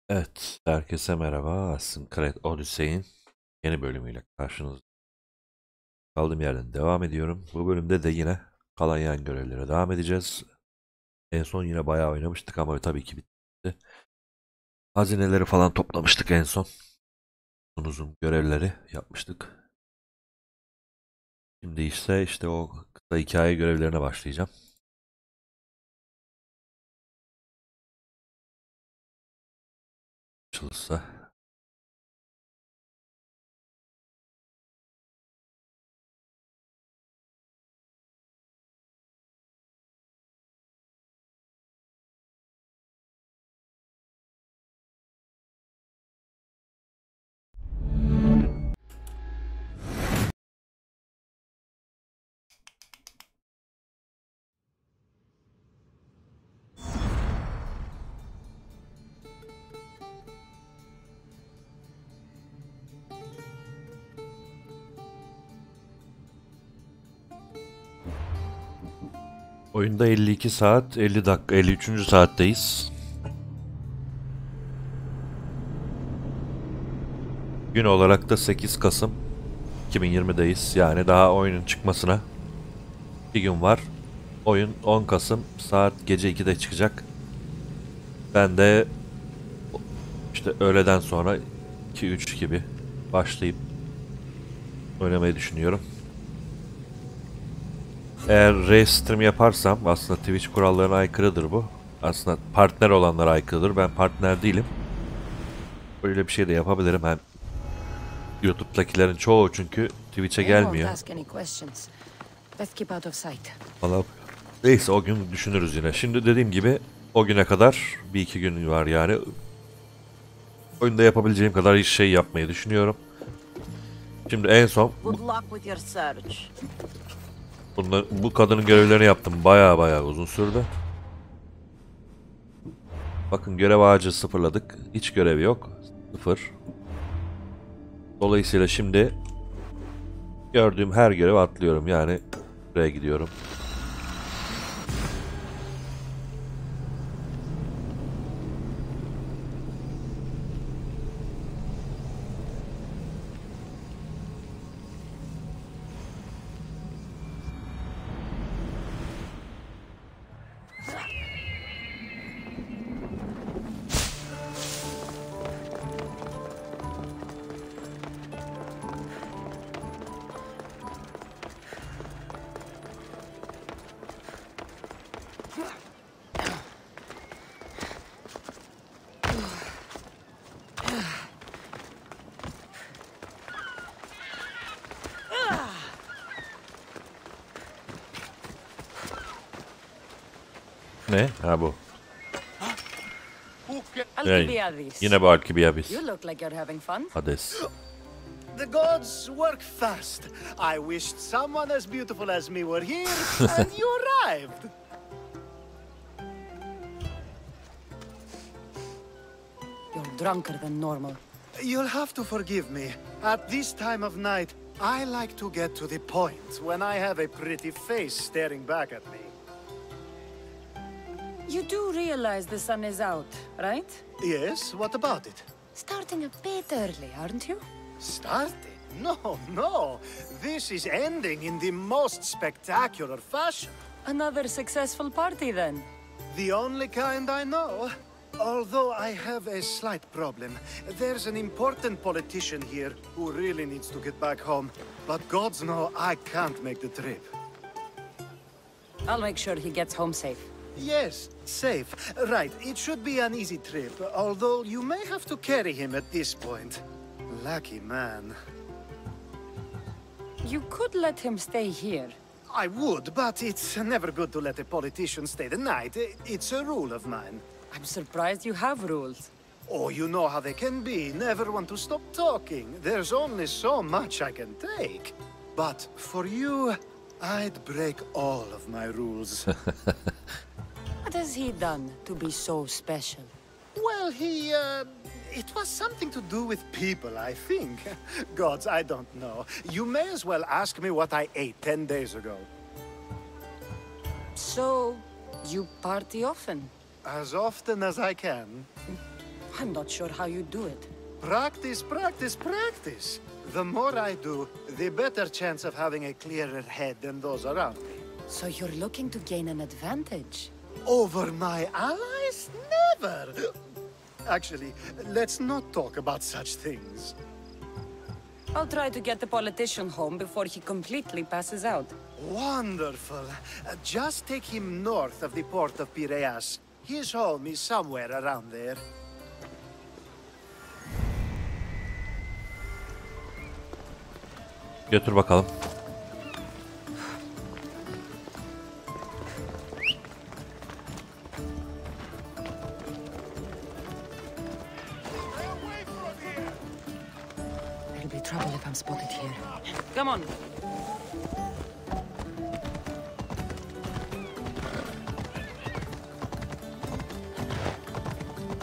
Evet, herkese merhaba. Odyssey'in yeni bölümüyle karşınızda. Kaldığım yerden devam ediyorum. Bu bölümde de yine kalan yan görevlere devam edeceğiz. En son yine bayağı oynamıştık ama tabii ki bitti. Hazineleri falan toplamıştık en son. Uzun görevleri yapmıştık. Şimdi işte o kısa hikaye görevlerine başlayacağım. Açılırsa. Oyunda 52 saat, 50 dakika, 53. saatteyiz. Gün olarak da 8 Kasım 2020'deyiz. Yani daha oyunun çıkmasına bir gün var. Oyun 10 Kasım saat gece 2'de çıkacak. Ben de işte öğleden sonra 2-3 gibi başlayıp oynamayı düşünüyorum. Eğer race stream yaparsam aslında Twitch kurallarına aykırıdır bu. Aslında partner olanlara aykırıdır. Ben partner değilim. Böyle bir şey de yapabilirim. Hem YouTube'dakilerin çoğu çünkü Twitch'e gelmiyor. Valla neyse o gün düşünürüz yine. Şimdi dediğim gibi o güne kadar bir iki gün var yani. Oyunda yapabileceğim kadar hiç şey yapmayı düşünüyorum. Şimdi en son bu kadının görevlerini yaptım. Baya uzun sürdü. Bakın görev ağacı sıfırladık. Hiç görev yok. Sıfır. Dolayısıyla şimdi gördüğüm her görevi atlıyorum. Yani buraya gidiyorum. Ne? Ha bu. Hey, yine bu Alkibiadis. Hades. The gods work fast. I wished someone as beautiful as me were here, and you arrived. You're drunker than normal. You'll have to forgive me. At this time of night, I like to get to the point when I have a pretty face staring back at me. You do realize the sun is out, right? Yes, what about it? Starting a bit early, aren't you? Starting? No. This is ending in the most spectacular fashion. Another successful party, then. The only kind I know. Although I have a slight problem. There's an important politician here who really needs to get back home. But gods know I can't make the trip. I'll make sure he gets home safe. Yes, safe. Right, it should be an easy trip, although you may have to carry him at this point. Lucky man. You could let him stay here. I would, but it's never good to let a politician stay the night. It's a rule of mine. I'm surprised you have rules. Oh, you know how they can be. Never want to stop talking. There's only so much I can take. But for you, I'd break all of my rules. What has he done to be so special? Well, it was something to do with people, I think. Gods, I don't know. You may as well ask me what I ate 10 days ago. So, you party often? As often as I can. I'm not sure how you do it. Practice, practice, practice. The more I do, the better chance of having a clearer head than those around me. So you're looking to gain an advantage? Over my allies? Never! Actually, let's not talk about such things. I'll try to get the politician home before he completely passes out. Wonderful. Just take him north of the port of Piraeus. His home is somewhere around there. Götür bakalım. There'll be trouble if I'm spotted here. Come on.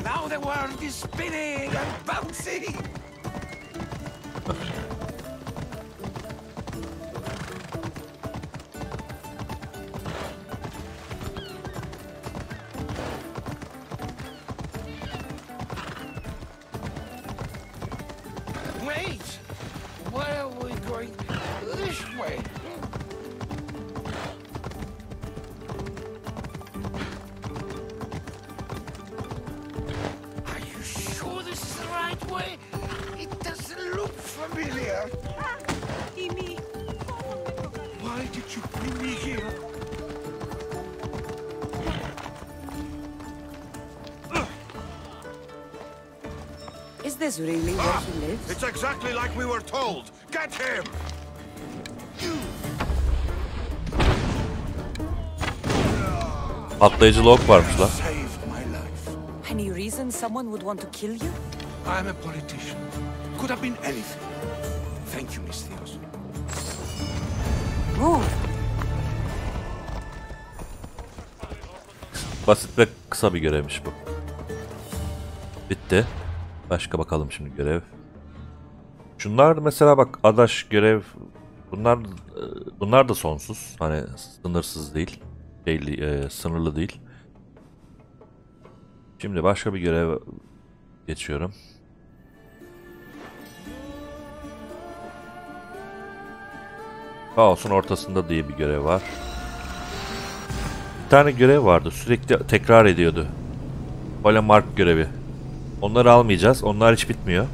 Now the world is spinning and bouncing! Wait! Where are we going? This way. Are you sure this is the right way? It doesn't look familiar. Why did you bring me here? Is this really where he lives? It's exactly like we were told. Get him! Patlayıcı lok varmış lan. Saved my life. Any reason someone would want to kill you? I'm a politician. Could have been anything. Thank you, Miss Theos. Move! Basit ve kısa bir görevmiş bu. Bitti. Başka bakalım şimdi görev. Şunlar mesela bak adaş görev bunlar da sonsuz. Hani sınırsız değil. Sınırlı değil. Şimdi başka bir görev geçiyorum. Kaos'un ortasında diye bir görev var. Bir tane görev vardı. Sürekli tekrar ediyordu. Mark görevi. Onları almayacağız. Onlar hiç bitmiyor.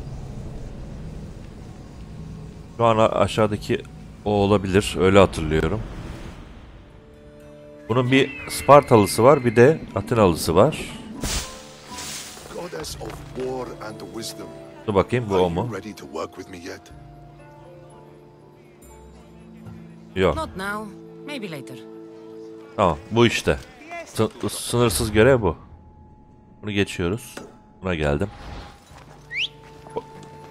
Şu an aşağıdaki o olabilir. Öyle hatırlıyorum. Bunun bir Spartalısı var. Bir de Atenalısı var. Goddess of war and wisdom. Dur bakayım bu Are o mu? you ready to work with me yet? Yok. Not now. Maybe later. Tamam. Bu işte. Sınırsız görev bu. Bunu geçiyoruz. Buna geldim.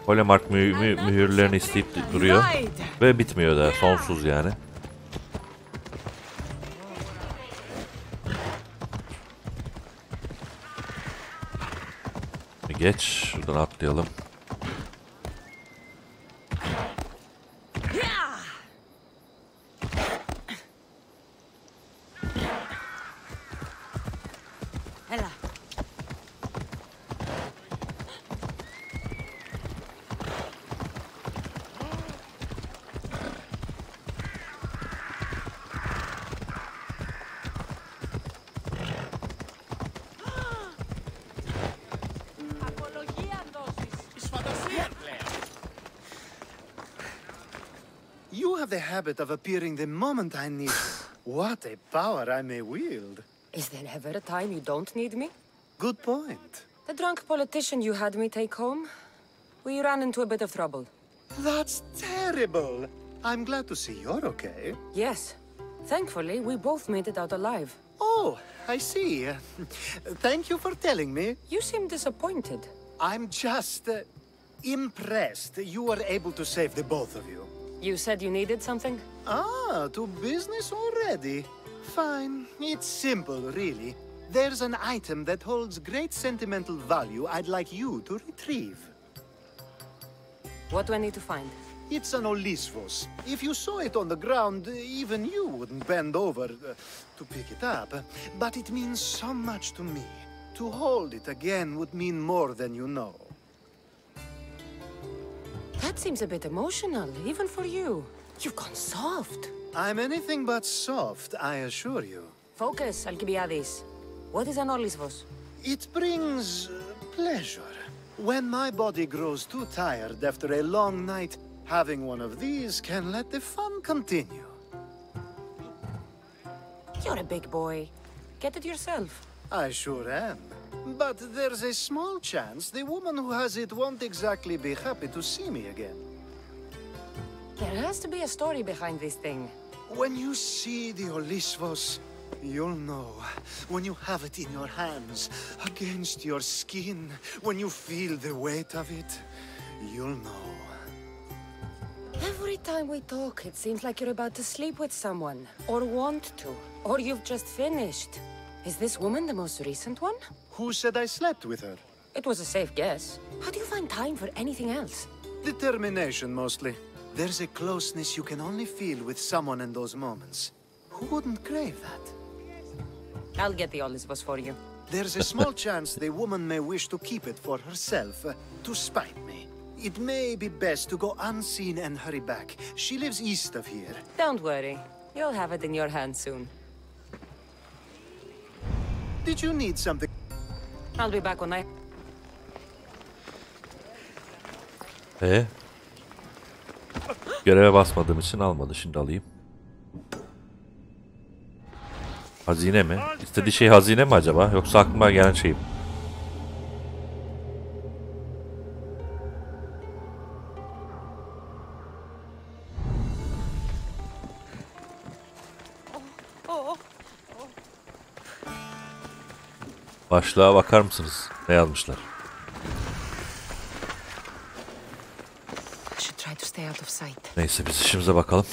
Polemark mühürlerini isteyip duruyor. Ve bitmiyor da. Sonsuz yani. Geç. Şuradan atlayalım. Hela. You have the habit of appearing the moment I need you. What a power I may wield. Is there ever a time you don't need me? Good point. The drunk politician you had me take home? We ran into a bit of trouble. That's terrible. I'm glad to see you're okay. Yes. Thankfully, we both made it out alive. Oh, I see. Thank you for telling me. You seem disappointed. I'm just impressed you were able to save the both of you. You said you needed something? Ah, to business already. Fine. It's simple, really. There's an item that holds great sentimental value I'd like you to retrieve. What do I need to find? It's an Olisvos. If you saw it on the ground, even you wouldn't bend over to pick it up. But it means so much to me. To hold it again would mean more than you know. That seems a bit emotional, even for you. You've gone soft. I'm anything but soft, I assure you. Focus, Alcibiades. What is an Olisvos? It brings pleasure. When my body grows too tired after a long night, having one of these can let the fun continue. You're a big boy. Get it yourself. I sure am. But there's a small chance the woman who has it won't exactly be happy to see me again. There has to be a story behind this thing. When you see the Olisvos, you'll know. When you have it in your hands, against your skin, when you feel the weight of it, you'll know. Every time we talk, it seems like you're about to sleep with someone. Or want to. Or you've just finished. Is this woman the most recent one? Who said I slept with her? It was a safe guess. How do you find time for anything else? Determination, mostly. There's a closeness you can only feel with someone in those moments. Who wouldn't crave that? I'll get the Olisvos for you. There's a small chance the woman may wish to keep it for herself, to spite me. It may be best to go unseen and hurry back. She lives east of here. Don't worry. You'll have it in your hands soon. Did you need something? I'll be back when I... Göreve basmadığım için almadı. Şimdi alayım. Hazine mi? İstediği şey hazine mi acaba? Yoksa aklıma gelen şey mi? Başlığa bakar mısınız? Ne yazmışlar? I should try to stay out of sight. Neyse biz işimize bakalım.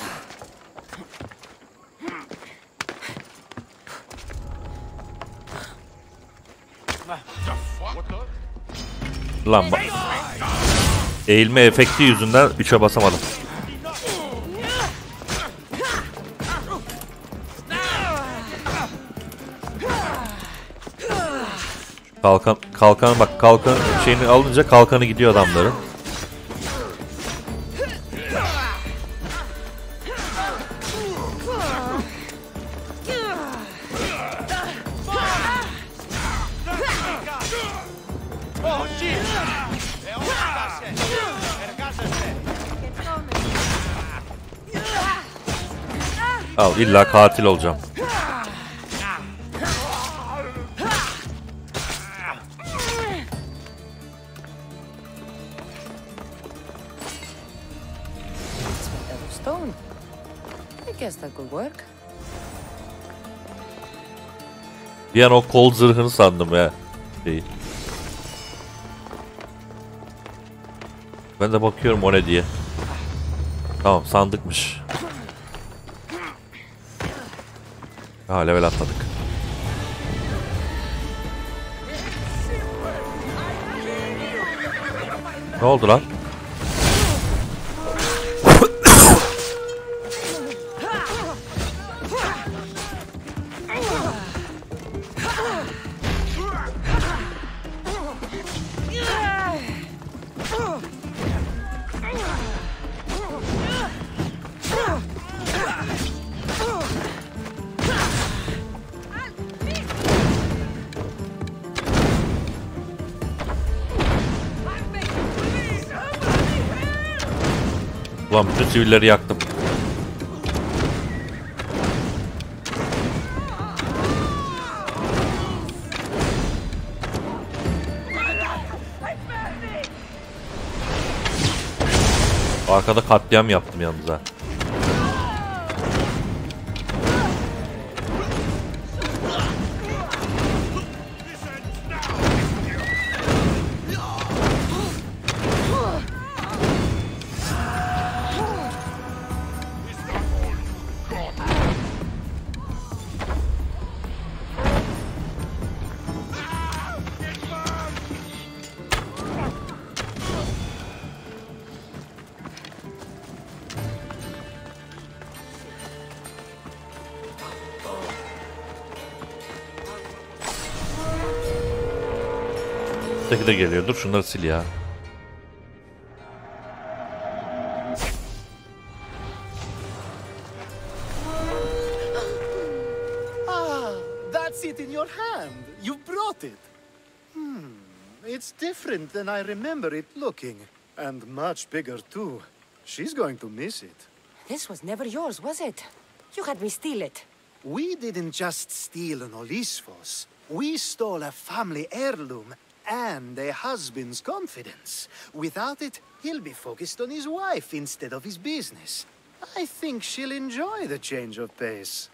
Lan bak. Eğilme efekti yüzünden 3'e basamadım. Kalkan bak, kalkan şeyini alınca kalkanı gidiyor adamların. Al, illa katil olacağım. Stone. I guess that could work. Bir an o kol zırhını sandım ya. Ben de bakıyorum o ne diye. Tamam, sandıkmış. Ha, level atladık. Ne oldu lan? Ulan bütün sivilleri yaktım. Arkada katliam yaptım yalnız ha. Üstteki de geliyor. Dur şunları sil ya. Ah, that's it in your hand. You brought it. It's different than I remember it looking. And much bigger, too. She's going to miss it. This was never yours, was it? You had me steal it. We didn't just steal an Olisfos. We stole a family heirloom and a husband's confidence. Without it, he'll be focused on his wife instead of his business. I think she'll enjoy the change of pace.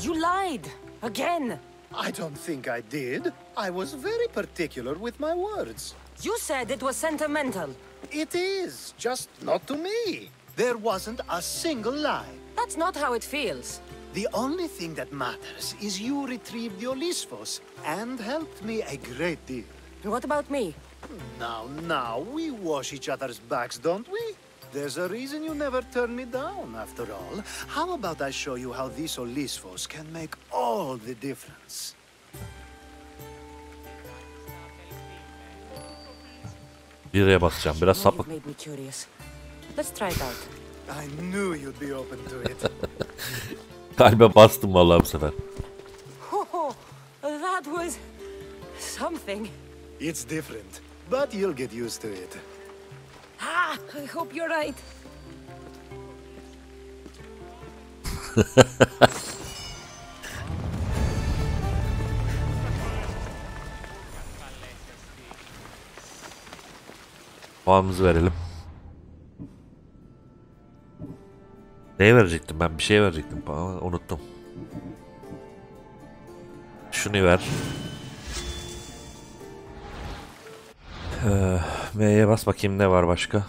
You lied. Again. I don't think I did. I was very particular with my words. You said it was sentimental. It is, just not to me. There wasn't a single lie. That's not how it feels. The only thing that matters is you retrieved the Olisfos and helped me a great deal. What about me? Now, we wash each other's backs, don't we? There's a reason you never turn me down, after all. How about I show you how these Olisfos can make all the difference? Bireye basacağım. Biraz Now sapık. you've made me curious. Let's try it out. I knew you'd be open to it. Kalbe bastım vallahi bu sefer. Oh, that was something. It's different, but you'll get used to it. Ah, I hope you're right. Puanımızı verelim. Neye verecektim ben? Bir şeye verecektim ama unuttum. Şunu ver. M'ye bas bakayım ne var başka.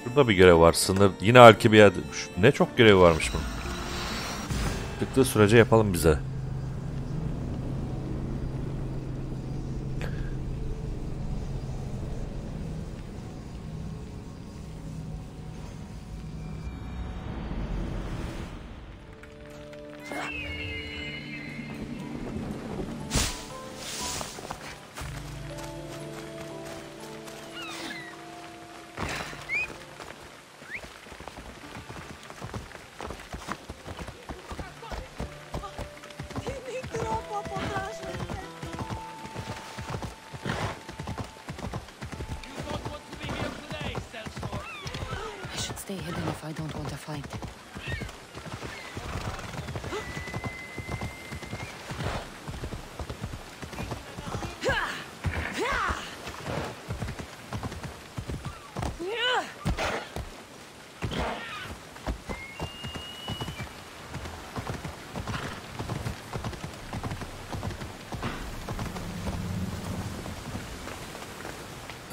Burada bir görev var. Sınır. Yine halki bir yerde. Ne çok görevi varmış bunun. Çıktığı sürece yapalım bize. I should stay hidden if I don't want a fight.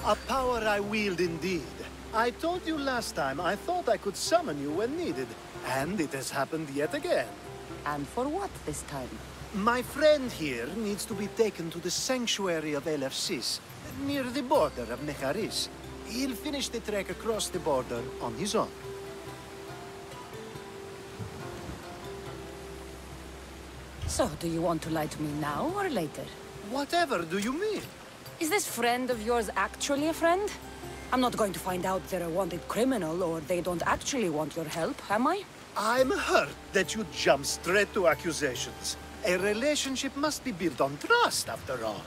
A power I wield indeed. I told you last time I thought I could summon you when needed, and it has happened yet again. And for what this time? My friend here needs to be taken to the sanctuary of Elefsis, near the border of Necharis. He'll finish the trek across the border on his own. So, do you want to lie to me now or later? Whatever do you mean? Is this friend of yours actually a friend? I'm not going to find out they're a wanted criminal or they don't actually want your help, am I? I'm hurt that you jump straight to accusations. A relationship must be built on trust, after all.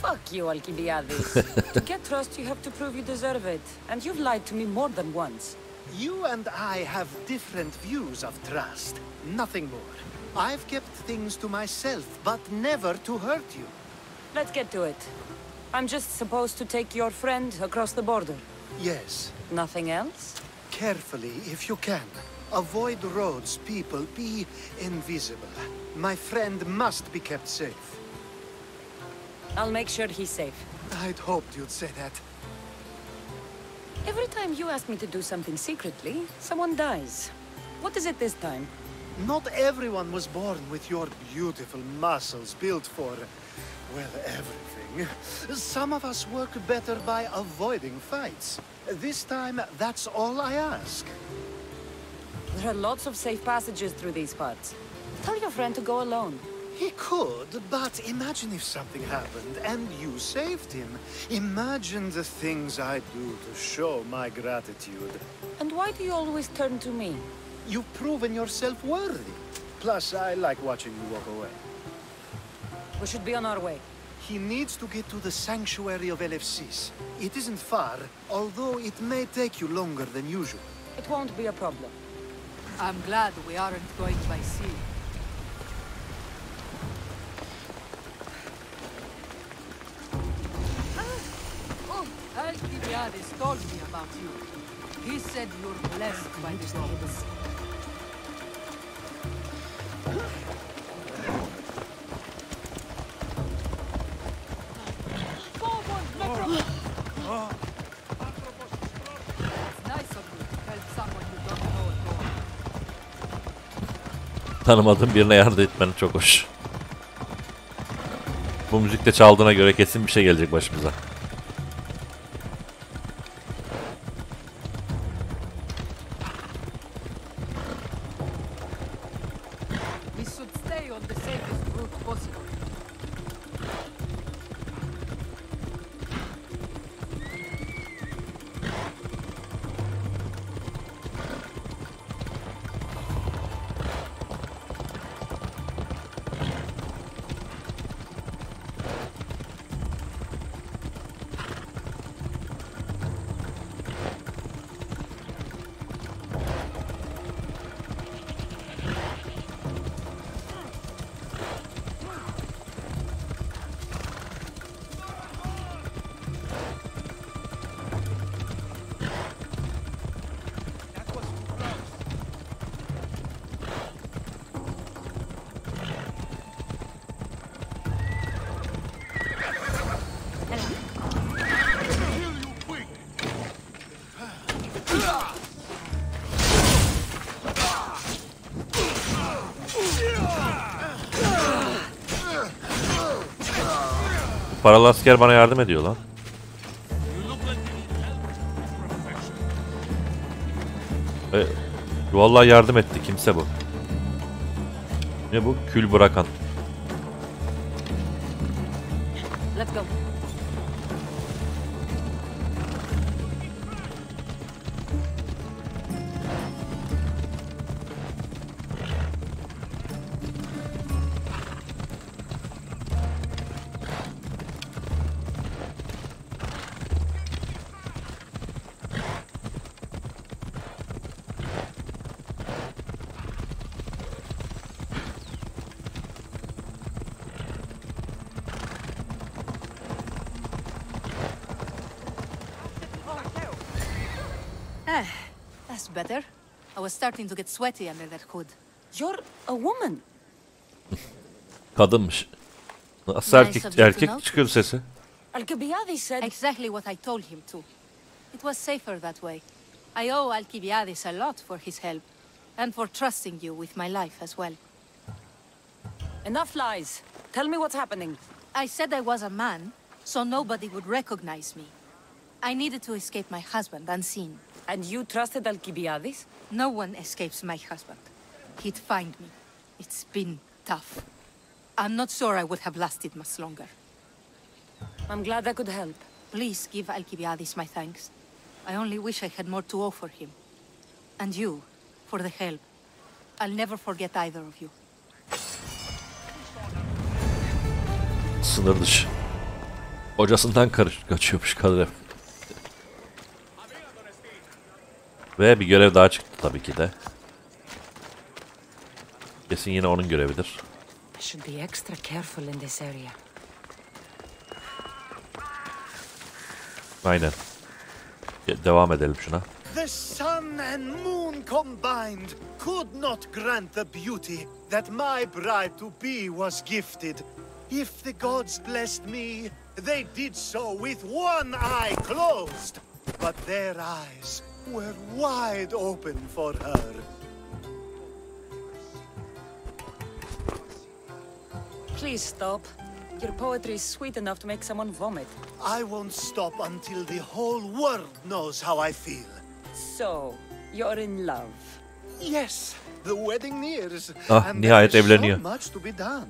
Fuck you, Alcibiades. To get trust, you have to prove you deserve it. And you've lied to me more than once. You and I have different views of trust, nothing more. I've kept things to myself, but never to hurt you. Let's get to it. I'm just supposed to take your friend across the border. Yes, Nothing else? carefully if you can. Avoid roads, people, be invisible. My friend must be kept safe. I'll make sure he's safe. I'd hoped you'd say that. Every time you ask me to do something secretly, someone dies. What is it this time? Not everyone was born with your beautiful muscles built for Well, everything. Some of us work better by avoiding fights. This time, that's all I ask. There are lots of safe passages through these parts. Tell your friend to go alone. He could, but imagine if something happened and you saved him. Imagine the things I'd do to show my gratitude. And why do you always turn to me? You've proven yourself worthy. Plus, I like watching you walk away. We should be on our way. He needs to get to the sanctuary of LFCs. It isn't far, although it may take you longer than usual. It won't be a problem. I'm glad we aren't going by sea. Alcibiades told me about you. He said you're blessed by the gods. It's nice of you to help someone you don't know at all. Tanımadığım birine yardım etmen çok hoş. Bu müzikte çaldığına göre kesin bir şey gelecek başımıza. We should stay on the safest route possible. Paralı asker bana yardım ediyor lan. Vallahi yardım etti. Kimse bu. Ne bu? Kül bırakan. Let's go. That's better. I was starting to get sweaty under that hood. You're a woman. Kadınmış. Nasıl Nice erkek, of you to erkek notice. çıkıyor sesi? Alcibiades said... Exactly what I told him to. It was safer that way. I owe Alcibiades a lot for his help, and for trusting you with my life as well. Enough lies. Tell me what's happening. I said I was a man, so nobody would recognize me. I needed to escape my husband unseen. And you trusted Alcibiades? No one escapes my husband. He'd find me. It's been tough. I'm not sure I would have lasted much longer. I'm glad I could help. Please give Alcibiades my thanks. I only wish I had more to offer him. And you, for the help. I'll never forget either of you. Sınır dışı. Hocasından kaçıyormuş kadın. Ve bir görev daha çıktı tabii ki de. Kesin yine onun görevidir. I should be extra careful in this area. Aynen. Devam edelim şuna. The sun and moon combined could not grant the beauty that my bride-to-be was gifted. If the gods blessed me, they did so with one eye closed. But their eyes were wide open for her. Please stop. Your poetry is sweet enough to make someone vomit. I won't stop until the whole world knows how I feel. So, you're in love. Yes, the wedding nears. Ah, and nihayet there's evleniyor. so much to be done.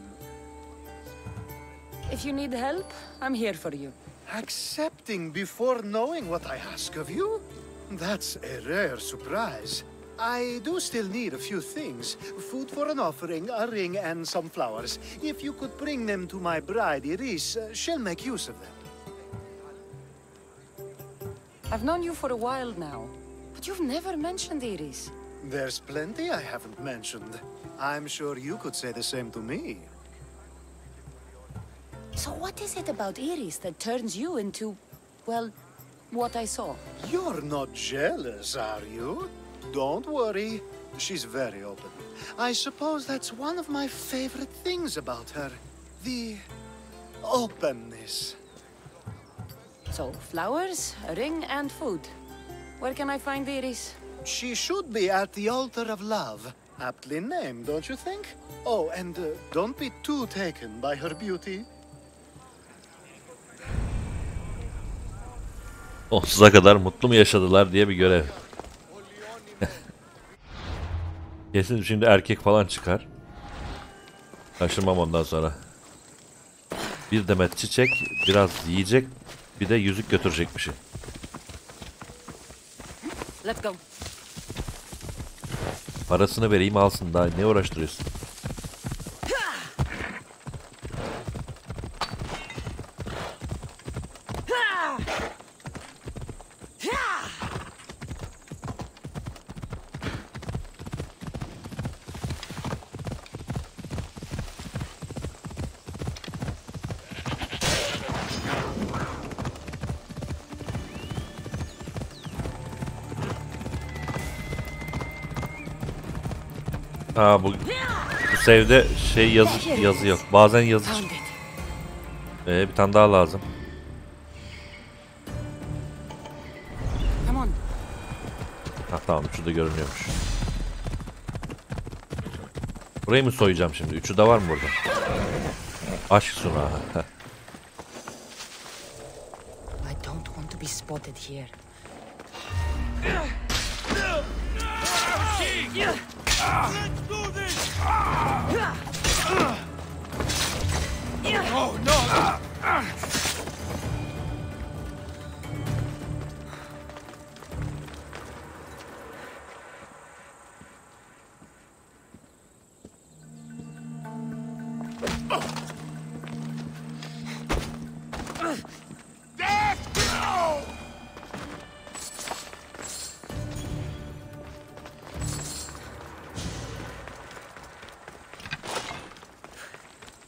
If you need help, I'm here for you. Accepting before knowing what I ask of you? That's a rare surprise. I do still need a few things. Food for an offering, a ring, and some flowers. If you could bring them to my bride, Iris, she'll make use of them. I've known you for a while now, but you've never mentioned Iris. There's plenty I haven't mentioned. I'm sure you could say the same to me. So what is it about Iris that turns you into, well, what I saw? You're not jealous, are you? Don't worry. She's very open. I suppose that's one of my favorite things about her. The openness. So, flowers, a ring, and food. Where can I find Iris? She should be at the altar of love. Aptly named, don't you think? Oh, and don't be too taken by her beauty. Sonsuza kadar mutlu mu yaşadılar diye bir görev. Kesin şimdi erkek falan çıkar. Şaşırmam ondan sonra. Bir demet çiçek, biraz yiyecek, bir de yüzük götürecekmişi. Let's go. Parasını vereyim alsın, daha ne uğraştırıyorsun? Ha bu save'de şey yazı yok. Bazen yazı Found çıkıyor. it. Bir tane daha lazım. Come on. Ha tamam, üçü de görünüyormuş. Burayı mı soyacağım şimdi? Üçü de var mı burada? Aşk sunağı. I don't want to be spotted here. Let's do this! Oh, no!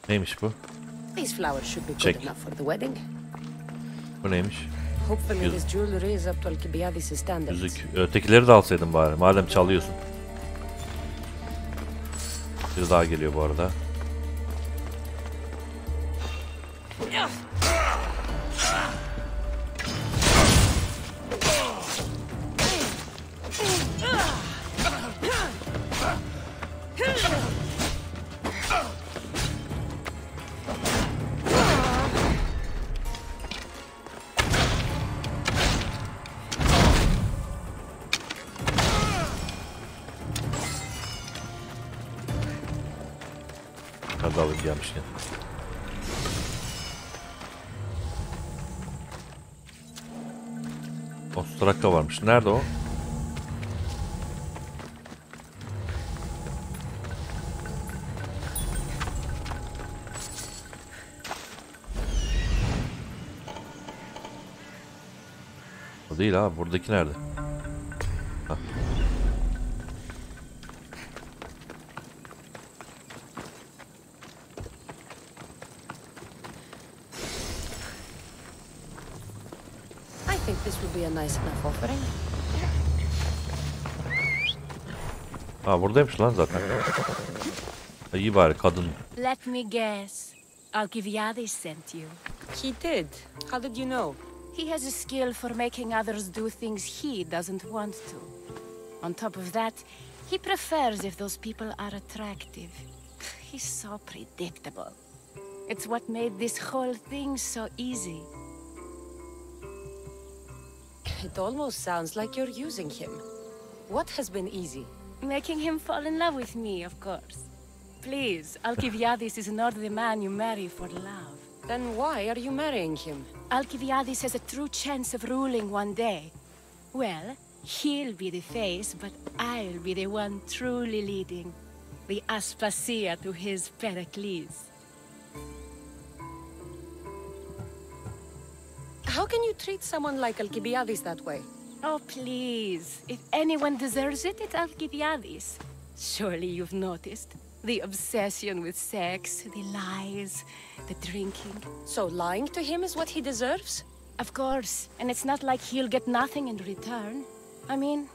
Neymiş bu? These flowers should be good Check. enough for the wedding. Bu neymiş? Hopefully Yüz- this jewelry is up to Alcibiades' standards. Müzik. Ötekileri de alsaydın bari. Madem çalıyorsun. Bir daha geliyor bu arada. Hadi alayım gelmişken. Ostraka varmış. Nerede o? O değil abi. Buradaki nerede? Hah. I think this will be a nice enough offering. Ha buradaymış lan zaten. Ha, iyi bari kadın. Let me guess. Alcibiades sent you. He did. How did you know? He has a skill for making others do things he doesn't want to. On top of that, he prefers if those people are attractive. He's so predictable. It's what made this whole thing so easy. It almost sounds like you're using him. What has been easy? Making him fall in love with me, of course. Please, Alcibiades is not the man you marry for love. Then why are you marrying him? Alcibiades has a true chance of ruling one day. Well, he'll be the face, but I'll be the one truly leading. The Aspasia to his Pericles. How can you treat someone like Alcibiades that way? Oh, please. If anyone deserves it, it's Alcibiades. Surely you've noticed. The obsession with sex, the lies, the drinking. So lying to him is what he deserves? Of course. And it's not like he'll get nothing in return. I mean,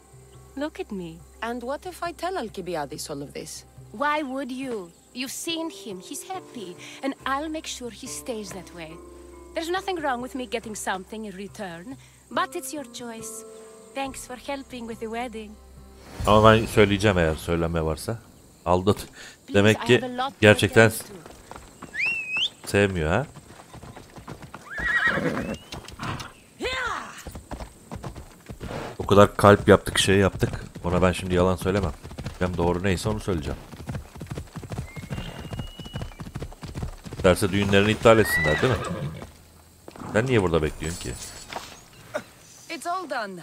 look at me. And what if I tell Alcibiades all of this? Why would you? You've seen him. He's happy. And I'll make sure he stays that way. There's nothing wrong with me getting something in return. But it's your choice. Thanks for helping with the wedding. Ama ben söyleyeceğim eğer söylenme varsa. Aldat. Demek ki gerçekten sevmiyor ha. O kadar kalp yaptık, şey yaptık. Ona ben şimdi yalan söylemem. Hem doğru neyse onu söyleyeceğim. Derse düğünlerini iptal etsinler değil mi? Sen niye burada bekliyorsun ki? It's all done.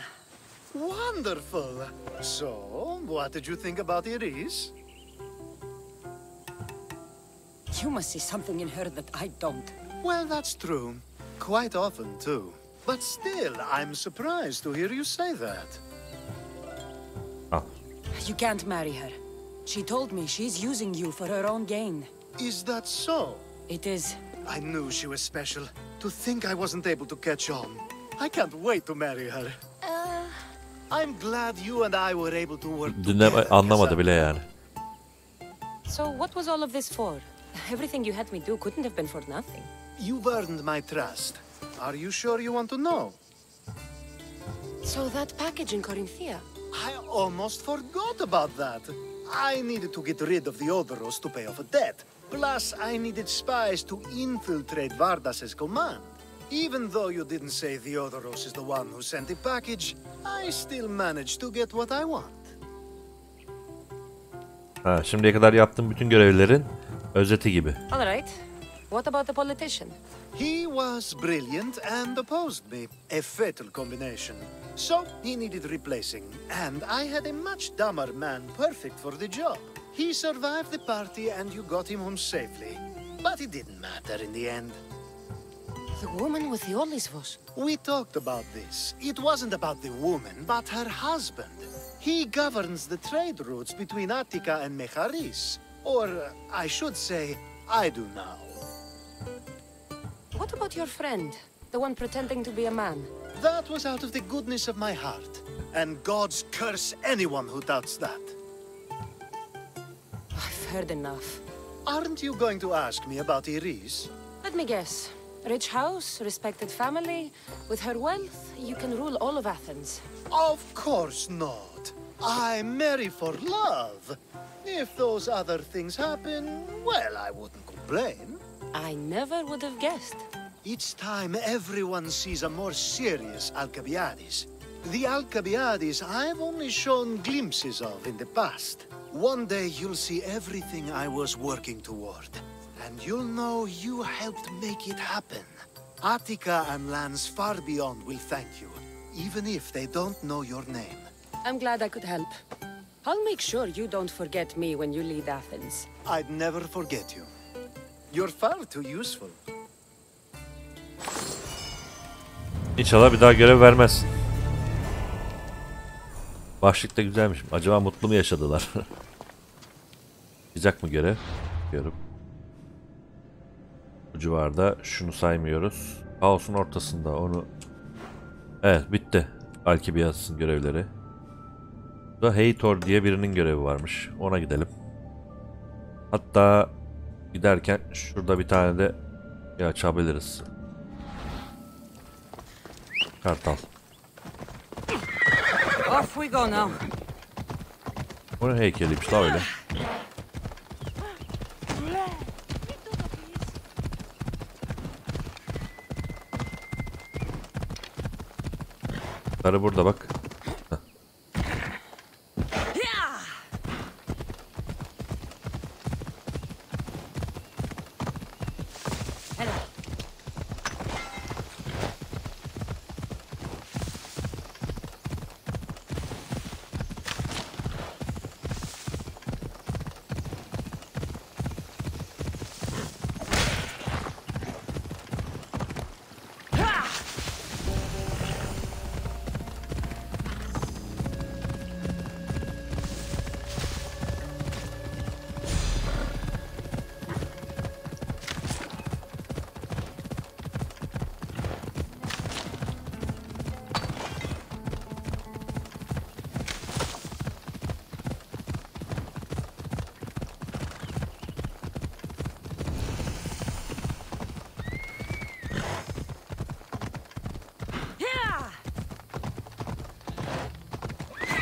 Wonderful. So, what did you think about Iris? You must see something in her that I don't. Well, that's true. Quite often, too. But still, I'm surprised to hear you say that. Al. You can't marry her. She told me she's using you for her own gain. Is that so? It is. I knew she was special. To think I wasn't able to catch on. I can't wait to marry her. I'm glad you and I were able to work together. Anlamadı bile yani. So what was all of this for? Everything you had me do couldn't have been for nothing. You've earned my trust. Are you sure you want to know? So that package in Corinthia? I almost forgot about that. I needed to get rid of the Odoros to pay off a debt. Plus, I needed spies to infiltrate Vardas's command. Even though you didn't say Theodoros is the one who sent the package, I still managed to get what I want. Ha, şimdiye kadar yaptığım bütün görevlerin özeti gibi. All right. What about the politician? He was brilliant and opposed me. A fatal combination. So, he needed replacing, and I had a much dumber man perfect for the job. He survived the party and you got him home safely. But it didn't matter in the end. The woman with the Olysvos. We talked about this. It wasn't about the woman, but her husband. He governs the trade routes between Attica and Mecharis. Or, I should say, I do now. What about your friend? The one pretending to be a man? That was out of the goodness of my heart. And gods curse anyone who doubts that. I've heard enough. Aren't you going to ask me about Iris? Let me guess. Rich house, respected family. With her wealth, you can rule all of Athens. Of course not. I marry for love. If those other things happen, well, I wouldn't complain. I never would have guessed. Each time everyone sees a more serious Alcibiades. The Alcibiades I've only shown glimpses of in the past. One day you'll see everything I was working toward. And you'll know you helped make it happen. Attica and lands far beyond will thank you, even if they don't know your name. I'm glad I could help. I'll make sure you don't forget me when you leave Athens. I'd never forget you. You're far too useful. İnşallah bir daha görev vermezsin. Başlık da güzelmiş. Acaba mutlu mu yaşadılar? Çıkacak mı görev? Bakıyorum. Bu civarda şunu saymıyoruz. Kaosun ortasında onu... Evet, bitti. Alkibiyas'ın görevleri. Burada Heitor diye birinin görevi varmış. Ona gidelim. Hatta giderken şurada bir tane de açabiliriz. Kartal. Off we go now. Onun heykeliymiş la öyle. Karı burada bak. Heh.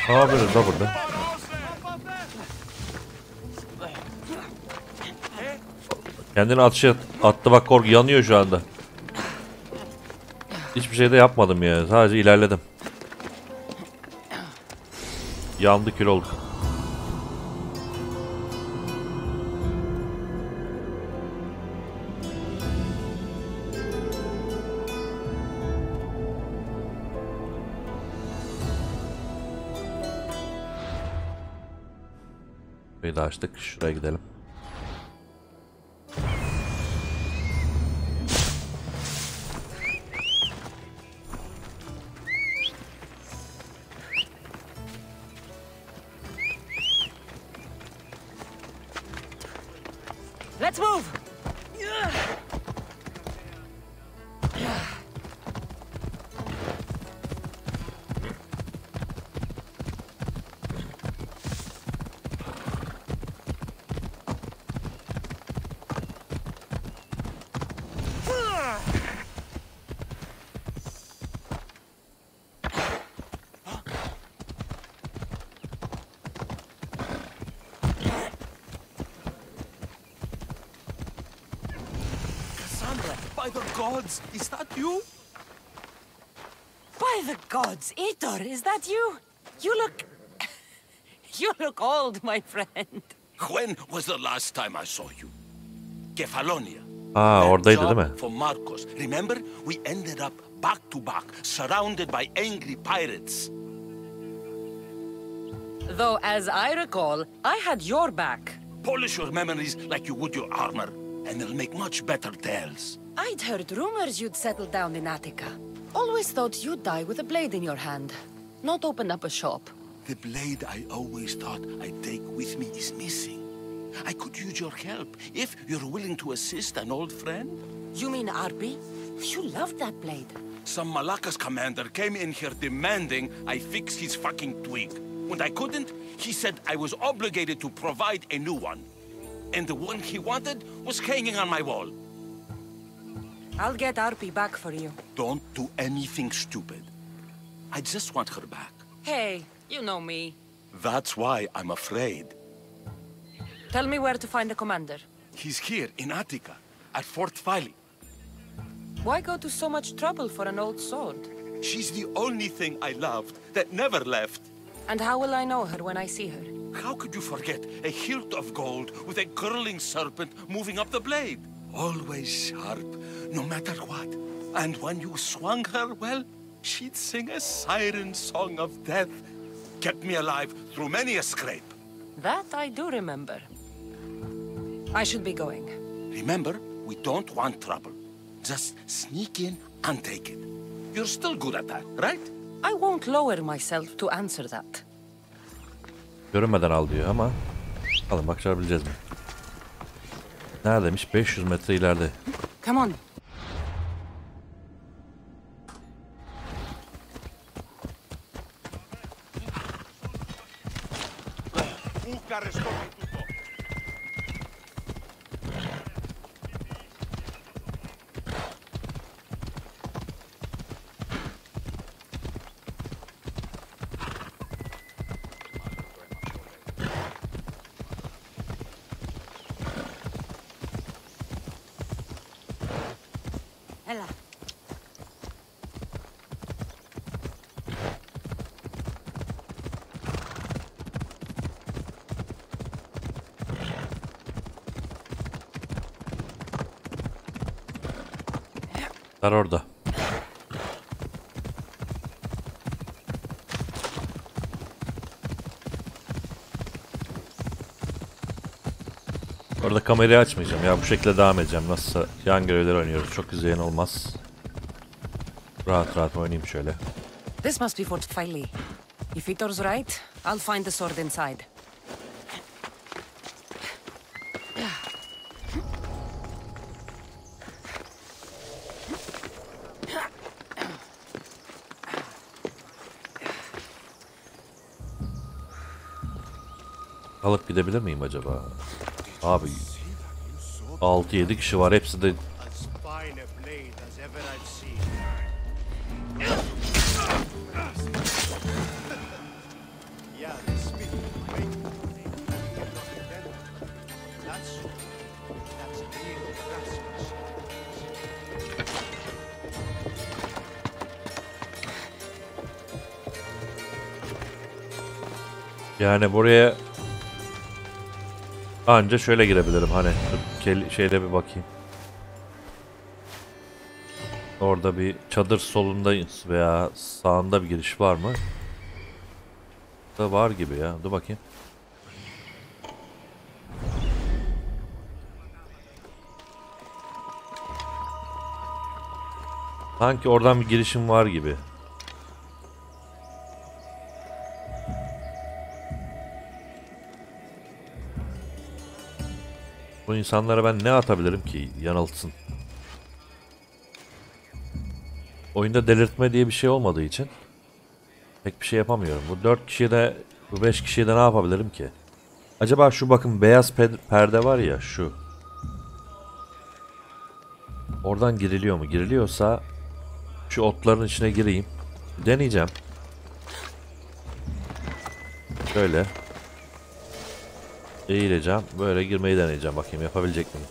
Ne yapıyoruz da burada? Kendini atışa attı bak, korku yanıyor şu anda. Hiçbir şey de yapmadım ya. Sadece ilerledim. Yandı, kül oldu. Burayı da açtık. Şuraya gidelim. Let's move! By the gods, is that you? By the gods, Aitor, is that you? You look... You look old, my friend. When was the last time I saw you? Kefalonia. Aa, That oradaydı job değil mi? For Marcos. Remember, we ended up back to back, surrounded by angry pirates. Though, as I recall, I had your back. Polish your memories like you would your armor, and they'll make much better tales. I'd heard rumors you'd settled down in Attica. Always thought you'd die with a blade in your hand, not open up a shop. The blade I always thought I'd take with me is missing. I could use your help if you're willing to assist an old friend. You mean Arby? You loved that blade. Some Malacca's commander came in here demanding I fix his fucking twig. When I couldn't, he said I was obligated to provide a new one. And the one he wanted was hanging on my wall. I'll get Arby back for you. Don't do anything stupid. I just want her back. Hey, you know me. That's why I'm afraid. Tell me where to find the commander. He's here in Attica, at Fort Fili. Why go to so much trouble for an old sword? She's the only thing I loved that never left. And how will I know her when I see her? How could you forget a hilt of gold with a curling serpent moving up the blade? Always sharp, no matter what. And when you swung her, well, she'd sing a siren song of death. Kept me alive through many a scrape. That I do remember. I should be going. Remember, we don't want trouble. Just sneak in and take it. You're still good at that, right? I won't lower myself to answer that. Görünmeden al diyor ama bakalım başarabileceğiz mi? Neredeymiş? 500 metre ileride. Come on. Orada. Orada kamerayı açmayacağım ya, bu şekilde devam edeceğim. Nasılsa yan görevleri oynuyoruz, çok izleyen olmaz. Rahat rahat oynayayım şöyle. This must be Fort Filey. If Vitor's right, I'll find the sword inside. Alıp gidebilir miyim acaba? Abi 6-7 kişi var, hepsi de As fine a blade as ever I've seen. Yeah, the smith. That's real craftsmanship. yani buraya anca şöyle girebilirim, hani şeyde bir bakayım. Orada bir çadır solunda veya sağında bir giriş var mı? Da var gibi ya. Dur bakayım. Sanki oradan bir girişim var gibi. Bu insanlara ben ne atabilirim ki yanıltsın? Oyunda delirtme diye bir şey olmadığı için pek bir şey yapamıyorum. Bu 4 kişiye de, bu 5 kişiye de ne yapabilirim ki? Acaba şu bakın beyaz perde var ya, şu. Oradan giriliyor mu? Giriliyorsa şu otların içine gireyim. Deneyeceğim. Şöyle. Eğileceğim. Böyle girmeyi deneyeceğim. Bakayım yapabilecek miyim?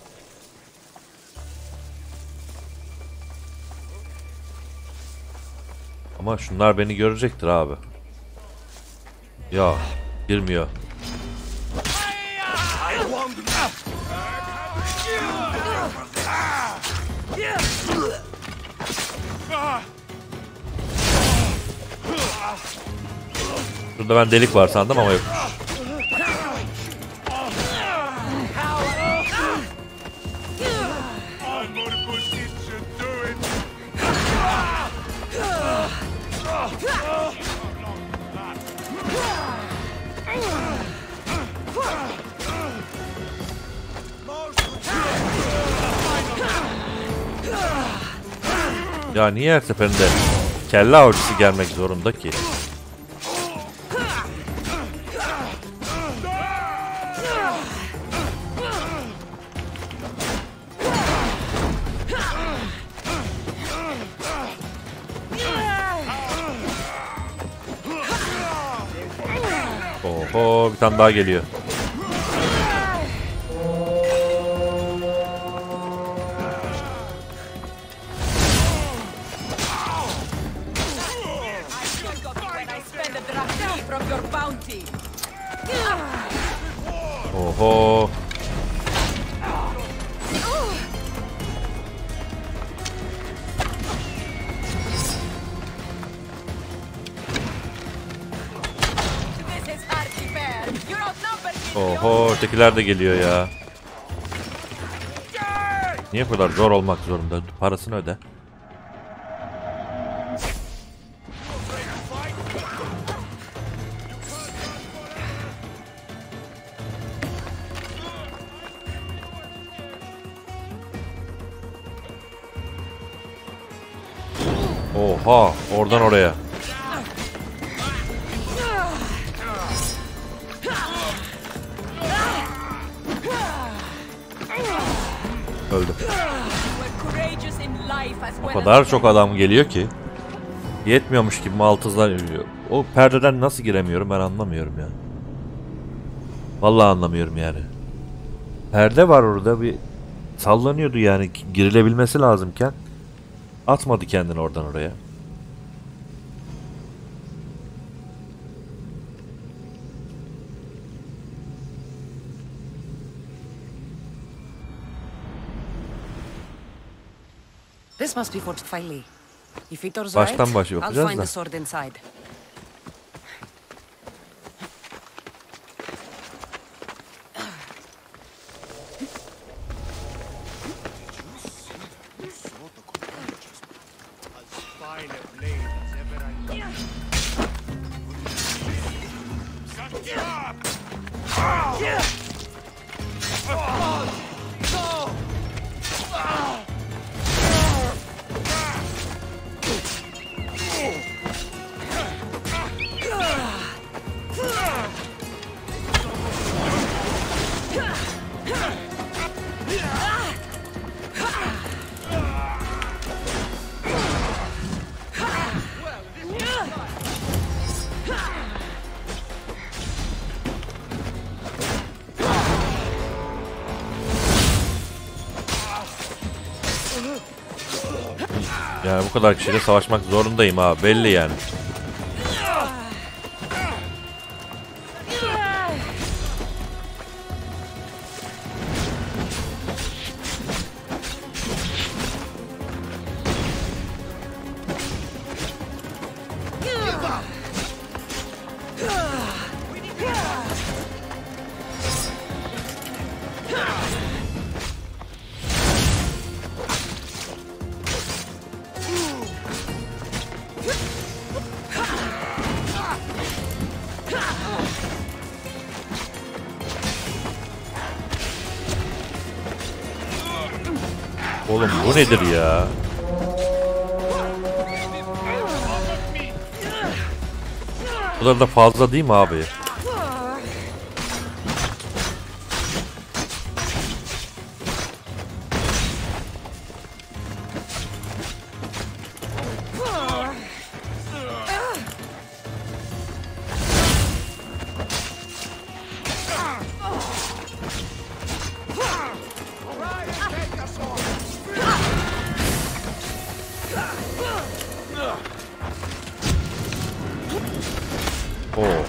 Ama şunlar beni görecektir abi. Ya girmiyor. Şurada ben delik var sandım ama yok. Ya niye her seferinde kelle avcısı gelmek zorunda ki? Oho, bir tane daha geliyor. Oho. Oho, ötekiler de geliyor ya. Niye bu kadar zor olmak zorunda? Parasını öde. Oha, oradan oraya. Öldüm. O kadar çok adam geliyor ki. Yetmiyormuş gibi maltızlar yürüyor. O perdeden nasıl giremiyorum ben anlamıyorum ya. Vallahi anlamıyorum yani. Perde var orada, bir sallanıyordu yani, girilebilmesi lazımken. Atmadı kendini oradan oraya. This must be Fort Filey. If Vitor's Baştan right, baş I'll yapacağız find da. the sword inside. Yani bu kadar kişiyle savaşmak zorundayım abi, belli yani. Oğlum bu nedir ya? Bu kadar da fazla değil mi abi?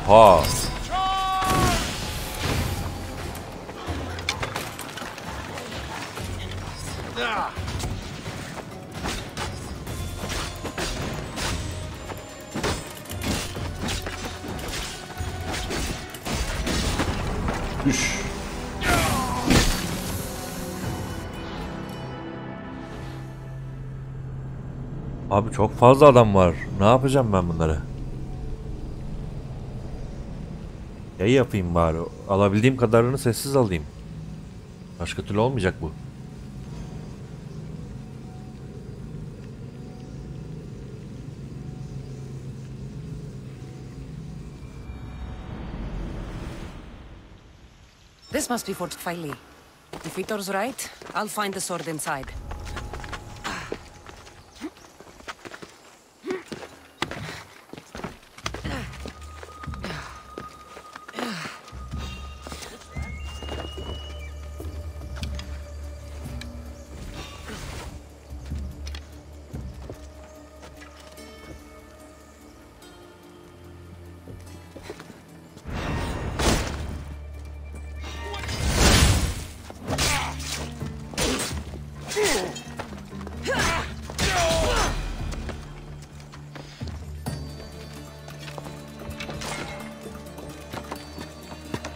Oha. Düş. Abi çok fazla adam var. Ne yapacağım ben bunları? Yayı yapayım bari. Alabildiğim kadarını sessiz alayım. Başka türlü olmayacak bu. This must be Fort Filey. If Vitor's right, I'll find the sword inside.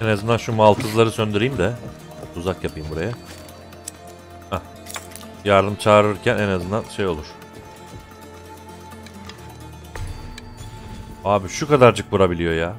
En azından şu maltızları söndüreyim de tuzak yapayım buraya. Heh. Yardım çağırırken en azından şey olur. Abi şu kadarcık vurabiliyor ya.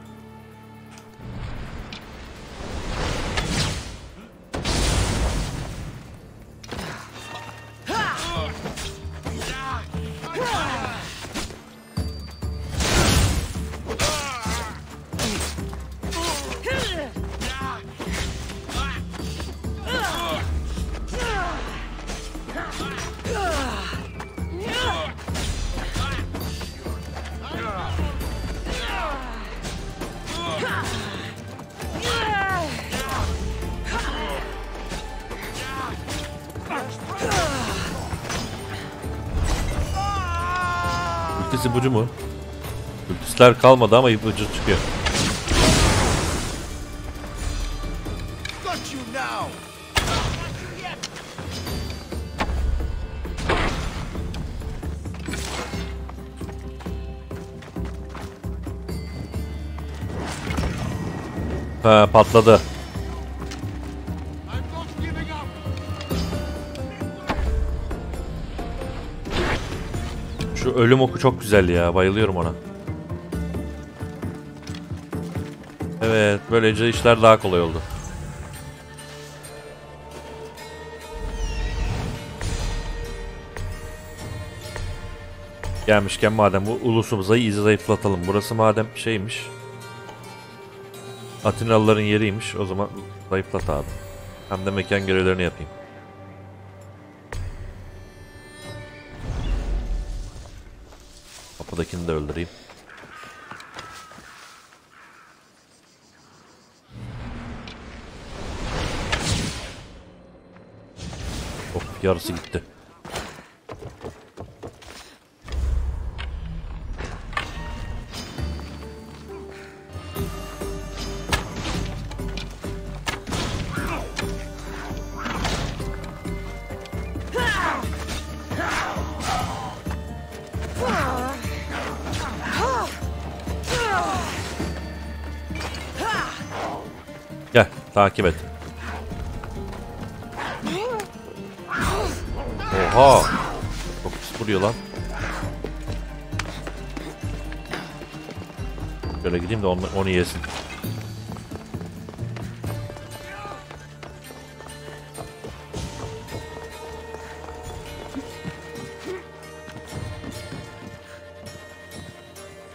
Ultisi bucu mu? Ultisler kalmadı ama ipucu çıkıyor. Ha, patladı. Şu ölüm oku çok güzel ya. Bayılıyorum ona. Evet, böylece işler daha kolay oldu. Gelmişken madem bu ulusumuza iyice zayıflatalım. Burası madem şeymiş. Atinalıların yeriymiş. O zaman zayıflat abi. Hem de mekan görevlerini yapayım. Kapıdakini de öldüreyim. Of, yarısı gitti. Gel, takip et. Oha! Çok pis vuruyor lan. Şöyle gideyim de onu yesin.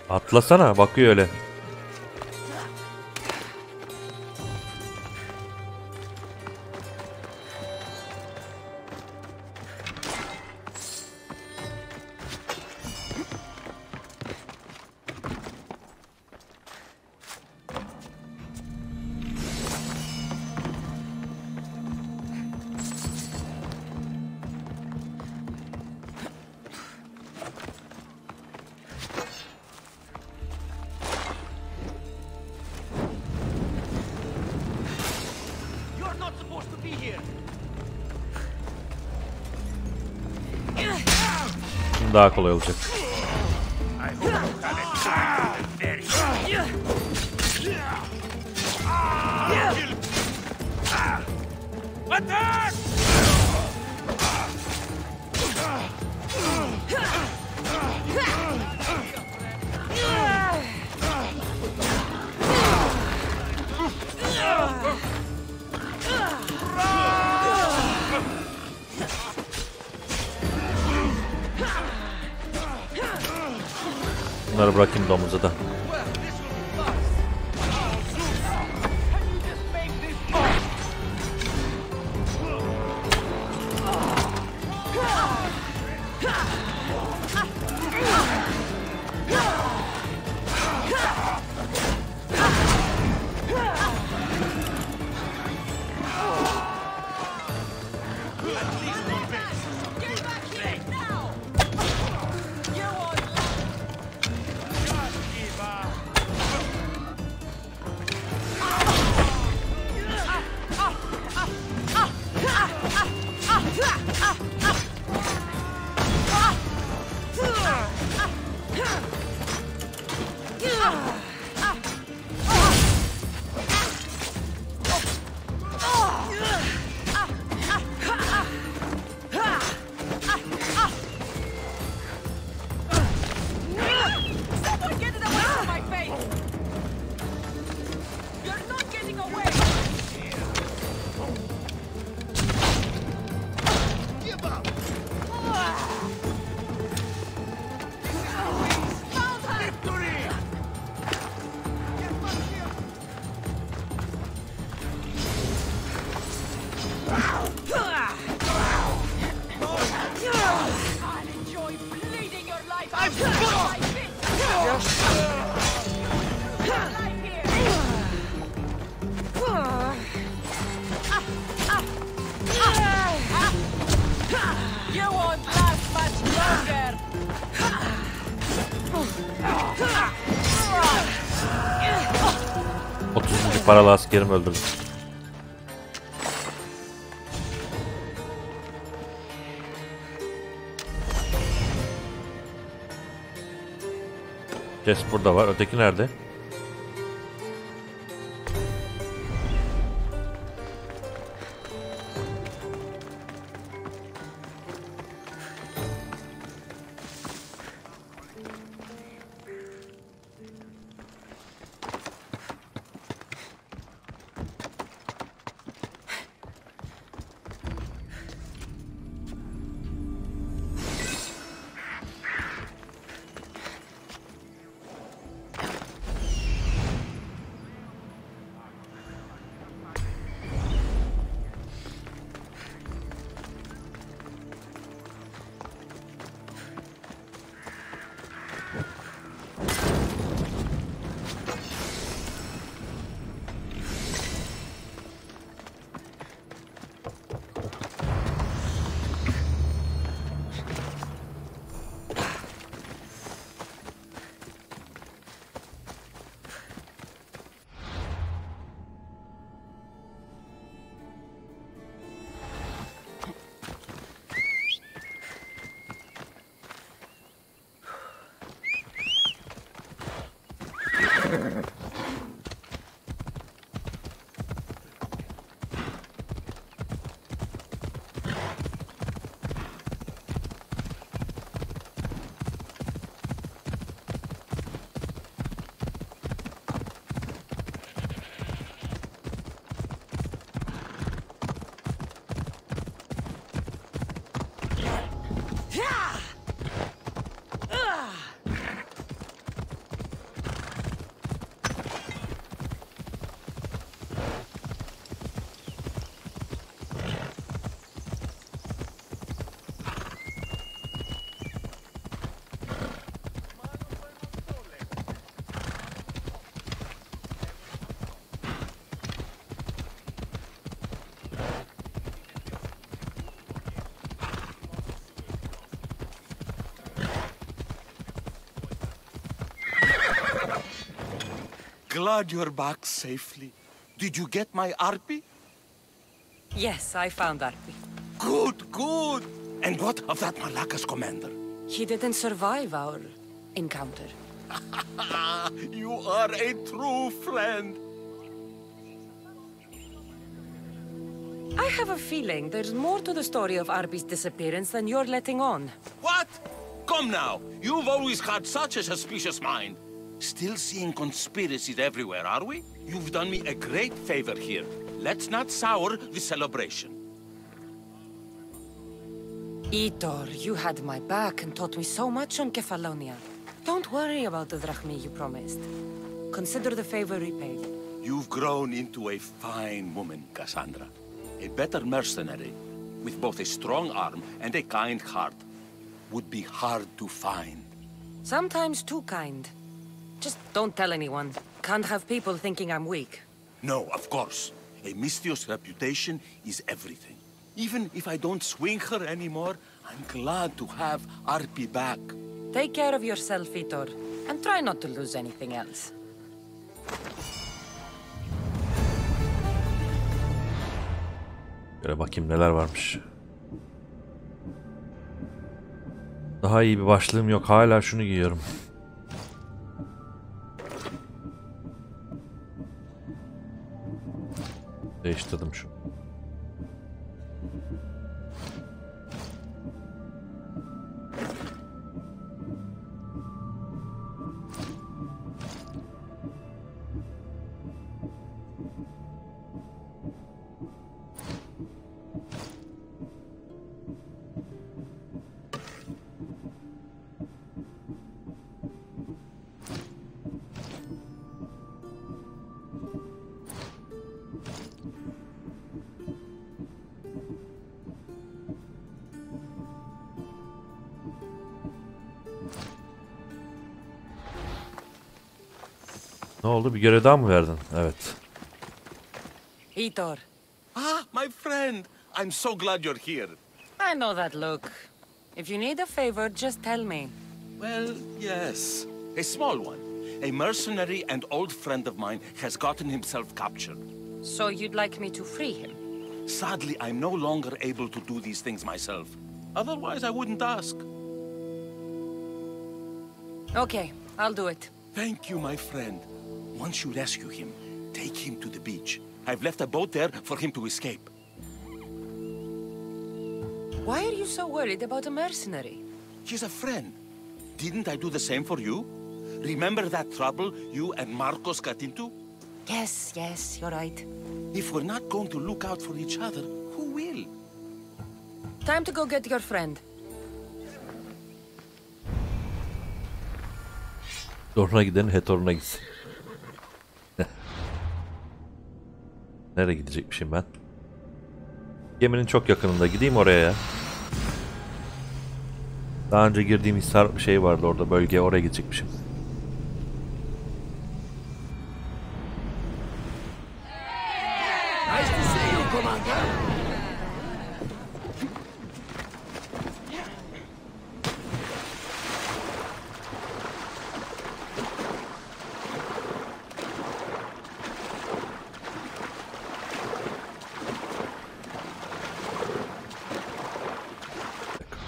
Atlasana, bakıyor öyle. Şimdi daha kolay olacak. Bunları bırakayım domuza da. Paralı askerimi öldürdüm. Kes burada var. Öteki nerede? glad you're back safely. Did you get my Arpi? Yes, I found Arpi. Good, good. And what of that Malacca's commander? He didn't survive our encounter. You are a true friend. I have a feeling there's more to the story of Arpi's disappearance than you're letting on. What? Come now. You've always had such a suspicious mind. Still seeing conspiracies everywhere, are we? You've done me a great favor here. Let's not sour the celebration. Itor, you had my back and taught me so much on Kefalonia. Don't worry about the drachmi you promised. Consider the favor repaid. You've grown into a fine woman, Cassandra. A better mercenary, with both a strong arm and a kind heart, would be hard to find. Sometimes too kind. Just don't tell anyone. Can't have people thinking I'm weak. No, of course. A Misthios reputation is everything. Even if I don't swing her anymore, I'm glad to have Arpi back. Take care of yourself, Itor, and try not to lose anything else. Şöyle bakayım neler varmış. Daha iyi bir başlığım yok. Hala şunu giyiyorum. Değiştirdim şunu. Ne oldu? Bir görev daha mı verdin? Evet. Itor, Ah, my friend! I'm so glad you're here. I know that look. If you need a favor, just tell me. Well, yes. A small one. A mercenary and old friend of mine has gotten himself captured. So you'd like me to free him? Sadly, I'm no longer able to do these things myself. Otherwise, I wouldn't ask. Okay, I'll do it. Thank you, my friend. Once you rescue him, take him to the beach. I've left a boat there for him to escape. Why are you so worried about a mercenary? He's a friend. Didn't I do the same for you? Remember that trouble you and Marcos got into? Yes, you're right. If we're not going to look out for each other, who will? Time to go get your friend. Zoruna giden hetoruna gitsin. Nereye gidecekmişim ben? Geminin çok yakınında. Gideyim oraya ya. Daha önce girdiğim hisar bir şey vardı orada. Bölgeye oraya gidecekmişim. Nice to see you, Commander.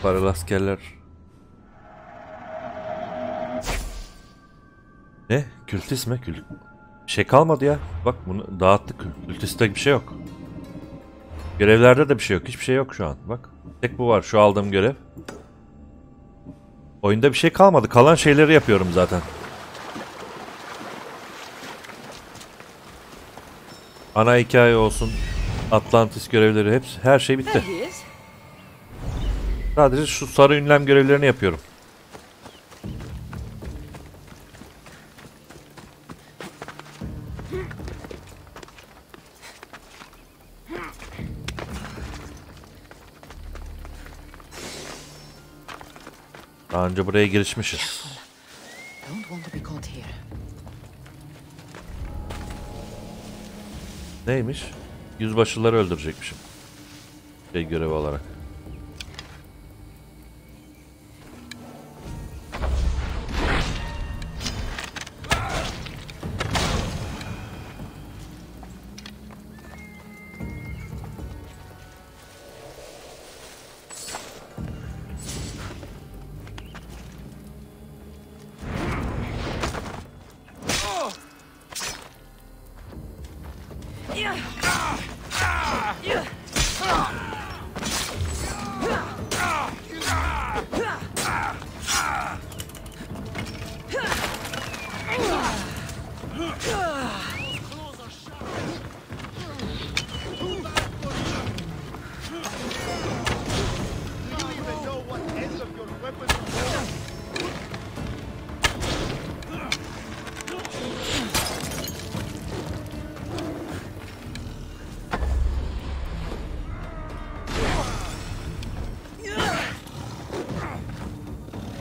Paralı askerler. Ne? Kültis mi? Şey kalmadı ya. Bak bunu dağıttık. Kültiste bir şey yok. Görevlerde de bir şey yok. Hiçbir şey yok şu an. Bak. Tek bu var. Şu aldığım görev. Oyunda bir şey kalmadı. Kalan şeyleri yapıyorum zaten. Ana hikaye olsun. Atlantis görevleri hepsi. Her şey bitti. There he is. Sadece şu sarı ünlem görevlerini yapıyorum. Daha önce buraya girişmişiz. Don't want to be caught here. Neymiş? Yüzbaşıları öldürecekmişim. Şey görevi olarak.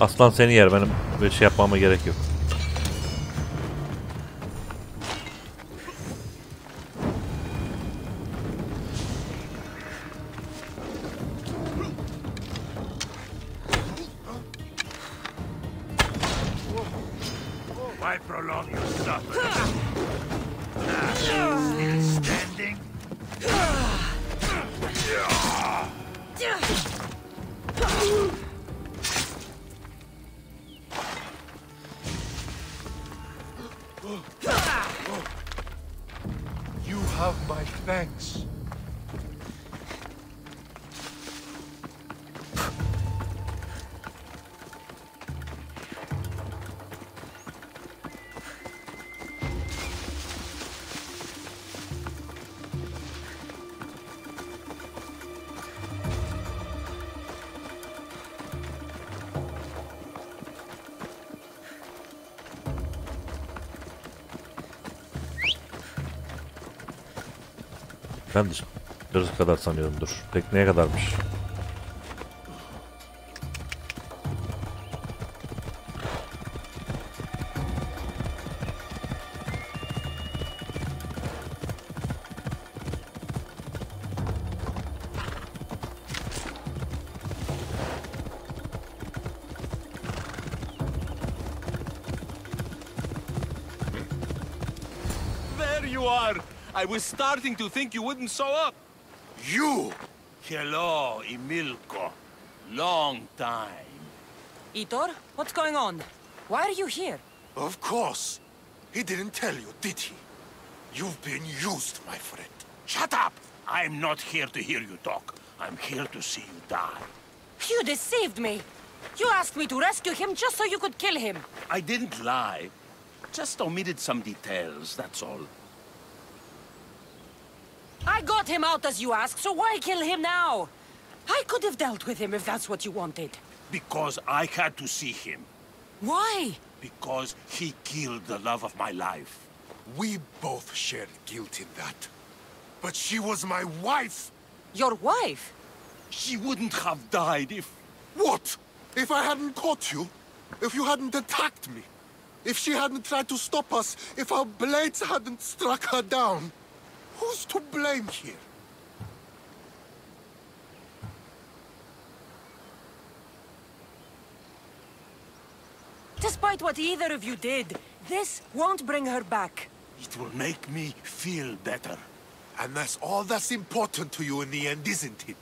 Aslan seni yer, benim böyle şey yapmama gerek yok. Why prolong your suffering? Still standing? You have my thanks. Ben de yarısı kadar sanıyorum, dur. Tekneye kadarmış. There you are! I was starting to think you wouldn't show up. You! Hello, Emilko. Long time. Itor, what's going on? Why are you here? Of course. He didn't tell you, did he? You've been used, my friend. Shut up! I'm not here to hear you talk. I'm here to see you die. You deceived me! You asked me to rescue him just so you could kill him! I didn't lie. Just omitted some details, that's all. I got him out as you asked, so why kill him now? I could have dealt with him if that's what you wanted. Because I had to see him. Why? Because he killed the love of my life. We both shared guilt in that. But she was my wife! Your wife? She wouldn't have died if... What? If I hadn't caught you? If you hadn't attacked me? If she hadn't tried to stop us? If our blades hadn't struck her down? Who's to blame here? Despite what either of you did, this won't bring her back. It will make me feel better. And that's all that's important to you in the end, isn't it?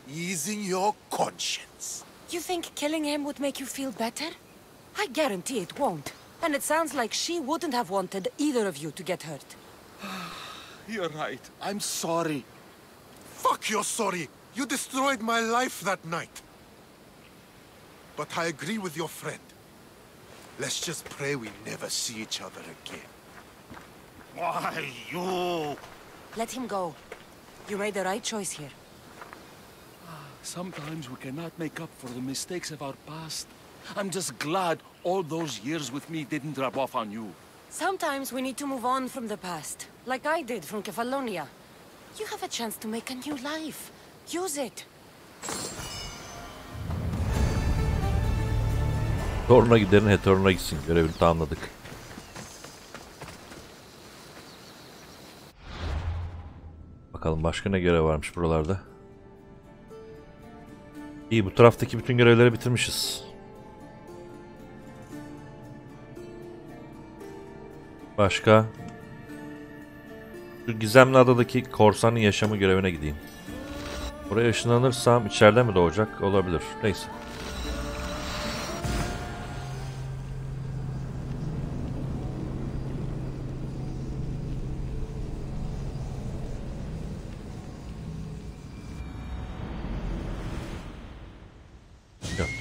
Easing your conscience. You think killing him would make you feel better? I guarantee it won't. And it sounds like she wouldn't have wanted either of you to get hurt. You're right. I'm sorry. Fuck you're sorry. You destroyed my life that night. But I agree with your friend. Let's just pray we never see each other again. Why, you... Let him go. You made the right choice here. Sometimes we cannot make up for the mistakes of our past. I'm just glad all those years with me didn't rub off on you. Sometimes we need to move on from the past, like I did from Kefalonia. You have a chance to make a new life. Use it. Toruna giderin hetoruna gitsin. Görevini tamamladık. Bakalım başka ne görev varmış buralarda. İyi, bu taraftaki bütün görevleri bitirmişiz. Başka? Şu gizemli adadaki korsanın yaşamı görevine gideyim. Buraya ışınlanırsam içeride mi doğacak? Olabilir. Neyse.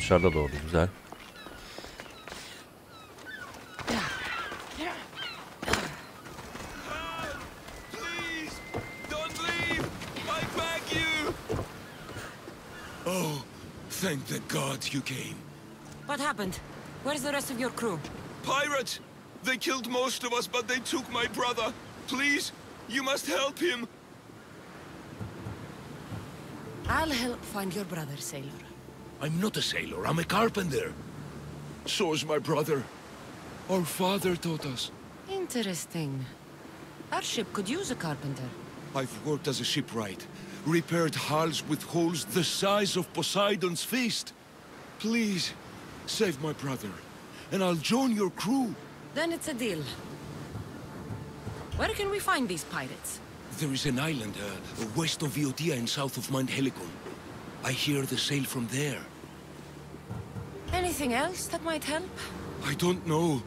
dışarıda doğdu. Güzel. Please, don't leave. I beg you. Oh, thank the gods you came. What happened? Where's the rest of your crew? Pirates! They killed most of us, but they took my brother. Please, you must help him. I'll help find your brother, sailor. I'm not a sailor, I'm a carpenter. So's my brother. Our father taught us. Interesting. Our ship could use a carpenter. I've worked as a shipwright, repaired hulls with holes the size of Poseidon's fist. Please, save my brother, and I'll join your crew. Then it's a deal. Where can we find these pirates? There is an island west of Iotia and south of Mount Helicon. I hear they sail from there. Anything else that might help? I don't know.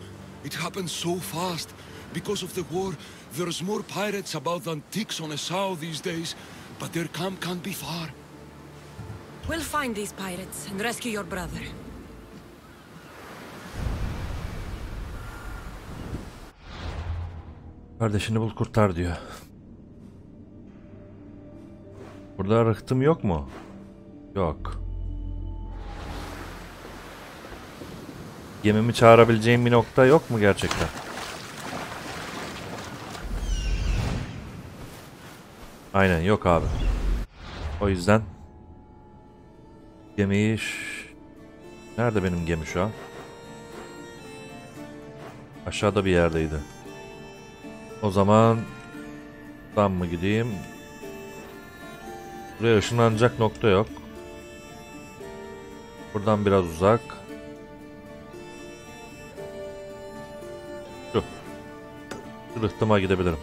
It happened so fast. Because of the war, there's more pirates about than ticks on a sow these days, but their camp can't be far. We'll find these pirates and rescue your brother. Kardeşini bul kurtar diyor. Burada rıhtım yok mu? Yok. Gemimi çağırabileceğim bir nokta yok mu gerçekten? Aynen yok abi. O yüzden gemiyi... Nerede benim gemi şu an? Aşağıda bir yerdeydi. O zaman ben mi gideyim? Buraya ışınlanacak nokta yok. Buradan biraz uzak. Şu rıhtıma gidebilirim.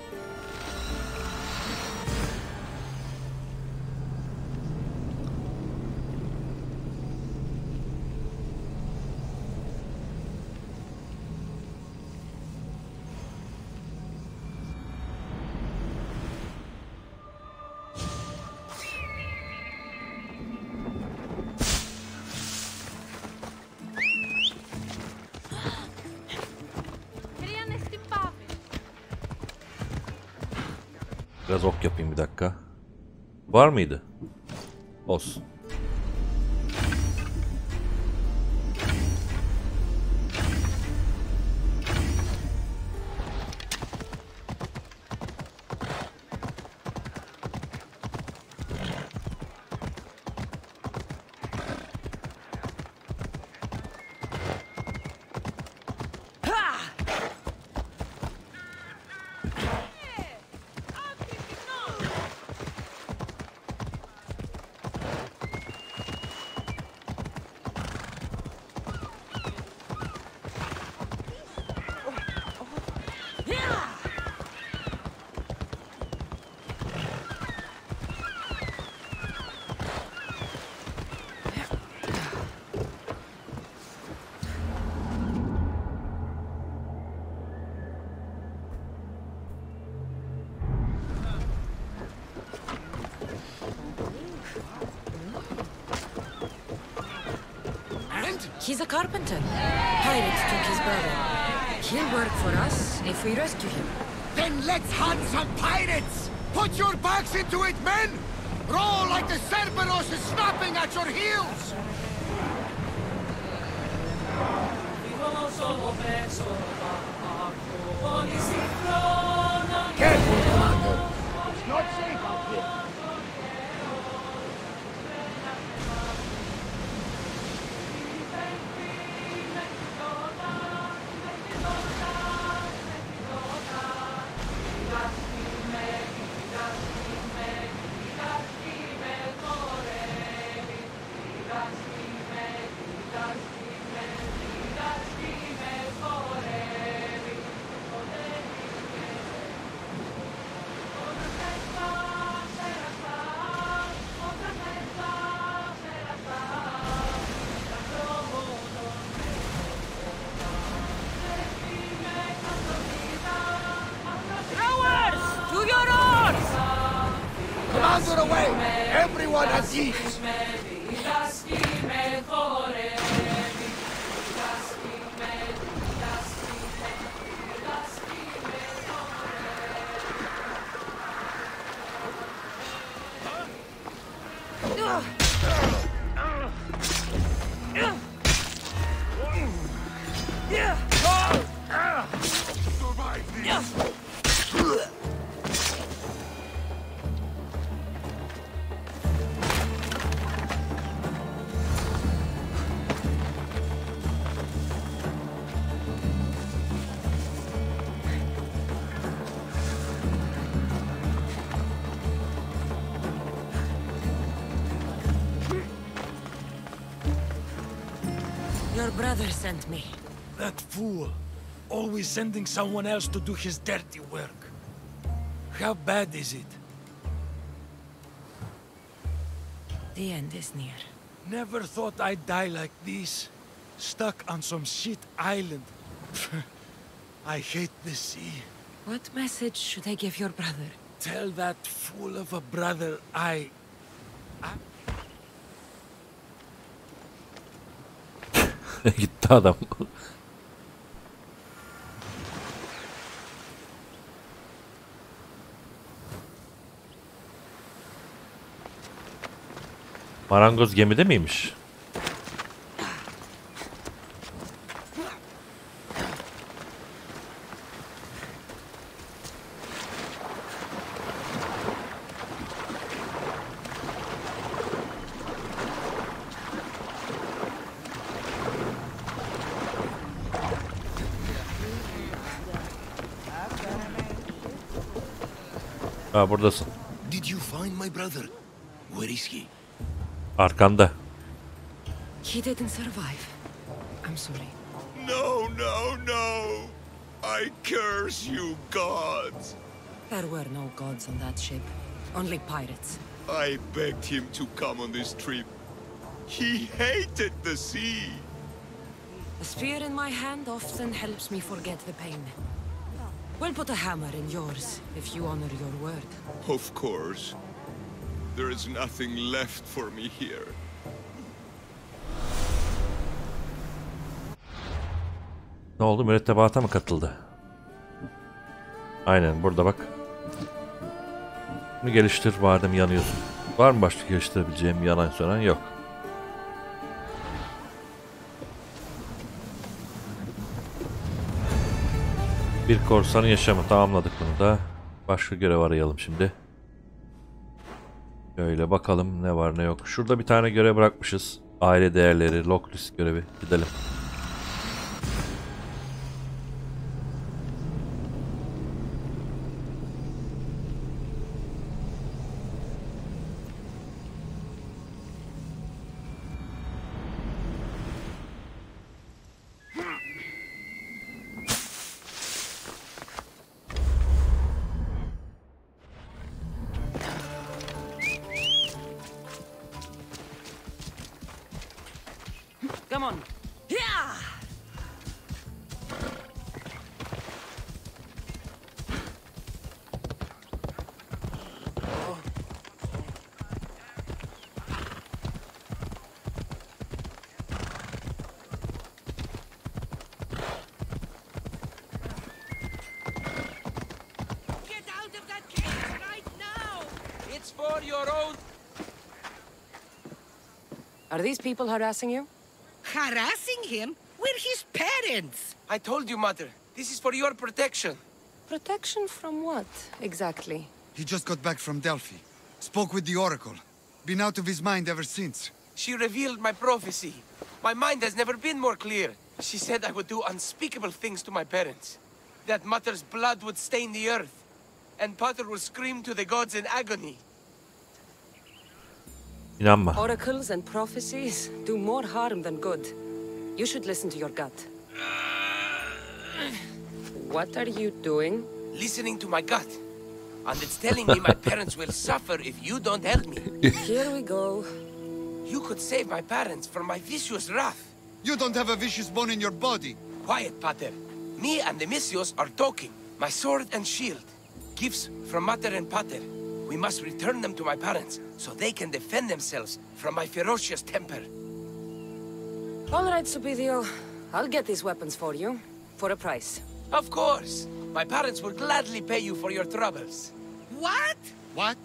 Biraz ok yapayım bir dakika. Var mıydı? Olsun. He's a carpenter. Pirates took his brother. He'll work for us if we rescue him. Then let's hunt some pirates! Put your backs into it, men! Roll like the Cerberus is snapping at your heels! Careful, Commander. It's not safe out here. Commander away! Everyone at ease! Your brother sent me. That fool. Always sending someone else to do his dirty work. How bad is it? The end is near. Never thought I'd die like this. Stuck on some shit island. I hate the sea. What message should I give your brother? Tell that fool of a brother I... Gitti adam. Marangoz gemide miymiş? Ha, buradasın. Did you find my brother? Where is he? Arkanda. He didn't survive. I'm sorry. No, no, no! I curse you, gods! There were no gods on that ship. Only pirates. I begged him to come on this trip. He hated the sea. A spear in my hand often helps me forget the pain. We'll put a hammer in yours, if you honor your word. Of course. There is nothing left for me here. Ne oldu? Mürettebata mı katıldı? Aynen burada bak. Bunu geliştir, madem yanıyorsun. Var mı başka geliştirebileceğim yanan sönen? Yok. Bir korsanın yaşamı, tamamladık bunu da. Başka görev arayalım şimdi. Şöyle bakalım ne var ne yok. Şurada bir tane görev bırakmışız. Aile değerleri, locklist görevi. Gidelim. Come on. Yeah! Get out of that cage right now! It's for your own... Are these people harassing you? Harassing him? We're his parents! I told you, Mother. This is for your protection. Protection from what, exactly? He just got back from Delphi. Spoke with the Oracle. Been out of his mind ever since. She revealed my prophecy. My mind has never been more clear. She said I would do unspeakable things to my parents. That Mother's blood would stain the earth. And Pater will scream to the gods in agony. İnanma. Oracles and prophecies do more harm than good. You should listen to your gut. What are you doing? Listening to my gut. And it's telling me my parents will suffer if you don't help me. Here we go. You could save my parents from my vicious wrath. You don't have a vicious bone in your body. Quiet, Pater. Me and the Messios are talking. My sword and shield. Gifts from Mater and Pater. We must return them to my parents, so they can defend themselves from my ferocious temper. All right, Supidio. I'll get these weapons for you. For a price. Of course. My parents will gladly pay you for your troubles. What? What?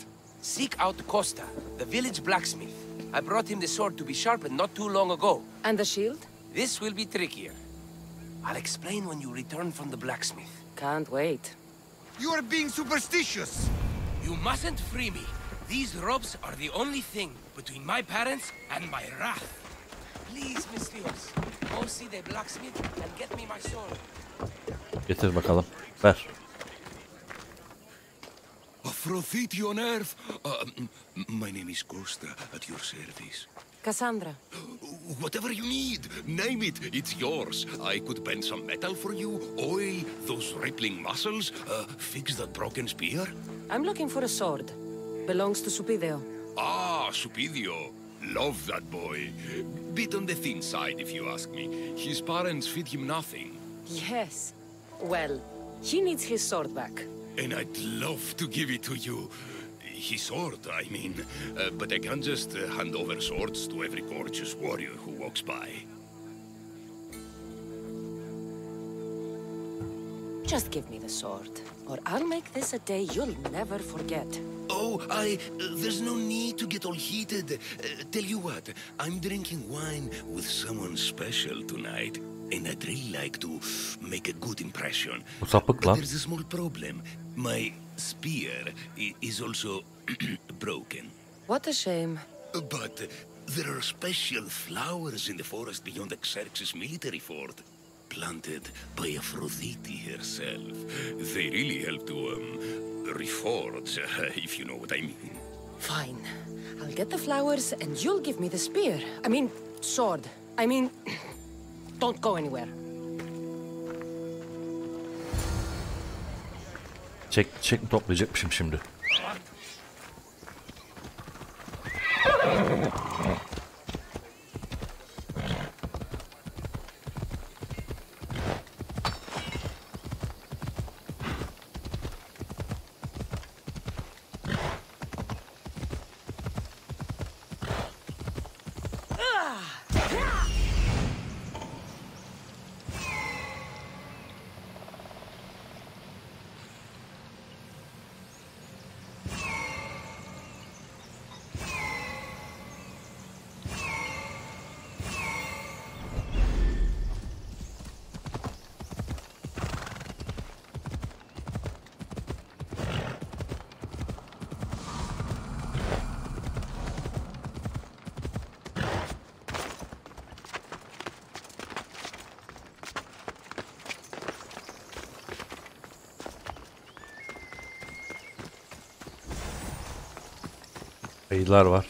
Seek out Costa, the village blacksmith. I brought him the sword to be sharpened not too long ago. And the shield? This will be trickier. I'll explain when you return from the blacksmith. Can't wait. You are being superstitious! You mustn't free me. These ropes are the only thing between my parents and my wrath. Please, Miss Theos, go see the blacksmith and get me my sword. Getir bakalım. Ver. Aphrodite on earth. My name is Costa, at your service. Cassandra. Whatever you need, name it, it's yours. I could bend some metal for you, oil those rippling muscles, fix that broken spear. I'm looking for a sword. Belongs to Supideo. Ah, Supidio. Love that boy. Bit on the thin side, if you ask me. His parents feed him nothing. Yes. Well, he needs his sword back. And I'd love to give it to you. His sword, I mean. But I can't just hand over swords to every gorgeous warrior who walks by. Just give me the sword, or I'll make this a day you'll never forget. Oh, there's no need to get all heated. Tell you what, I'm drinking wine with someone special tonight. And I'd really like to make a good impression. Bu sapık lan. There's a small problem. My spear is also broken. What a shame. But there are special flowers in the forest beyond Xerxes' military fort, planted by Aphrodite herself. They really help to, reforge, if you know what I mean. Fine. I'll get the flowers and you'll give me the spear. I mean, sword. I mean, don't go anywhere. Çek mi toplayacakmışım şimdi? Ayılar var.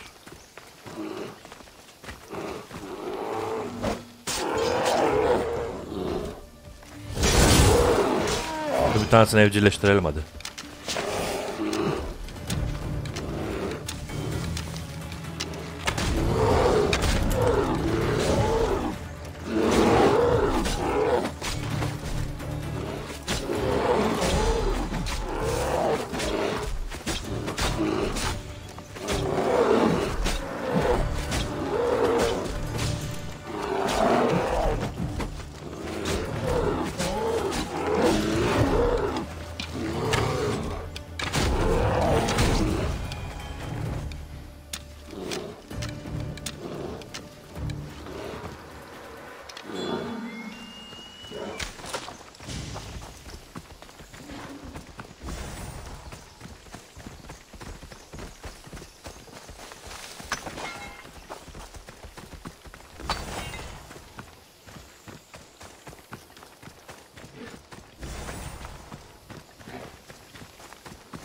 Bir tanesini evcilleştirelim hadi.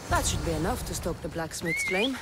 That should be enough to stoke the blacksmith's flame.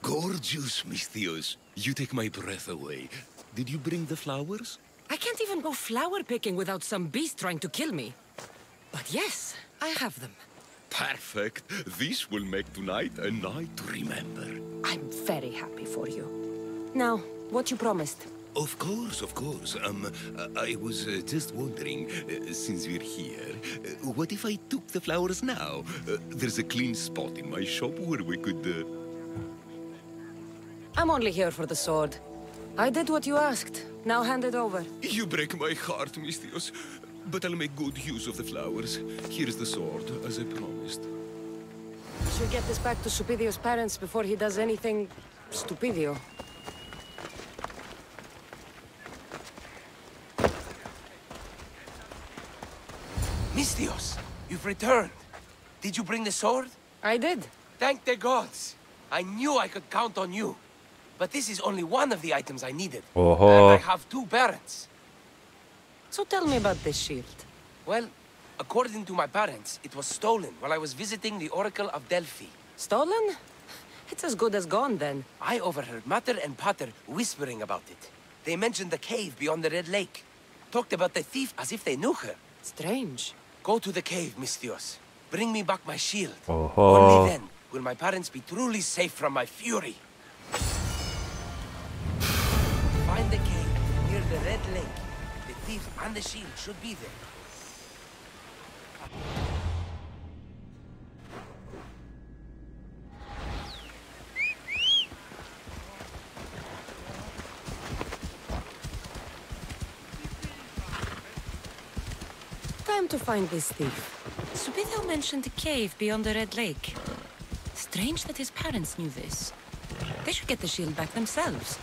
Gorgeous, Miss Theos. You take my breath away. Did you bring the flowers? I can't even go flower picking without some beast trying to kill me. But yes, I have them. Perfect. This will make tonight a night to remember. I'm very happy for you. Now, what you promised? Of course, of course. I was just wondering, since we're here, what if I took the flowers now? There's a clean spot in my shop where we could... I'm only here for the sword. I did what you asked. Now hand it over. You break my heart, Mistios. But I'll make good use of the flowers. Here's the sword, as I promised. Should get this back to Stupidio's parents before he does anything... Stupidio. Mistios, you've returned. Did you bring the sword? I did. Thank the gods. I knew I could count on you. But this is only one of the items I needed. Oho. And I have 2 parents. So tell me about this shield. Well, according to my parents, it was stolen while I was visiting the Oracle of Delphi. Stolen? It's as good as gone, then. I overheard Mater and Pater whispering about it. They mentioned the cave beyond the Red Lake. Talked about the thief as if they knew her. Strange. Go to the cave, Mistios. Bring me back my shield. Oho. Only then will my parents be truly safe from my fury. Find the cave near the Red Lake. The thief and the shield should be there. Time to find this thief. Stupidio mentioned a cave beyond the Red Lake. Strange that his parents knew this. They should get the shield back themselves.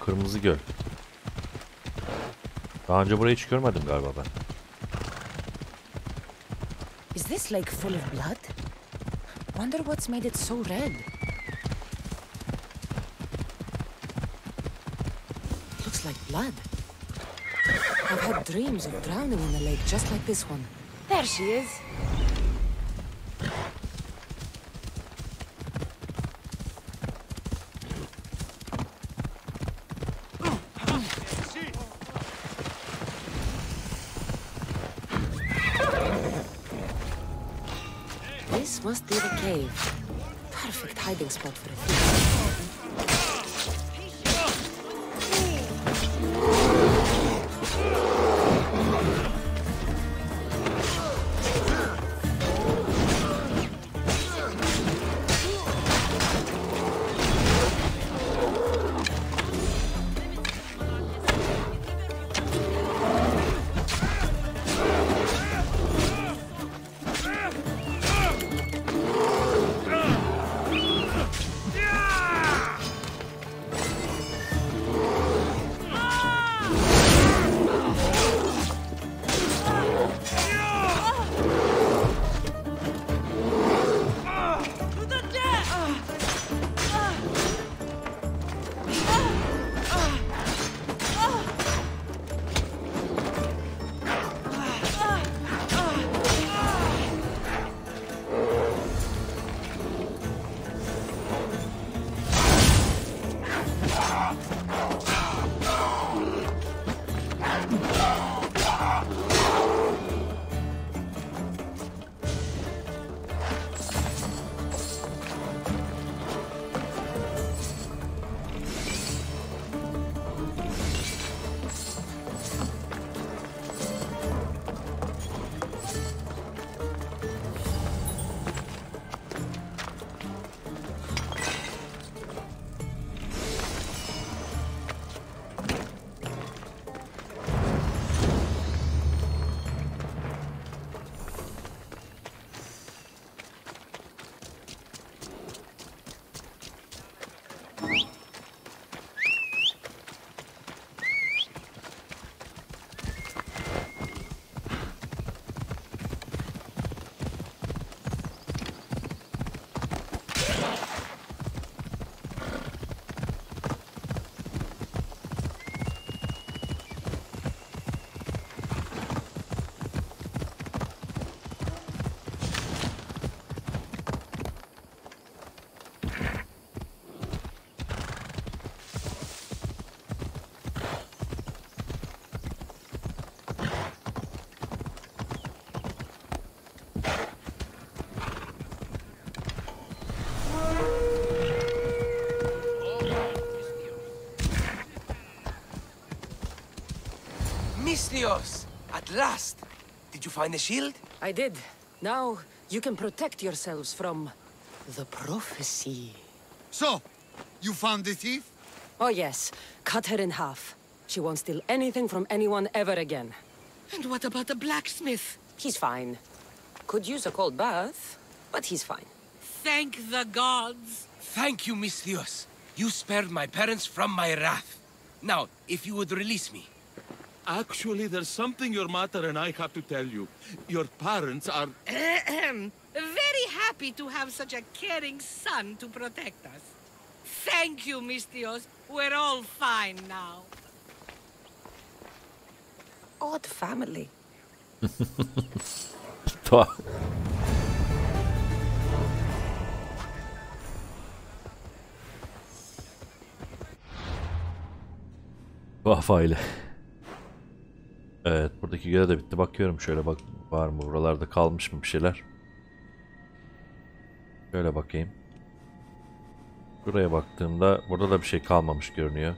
Kırmızı göl. Daha önce burayı hiç görmedim galiba ben. Is this lake full of blood? Wonder what's made it so red. Looks like blood. I've had dreams of drowning in the lake just like this one. There she is. This must be the cave. Perfect hiding spot for a thief. Misthios! At last! Did you find the shield? I did. Now you can protect yourselves from the prophecy. So, you found the thief? Oh yes, cut her in half. She won't steal anything from anyone ever again. And what about the blacksmith? He's fine. Could use a cold bath, but he's fine. Thank the gods. Thank you, Misthios. You spared my parents from my wrath. Now, if you would release me. Actually, there's something your mother and I have to tell you. Your parents are... Very happy to have such a caring son to protect us. Thank you, Misthios. We're all fine now. Odd family. Tuhaf. Tuhaf aile. Evet, buradaki görev de bitti. Bakıyorum şöyle, bak var mı buralarda, kalmış mı bir şeyler. Şöyle bakayım. Buraya baktığımda burada da bir şey kalmamış görünüyor.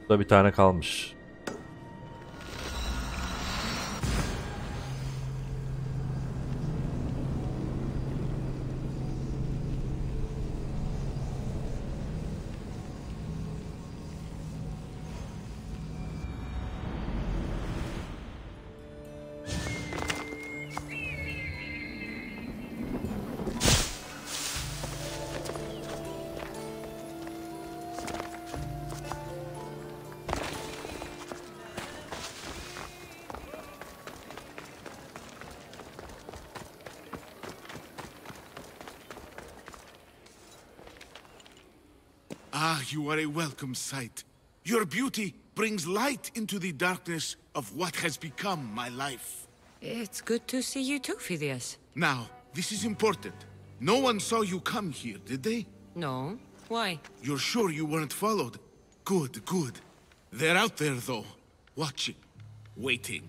Burada bir tane kalmış. Ah, you are a welcome sight. Your beauty brings light into the darkness of what has become my life. It's good to see you too, Phidias. Now, this is important. No one saw you come here, did they? No. Why? You're sure you weren't followed? Good, good. They're out there, though. Watching. Waiting.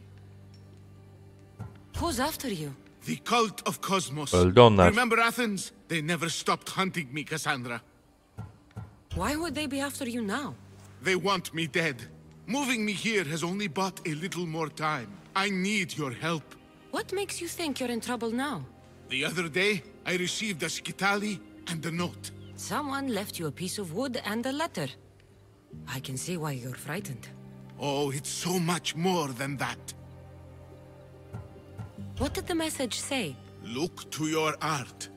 Who's after you? The cult of Cosmos. Öldü onlar. Remember Athens? They never stopped hunting me, Cassandra. Why would they be after you now? They want me dead. Moving me here has only bought a little more time. I need your help. What makes you think you're in trouble now? The other day, I received a skitali and a note. Someone left you a piece of wood and a letter. I can see why you're frightened. Oh, it's so much more than that. What did the message say? Look to your art.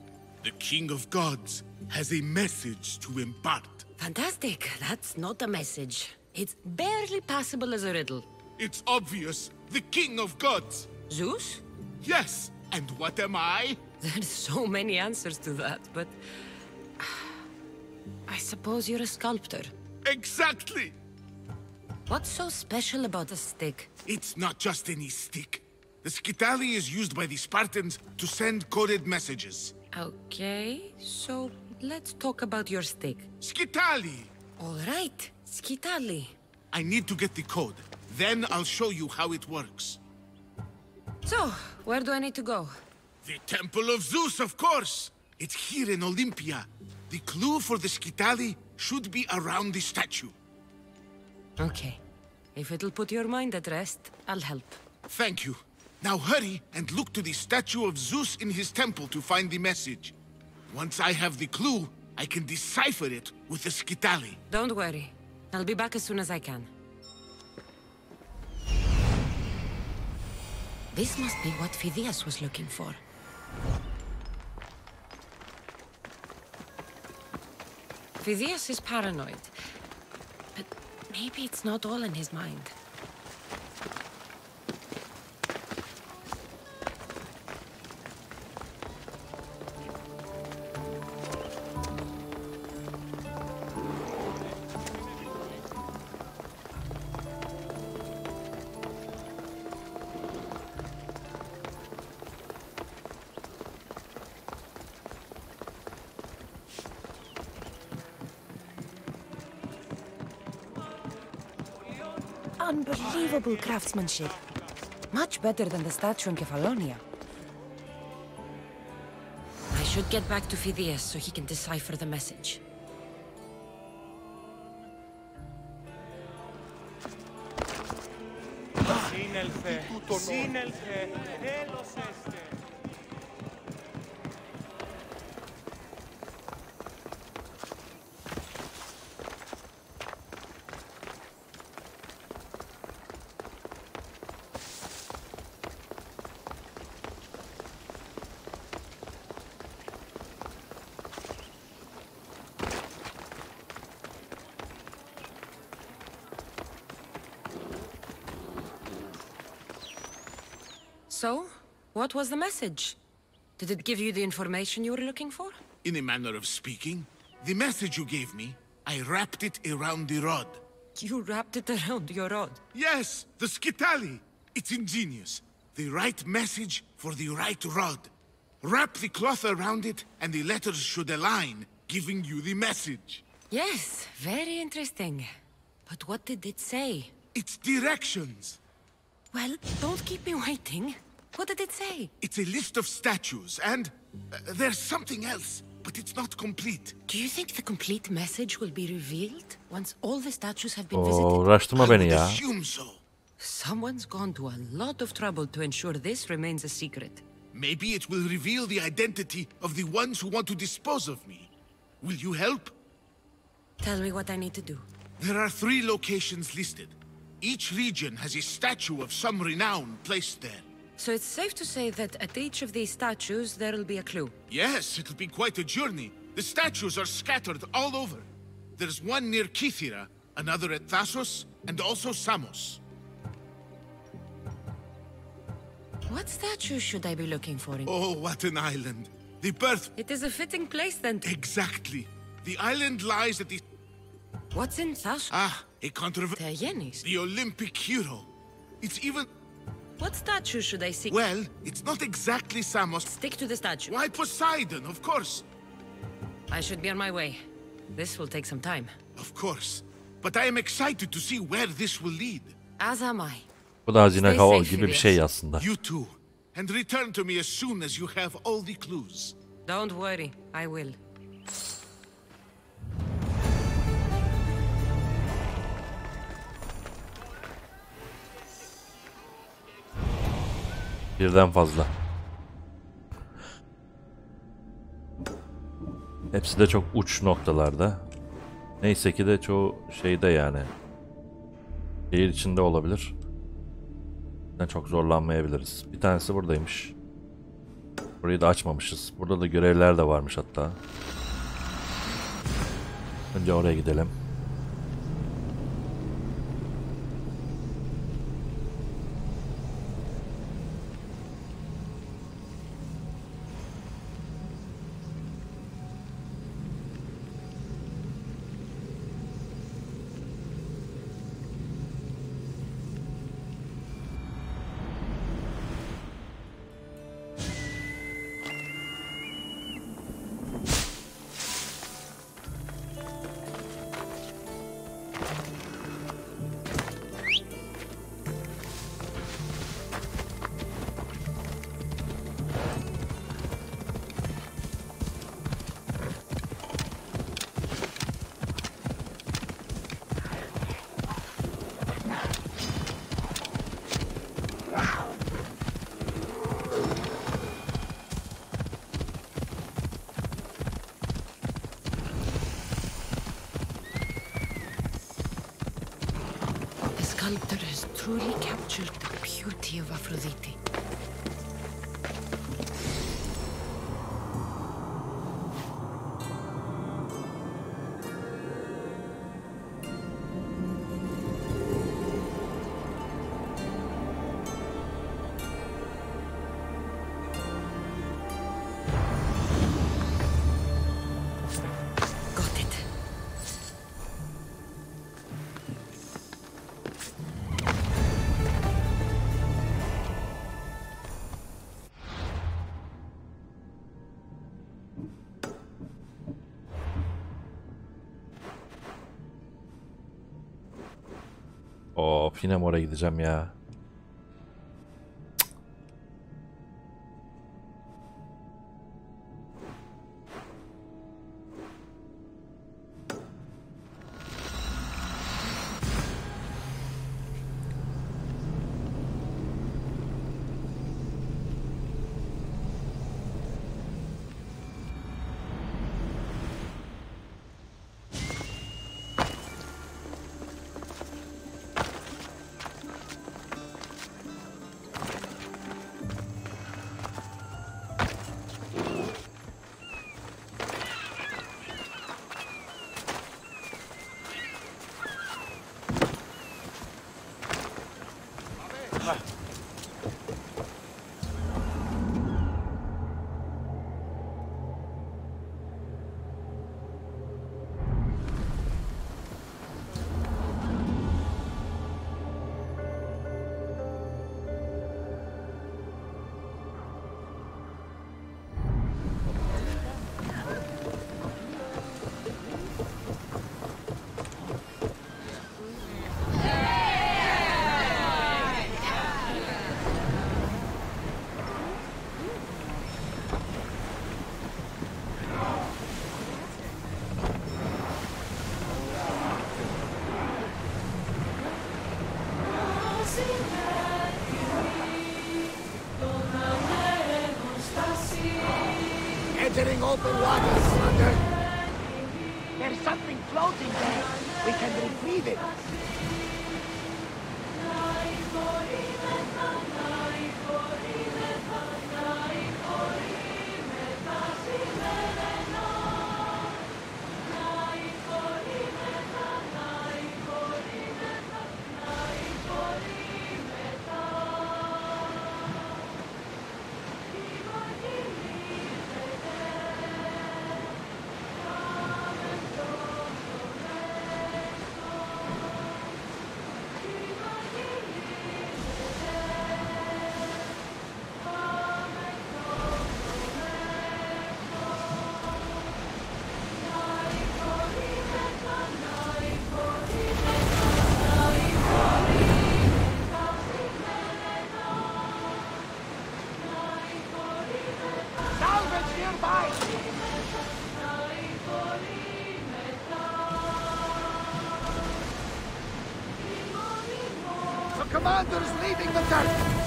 The King of Gods has a message to impart. Fantastic. That's not a message. It's barely passable as a riddle. It's obvious. The King of Gods. Zeus? Yes. And what am I? There's so many answers to that, but... I suppose you're a sculptor. Exactly. What's so special about a stick? It's not just any stick. The skitali is used by the Spartans to send coded messages. Okay, so let's talk about your stick. Skitali! All right, skitali. I need to get the code. Then I'll show you how it works. So, where do I need to go? The Temple of Zeus, of course! It's here in Olympia. The clue for the skitali should be around the statue. Okay. If it'll put your mind at rest, I'll help. Thank you. Now hurry and look to the statue of Zeus in his temple to find the message. Once I have the clue, I can decipher it with the skitali. Don't worry. I'll be back as soon as I can. This must be what Phidias was looking for. Phidias is paranoid. But maybe it's not all in his mind. Unbelievable craftsmanship. Much better than the statue in Kefalonia. I should get back to Phidias so he can decipher the message. Sínelθε, sínελθε, έλος έστε. So, what was the message? Did it give you the information you were looking for? In a manner of speaking, the message you gave me, I wrapped it around the rod. You wrapped it around your rod? Yes, the skitali. It's ingenious. The right message for the right rod. Wrap the cloth around it, and the letters should align, giving you the message. Yes, very interesting. But what did it say? It's directions. Well, don't keep me waiting. What did it say? It's a list of statues, and there's something else, but it's not complete. Do you think the complete message will be revealed once all the statues have been Oo, visited? uğraştırma beni ya. Assume so. Someone's gone to a lot of trouble to ensure this remains a secret. Maybe it will reveal the identity of the ones who want to dispose of me. Will you help? Tell me what I need to do. There are 3 locations listed. Each region has a statue of some renown placed there. So it's safe to say that at each of these statues there'll be a clue. Yes, it'll be quite a journey. The statues are scattered all over. There's one near Kythera, another at Thasos, and also Samos. What statue should I be looking for in... Oh, what an island. The birth... It is a fitting place then. Exactly. The island lies at the... What's in Thasos? Ah, a controversy. Theagenis. The Olympic hero. It's even... What statue should I seek? Well, it's not exactly Samos. Stick to the statue. Why Poseidon, of course. I should be on my way. This will take some time. Of course. But I am excited to see where this will lead. As am I. Bu da hazine Stay hava safe, gibi bir şey aslında. You too. And return to me as soon as you have all the clues. Don't worry, I will. Birden fazla. Hepsi de çok uç noktalarda. Neyse ki de çoğu şeyde yani. Şehir içinde olabilir. Çok zorlanmayabiliriz. Bir tanesi buradaymış. Burayı da açmamışız. Burada da görevler de varmış hatta. Önce oraya gidelim. The sculptor has truly captured the beauty of Aphrodite. Got it. Of, yine mi oraya gideceğim ya? open water, Slugger. There's something floating there. We can retrieve it. Commander's leading the dirt!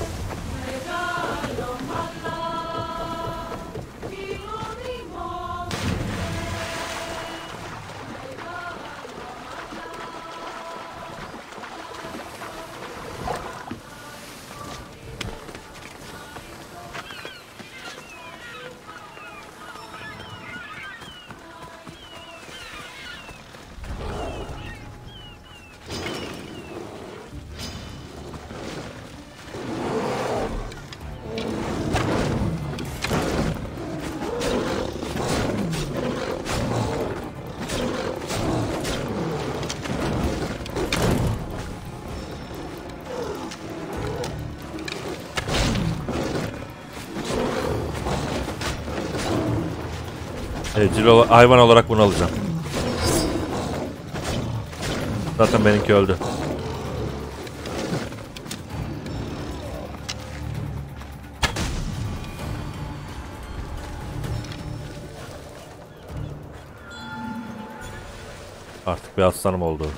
Evcil hayvan olarak bunu alacağım. Zaten benimki öldü. Artık bir aslanım oldu.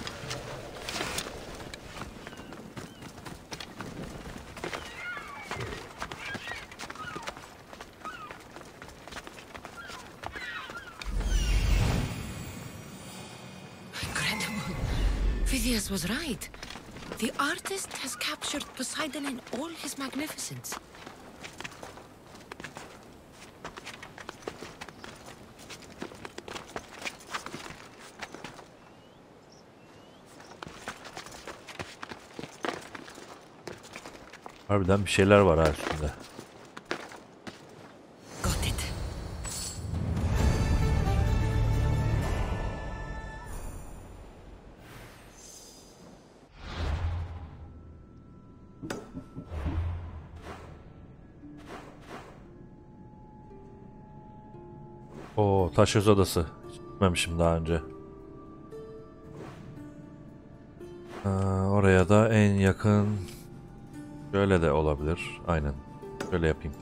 Phidias was right. The artist has captured Poseidon in all his magnificence. Harbiden bir şeyler var ha üstünde. Got it. Oo, taşöz odası. Hiç gitmemişim daha önce. Oraya da en yakın şöyle de olabilir. Aynen. Şöyle yapayım.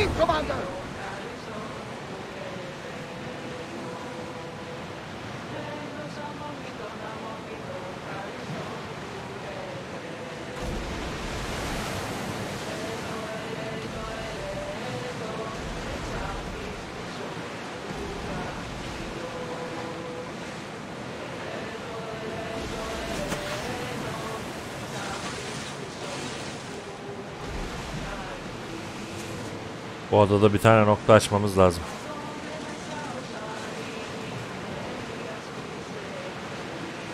Proceed, Commander! Bu adada bir tane nokta açmamız lazım.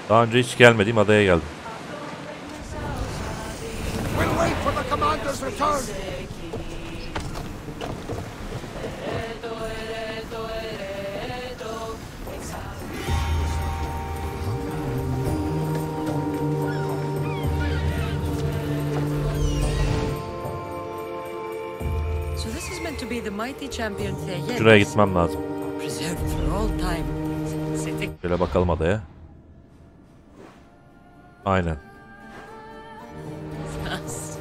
Daha önce hiç gelmediğim adaya geldim. We'll wait for the Commander's return! So this is meant to be the mighty champion Theyen. Şuraya gitmem lazım. Preserved for all time. Sitting. Şöyle bakalım adaya. Aynen. Us.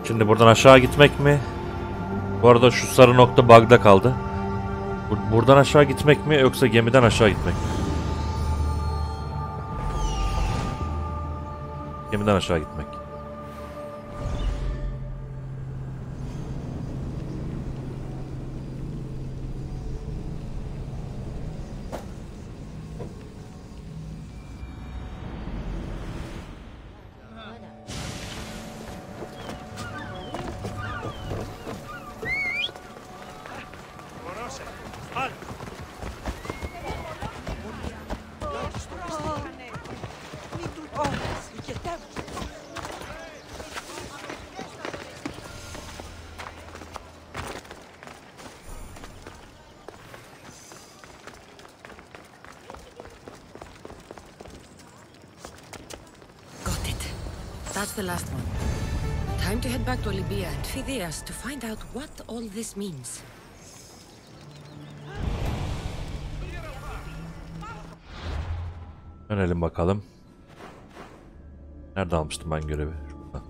Şimdi buradan aşağı gitmek mi? Bu arada şu sarı nokta bug'da kaldı. Buradan aşağı gitmek mi yoksa gemiden aşağı gitmek mi? Gemiden aşağı gitmek. That's the last one. Time to head back to Libya and Phidias to find out what all this means. Dönelim bakalım. Nerede almıştım ben görevi? Şuradan.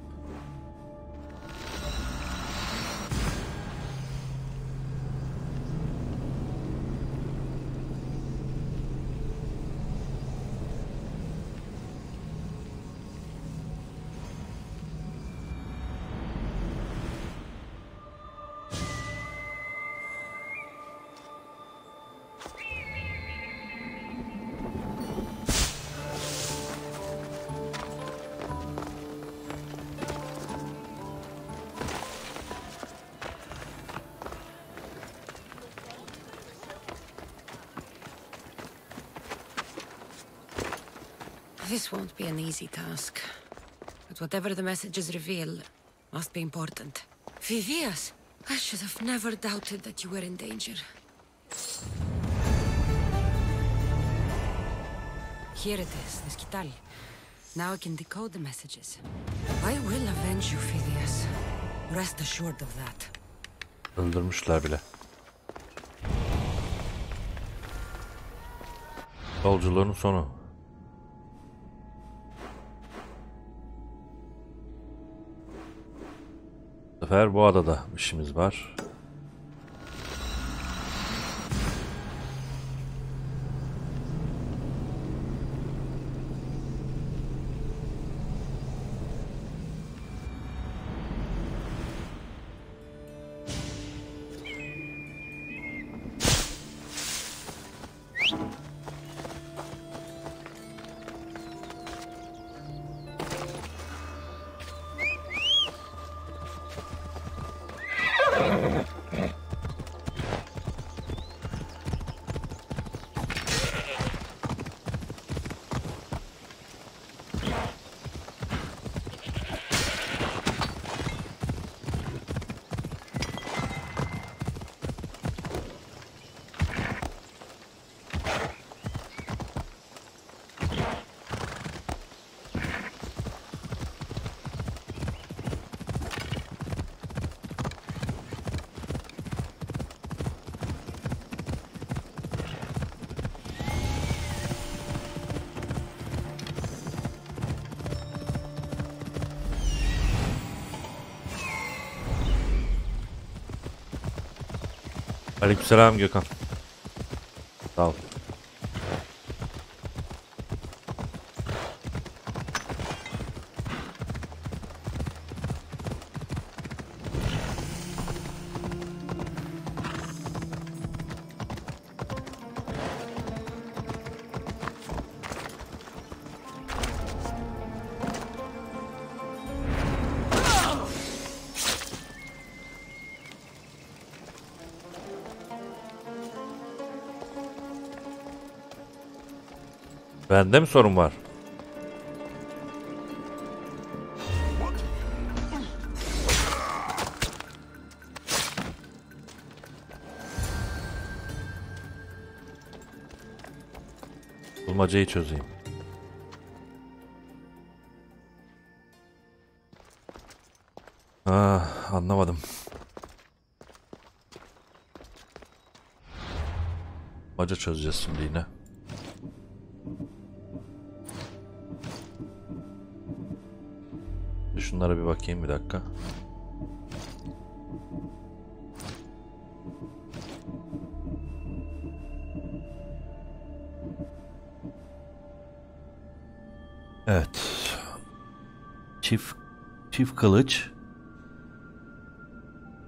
This won't be an easy task. But whatever the messages reveal, must be important. Phidias, I should have never doubted that you were in danger. Here it is, the Skital. Now I can decode the messages. I will avenge you, Phidias. Rest assured of that. Öldürmüşler bile. Yolculuğun sonu. Bu sefer bu adada işimiz var. Aleykümselam Gökhan. Sağ ol. Bende mi sorun var? Bulmacayı çözeyim. Anlamadım. Bulmaca çözeceğiz şimdi yine. Şunlara bir bakayım bir dakika. Evet. Çift kılıç.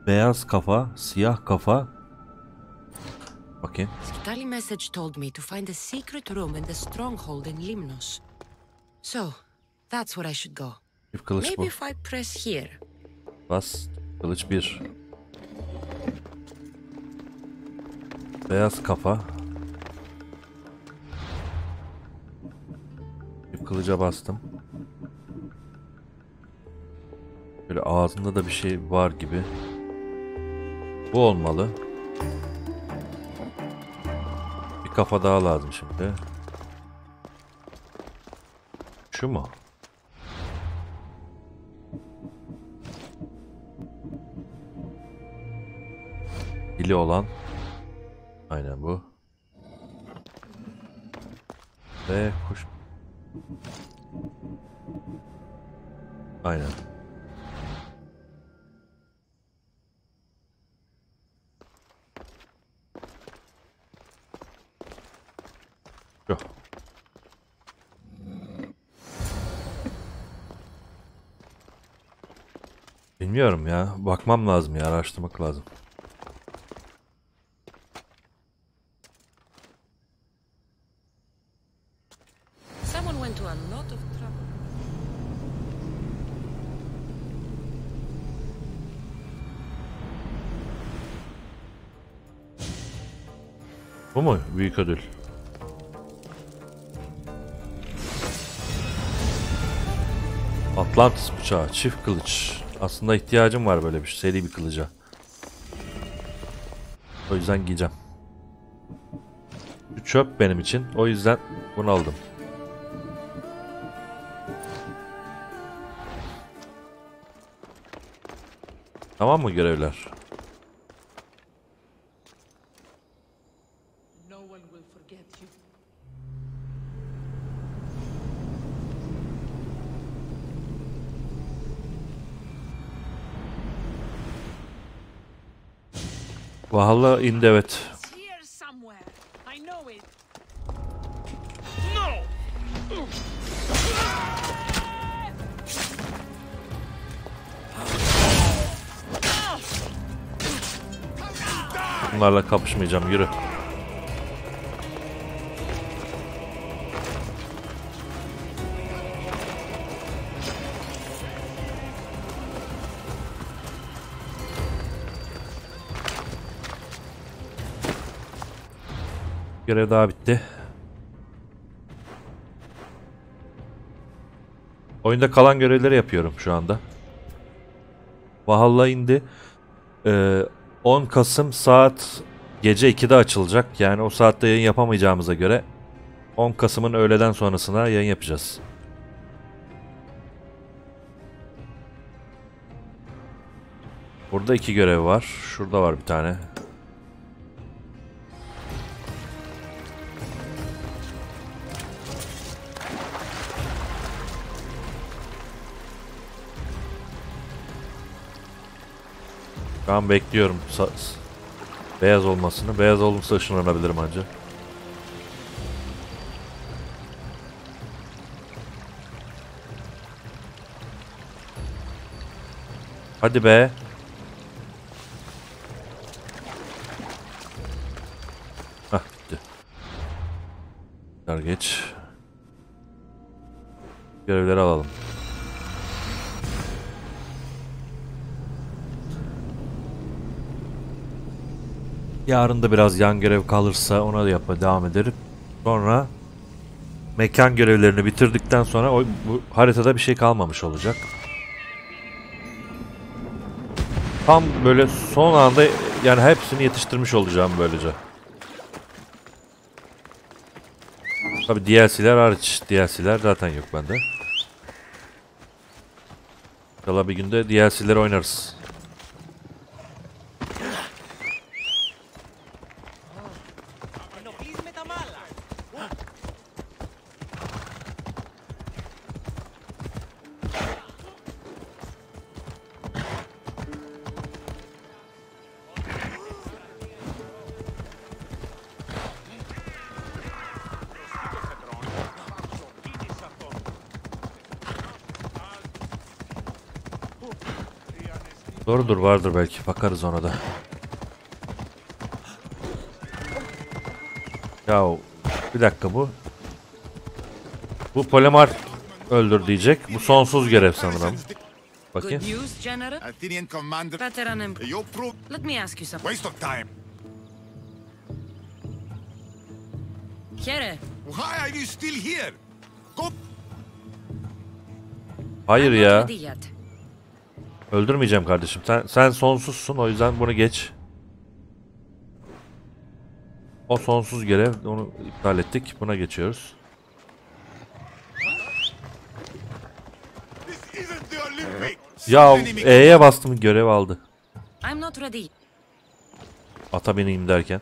Beyaz kafa, siyah kafa. Bakayım. Skitali message told me to find a secret room in the stronghold in Limnos. So, that's where I should go. Çift kılıç bu. Maybe if I press here. Bas. Kılıç 1. Beyaz kafa. Çift kılıca bastım. Böyle ağzında da bir şey var gibi. Bu olmalı. Bir kafa daha lazım şimdi. Şu mu? Dili olan. Aynen bu. Ve kuş. Aynen. Şu. Bilmiyorum ya. Bakmam lazım ya. Araştırmak lazım. Someone went to a lot of trouble. Bu mu? Büyük ödül. Atlantis bıçağı. Çift kılıç. Aslında ihtiyacım var böyle bir seri bir kılıca. O yüzden giyeceğim. Bu çöp benim için. O yüzden bunu aldım. Tamam mı görevler? No one will forget you. Valhalla indi evet. It's here somewhere. I know it. Bunlarla kapışmayacağım, yürü. Görev daha bitti. Oyunda kalan görevleri yapıyorum şu anda. Valhalla indi. 10 Kasım saat gece 2'de açılacak. Yani o saatte yayın yapamayacağımıza göre 10 Kasım'ın öğleden sonrasına yayın yapacağız. Burada 2 görev var. Şurada var bir tane. Şu an bekliyorum beyaz olmasını. Beyaz olursa ışınlanabilirim ancak. Hadi be. Hah gitti. Geç. Görevleri alalım. Yarın da biraz yan görev kalırsa ona da yapmaya devam ederim. Sonra mekan görevlerini bitirdikten sonra bu haritada bir şey kalmamış olacak. Tam böyle son anda yani hepsini yetiştirmiş olacağım böylece. Tabi DLC'ler hariç. DLC'ler zaten yok bende. İnşallah bir günde DLC'leri oynarız. Doğrudur, vardır belki. Bakarız ona da. Yahu bir dakika bu. Bu Polemar öldür diyecek. Bu sonsuz görev sanırım. Bakayım. Good news, General? Athenian commander. Veteran You prove Let me ask you something. waste of time. Here. Why are you still here? Go. Hayır I'm not ya. ready yet. Öldürmeyeceğim kardeşim. Sen sonsuzsun, o yüzden bunu geç. O sonsuz görev, onu iptal ettik. Buna geçiyoruz. This isn't the Olympics. Ya E'ye bastım, görev aldı. I'm not ready. Ata bineyim derken.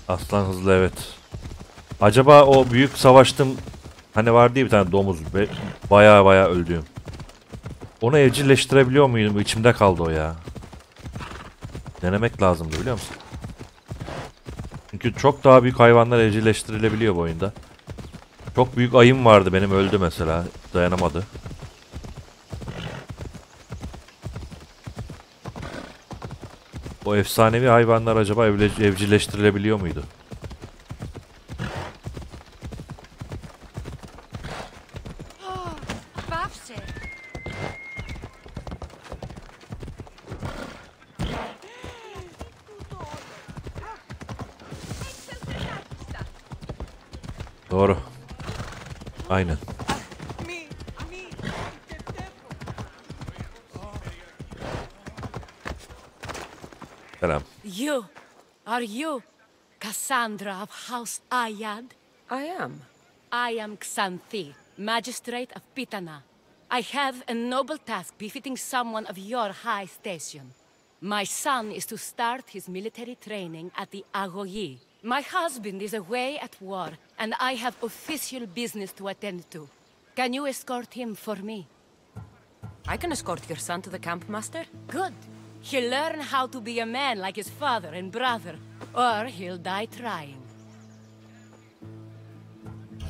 Aslan hızlı, evet. Acaba o büyük savaştım hani vardı ya bir tane domuz baya öldüğüm. Onu evcilleştirebiliyor muydum? İçimde kaldı o ya. Denemek lazımdı, biliyor musun? Çünkü çok daha büyük hayvanlar evcilleştirilebiliyor bu oyunda. Çok büyük ayım vardı benim, öldü mesela. Dayanamadı. O efsanevi hayvanlar acaba evcilleştirilebiliyor muydu? Doğru. Aynen. Selam. You. Are you Cassandra of House Ayad? I am. I am Xanthi, Magistrate of Pitana. I have a noble task befitting someone of your high station. My son is to start his military training at the Agoyi. My husband is away at war, and I have official business to attend to. Can you escort him for me? I can escort your son to the camp, Master. Good. He'll learn how to be a man like his father and brother, or he'll die trying.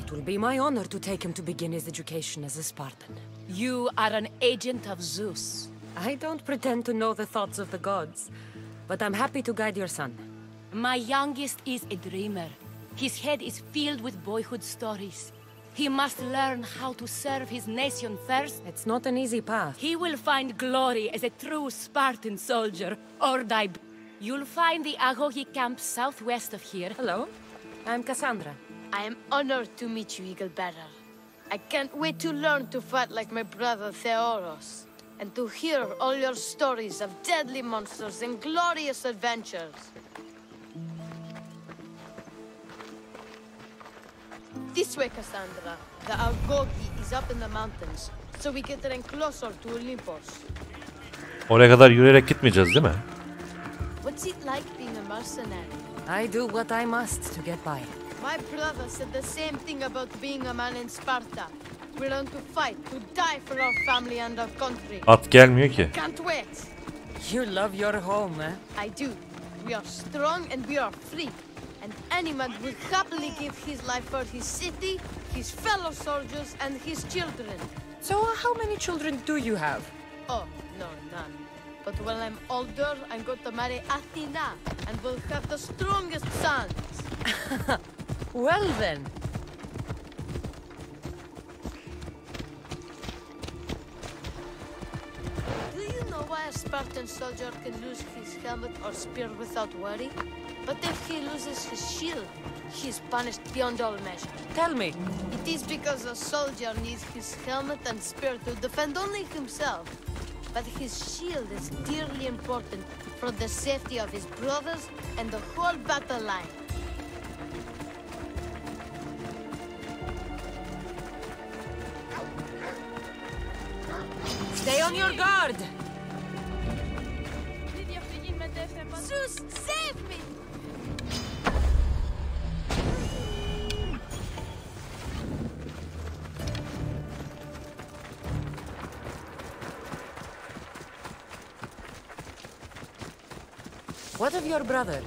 It will be my honor to take him to begin his education as a Spartan. You are an agent of Zeus. I don't pretend to know the thoughts of the gods, but I'm happy to guide your son. My youngest is a dreamer. His head is filled with boyhood stories. He must learn how to serve his nation first. It's not an easy path. He will find glory as a true Spartan soldier, or die. You'll find the Agogi camp southwest of here. Hello, I'm Cassandra. I am honored to meet you, Eagle Bearer. I can't wait to learn to fight like my brother Theoros, and to hear all your stories of deadly monsters and glorious adventures. This way, Cassandra. The Agogi is up in the mountains, so we get then closer to Olympus. Oraya kadar yürüyerek gitmeyeceğiz değil mi? What's it like being a mercenary? I do what I must to get by. My brother said the same thing about being a man in Sparta. We learn to fight, to die for our family and our country. At gelmiyor ki. Can't wait. You love your home, eh? I do. We are strong and we are free. And any man will happily give his life for his city, his fellow soldiers, and his children. So how many children do you have? Oh, no, none. But when I'm older, I'm going to marry Athena, and we'll have the strongest sons. Well then. Do you know why a Spartan soldier can lose his helmet or spear without worry? But if he loses his shield, he is punished beyond all measure. Tell me. It is because a soldier needs his helmet and spear to defend only himself. But his shield is dearly important for the safety of his brothers and the whole battle line. Stay on your guard! Zeus, save me! What of your brother?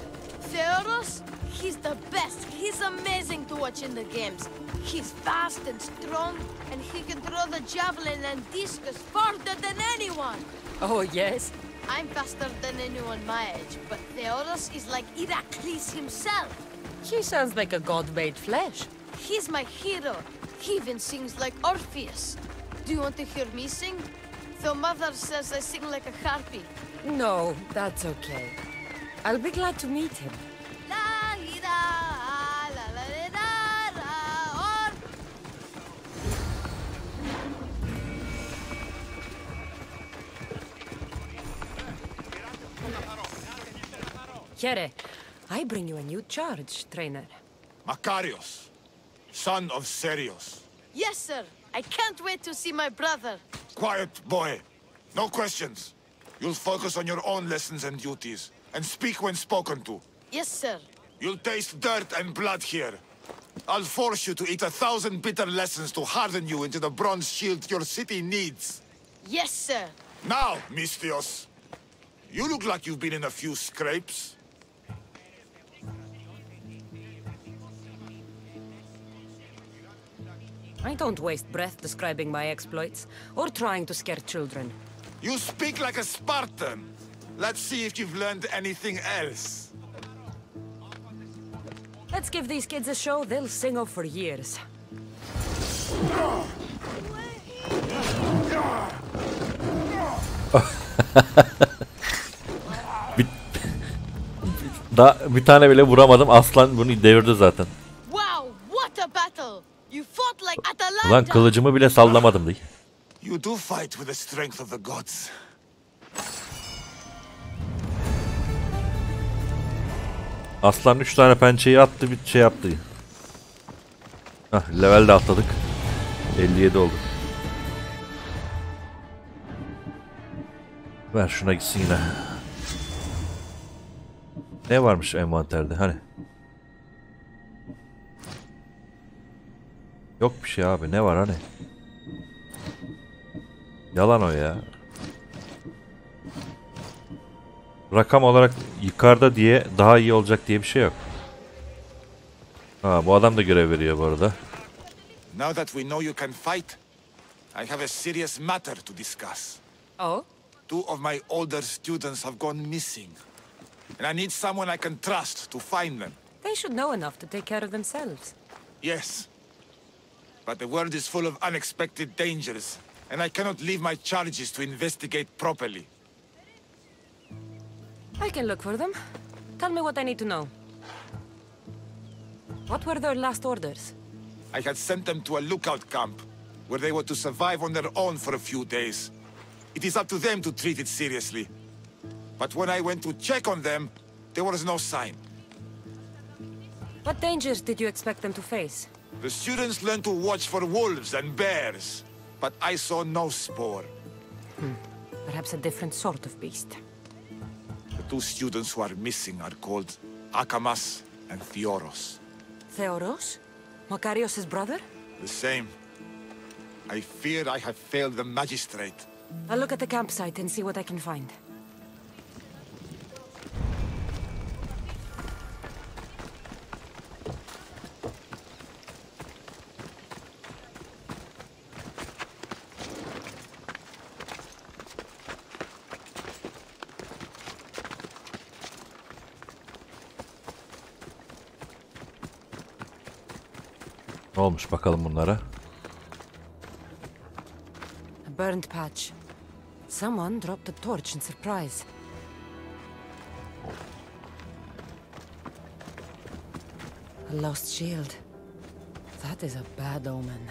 Theoros? He's the best. He's amazing to watch in the games. He's fast and strong, and he can throw the javelin and discus farther than anyone. Oh, yes? I'm faster than anyone my age, but Theoros is like Heracles himself. He sounds like a god made flesh. He's my hero. He even sings like Orpheus. Do you want to hear me sing? Though Mother says I sing like a harpy. No, that's okay. I'll be glad to meet him. Here, I bring you a new charge, trainer. Makarios, son of Serios. Yes, sir. I can't wait to see my brother. Quiet, boy. No questions. You'll focus on your own lessons and duties, and speak when spoken to. Yes, sir. You'll taste dirt and blood here. I'll force you to eat 1,000 bitter lessons to harden you into the bronze shield your city needs. Yes, sir. Now, Mistios, you look like you've been in a few scrapes. I don't waste breath describing my exploits, or trying to scare children. You speak like a Spartan. Let's see if you've learned anything else. Let's give these kids a show they'll sing of for years. bir tane bile vuramadım. Aslan bunu devirdi zaten. Wow, what a battle. You fought like Ulan Atalanta. kılıcımı bile sallamadım değil. You do fight with the strength of the gods. Aslan 3 tane pençeyi attı, bir şey yaptı. Hah, level de atladık. 57 oldu. Ver şuna gitsin yine. Ne varmış envanterde hani? Yok bir şey abi, ne var hani? Yalan o ya. Rakam olarak yukarıda diye daha iyi olacak diye bir şey yok. Ha, bu adam da görev veriyor bu arada. Now that we know you can fight, I have a serious matter to discuss. Oh? Two of my older students have gone missing. And I need someone I can trust to find them. They should know enough to take care of themselves. Yes. But the world is full of unexpected dangers, and I cannot leave my charges to investigate properly. I can look for them. Tell me what I need to know. What were their last orders? I had sent them to a lookout camp, where they were to survive on their own for a few days. It is up to them to treat it seriously. But when I went to check on them, there was no sign. What dangers did you expect them to face? The students learned to watch for wolves and bears, but I saw no spoor. Perhaps a different sort of beast. The two students who are missing are called Akamas and Theoros. Theoros? Makarios' brother? The same. I fear I have failed the magistrate. I'll look at the campsite and see what I can find. Ne olmuş bakalım bunlara? A burned patch. Someone dropped a torch in surprise. A lost shield. That is a bad omen.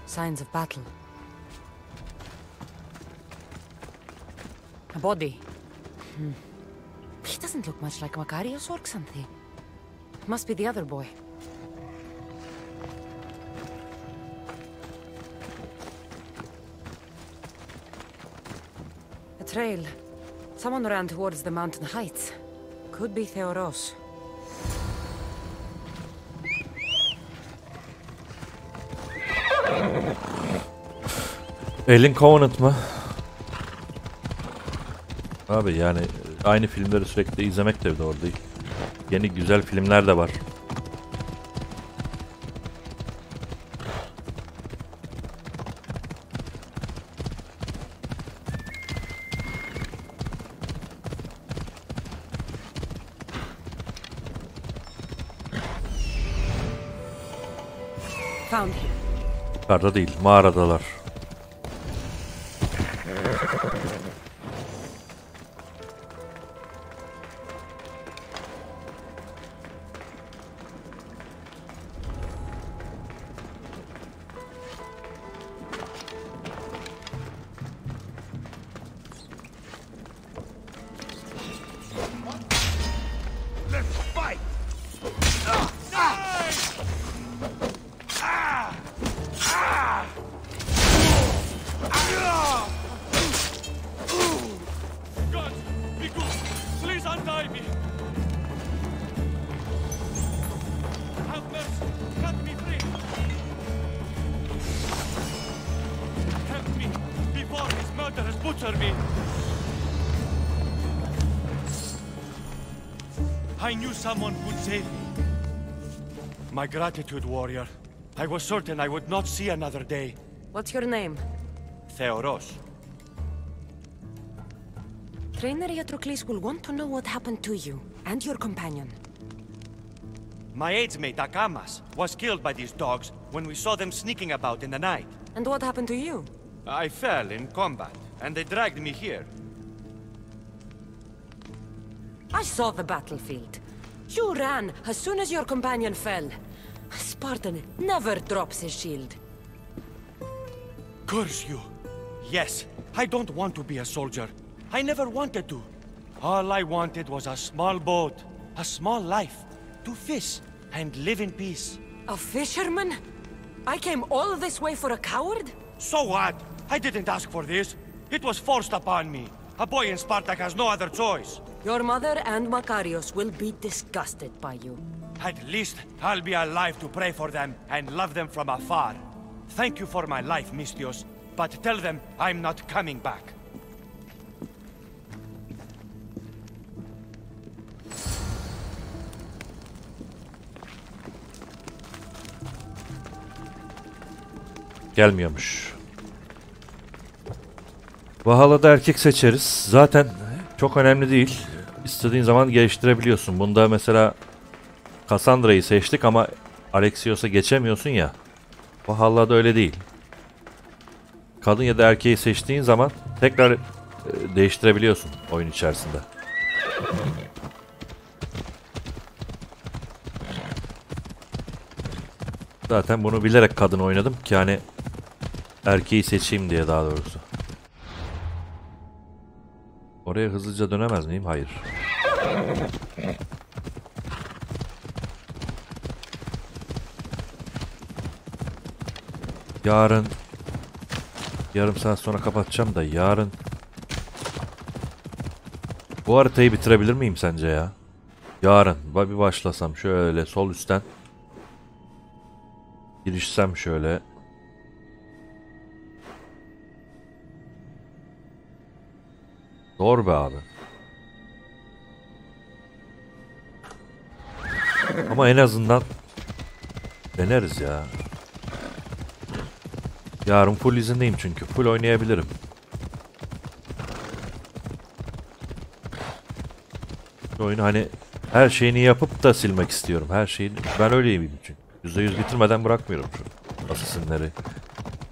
Signs of battle. A body. He doesn't look much like Makarios or something. Must be the other boy. A trail. Someone ran towards the mountain heights. Could be Theoros. Alien Covenant mı? Abi yani aynı filmleri sürekli izlemek de doğru değil. Yeni güzel filmler de var. Found him. Yukarıda değil, mağaradalar. I knew someone would save me. My gratitude, warrior. I was certain I would not see another day. What's your name? Theoros. Trainer Iatrocles will want to know what happened to you and your companion. My aidsmate, Akamas, was killed by these dogs when we saw them sneaking about in the night. And what happened to you? I fell in combat. and they dragged me here. I saw the battlefield. You ran as soon as your companion fell. Spartan never drops his shield. Curse you! Yes, I don't want to be a soldier. I never wanted to. All I wanted was a small boat, a small life, to fish and live in peace. A fisherman? I came all this way for a coward? So what? I didn't ask for this. It was forced upon me. A boy in Spartak has no other choice. Your mother and Makarios will be disgusted by you. At least I'll be alive to pray for them and love them from afar. Thank you for my life, Mistios, but tell them I'm not coming back. Gelmiyormuş. Valhalla'da erkek seçeriz. Zaten çok önemli değil. İstediğin zaman geliştirebiliyorsun. Bunda mesela Cassandra'yı seçtik ama Alexios'a geçemiyorsun ya. Valhalla'da öyle değil. Kadın ya da erkeği seçtiğin zaman tekrar değiştirebiliyorsun oyun içerisinde. Zaten bunu bilerek kadın oynadım ki hani erkeği seçeyim diye, daha doğrusu. Oraya hızlıca dönemez miyim? Hayır. Yarım saat sonra kapatacağım da yarın bu haritayı bitirebilir miyim sence ya? Yarın bir başlasam şöyle sol üstten girişsem şöyle. Zor be abi. Ama en azından deneriz ya. Yarın full izindeyim çünkü. Full oynayabilirim. Şu oyunu hani her şeyini yapıp da silmek istiyorum. Her şeyi. Ben öyleyim çünkü. %100 bitirmeden bırakmıyorum şu Assassin'leri.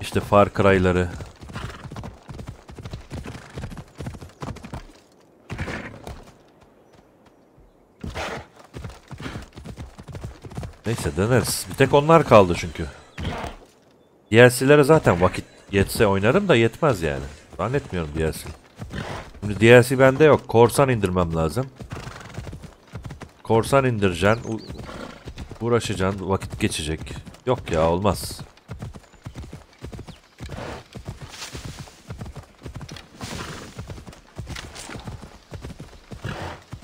İşte Far Cry'ları. Neyse deneriz. Bir tek onlar kaldı çünkü. DLC'lere zaten vakit yetse oynarım da yetmez yani. Zannetmiyorum DLC. Şimdi DLC bende yok. Korsan indirmem lazım. Korsan indireceksin. Uğraşacaksın. Vakit geçecek. Yok ya, olmaz.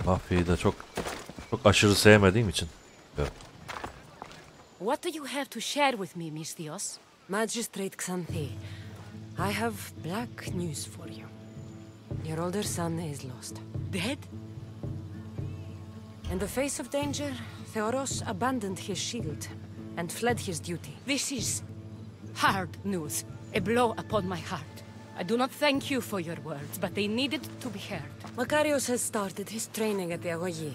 Mafyayı da çok aşırı sevmediğim için. Evet. What do you have to share with me, Mistios? Magistrate Xanthi, I have black news for you. Your older son is lost. Dead? In the face of danger, Theoros abandoned his shield and fled his duty. This is hard news. A blow upon my heart. I do not thank you for your words, but they needed to be heard. Makarios has started his training at the Agoyi.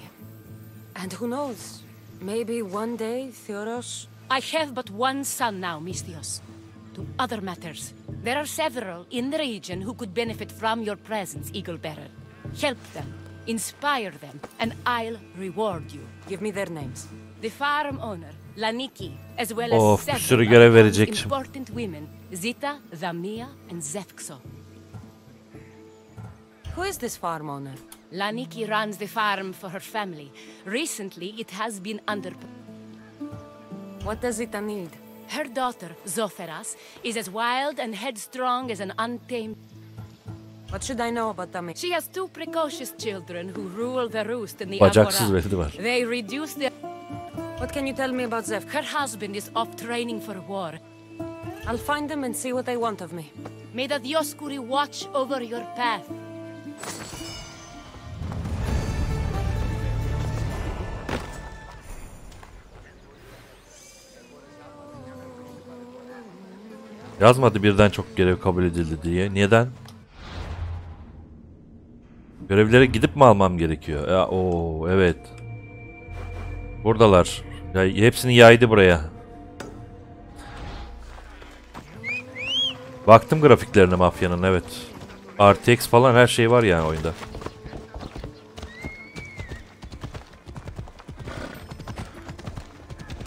And who knows, maybe one day Theoros... I have but one son now, Mistios. To other matters. There are several in the region who could benefit from your presence, Eagle Bearer. Help them, inspire them, and I'll reward you. Give me their names. The farm owner, Laniki, as well as Bir sürü several görev other verecek şimdi. important women, Zita, Zamia, and Zefkso. Who is this farm owner? Laniki runs the farm for her family. Recently, it has been under... What does Zita need? Her daughter, Zotheras, is as wild and headstrong as an untamed... What should I know about them? She has two precocious children who rule the roost in the Bacaksız Agora. biri var. They reduce their... What can you tell me about Zef? Her husband is off training for war. I'll find them and see what they want of me. May the Dioscuri watch over your path. Yazmadı birden çok görev kabul edildi diye. Neden? Görevlere gidip mi almam gerekiyor? Ya evet. Buradalar. Ya, hepsini yaydı buraya. Baktım grafiklerine mafyanın, evet. RTX falan her şey var yani oyunda.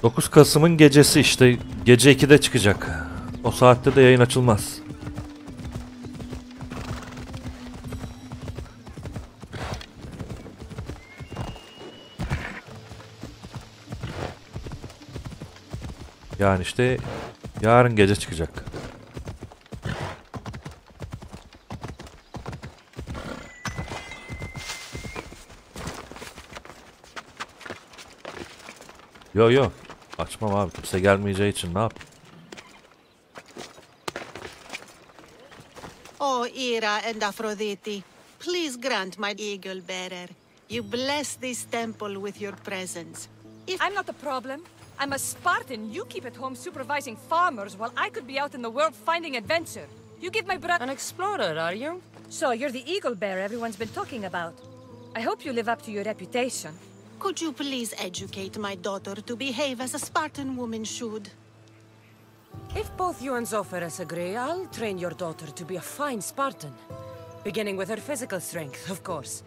...9 Kasım'ın gecesi işte. Gece 2'de çıkacak. O saatte de yayın açılmaz. Yani işte... yarın gece çıkacak. Yo. Açmam abi. Kimse gelmeyeceği için ne yap? Oh, Ira and Aphrodite, please grant my eagle bearer. You bless this temple with your presence. I'm not the problem. I'm a Spartan. You keep at home supervising farmers while I could be out in the world finding adventure. You give my brother... An explorer, are you? So, you're the eagle bearer everyone's been talking about. I hope you live up to your reputation. Could you please educate my daughter to behave as a Spartan woman should? If both you and Zophorus agree, I'll train your daughter to be a fine Spartan. Beginning with her physical strength, of course.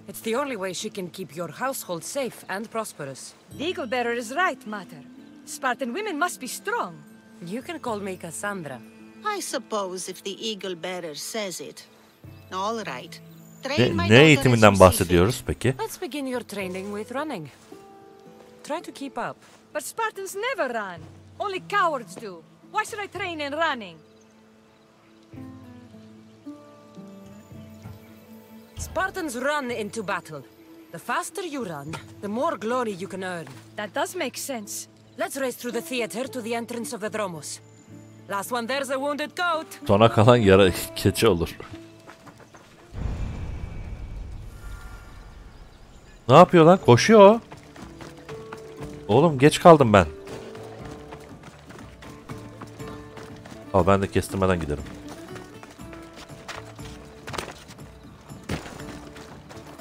It's the only way she can keep your household safe and prosperous. The eagle bearer is right, Mater. Spartan women must be strong. You can call me Cassandra. I suppose if the eagle bearer says it. All right. Ne eğitiminden bahsediyoruz peki? Let's begin your training with running. Try to keep up. But Spartans never run. Only cowards do. Why should I train in running? Spartans run into battle. The faster you run, the more glory you can earn. That does make sense. Let's race through the theater to the entrance of the Dromos. Last one there's a wounded goat. Sona kalan yara keçi olur. Ne yapıyor lan? Koşuyor o. Oğlum geç kaldım ben. Al ben de kestirmeden giderim.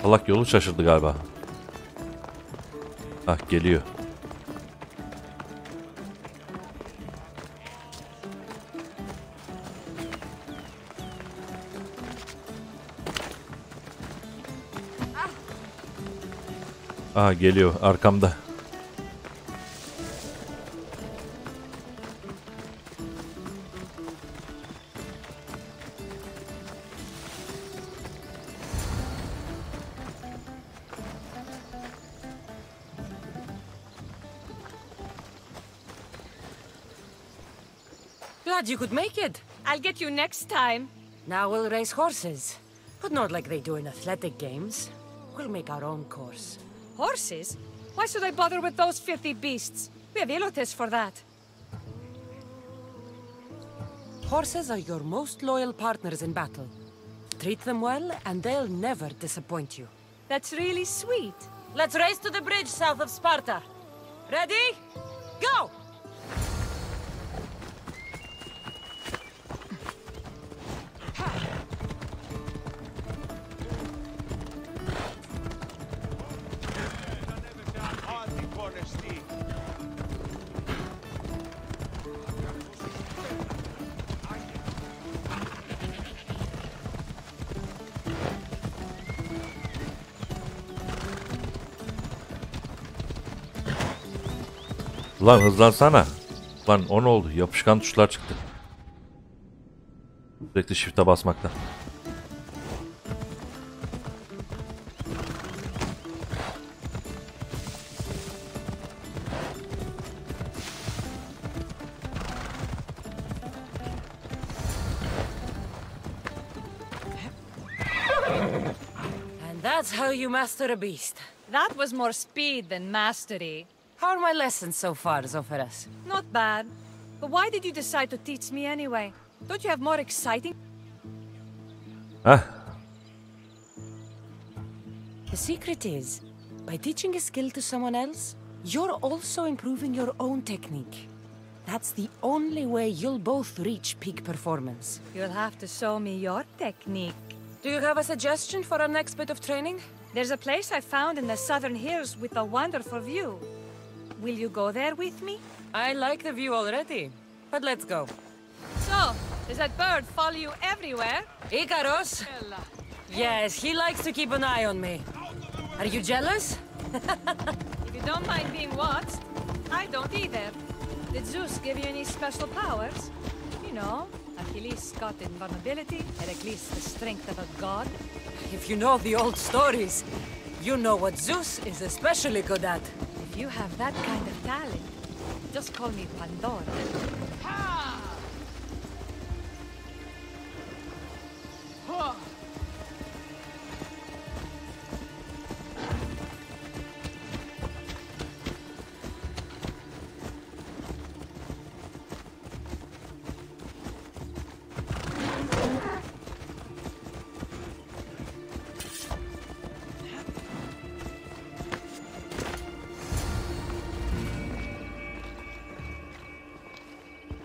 Salak yolu şaşırdı galiba. Hah geliyor. Aha geliyor arkamda. Glad you could make it. I'll get you next time. Now we'll race horses. But not like they do in athletic games. We'll make our own course. Horses? Why should I bother with those filthy beasts? We have Elotes for that. Horses are your most loyal partners in battle. Treat them well, and they'll never disappoint you. That's really sweet. Let's race to the bridge south of Sparta. Ready? Go! Lan hızlansana. Lan o ne oldu? Yapışkan tuşlar çıktı. Sürekli shift'e basmakta. And that's how you master a beast. That was more speed than mastery. How are my lessons so far, Zophorus? Not bad. But why did you decide to teach me anyway? Don't you have more exciting... Heh. The secret is, by teaching a skill to someone else, you're also improving your own technique. That's the only way you'll both reach peak performance. You'll have to show me your technique. Do you have a suggestion for our next bit of training? There's a place I found in the southern hills with a wonderful view. Will you go there with me? I like the view already, but let's go. So, Does that bird follow you everywhere? Icaros? Yes, he likes to keep an eye on me. Are you jealous? If you don't mind being watched, I don't either. Did Zeus give you any special powers? You know, Achilles got invulnerability, Heracles the strength of a god. If you know the old stories, you know what Zeus is especially good at. If you have that kind of talent, just call me Pandora. Ha! Huh.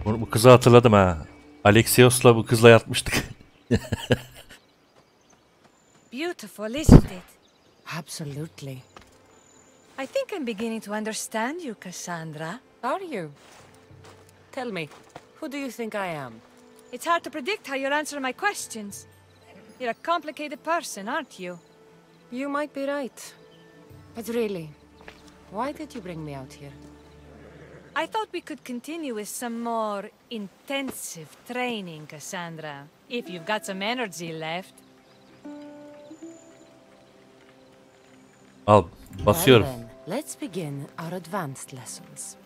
Bu kızı hatırladım ha. Alexios'la bu kızla yatmıştık. Beautiful, isn't it? Absolutely. I think I'm beginning to understand you, Cassandra. Are you? Tell me, who do you think I am? It's hard to predict how you'll answer my questions. You're a complicated person, aren't you? You might be right. But really, why did you bring me out here? I thought we could continue with some more intensive training, Cassandra. If you've got some energy left. Al, basıyorum. Well then, let's begin our advanced lessons.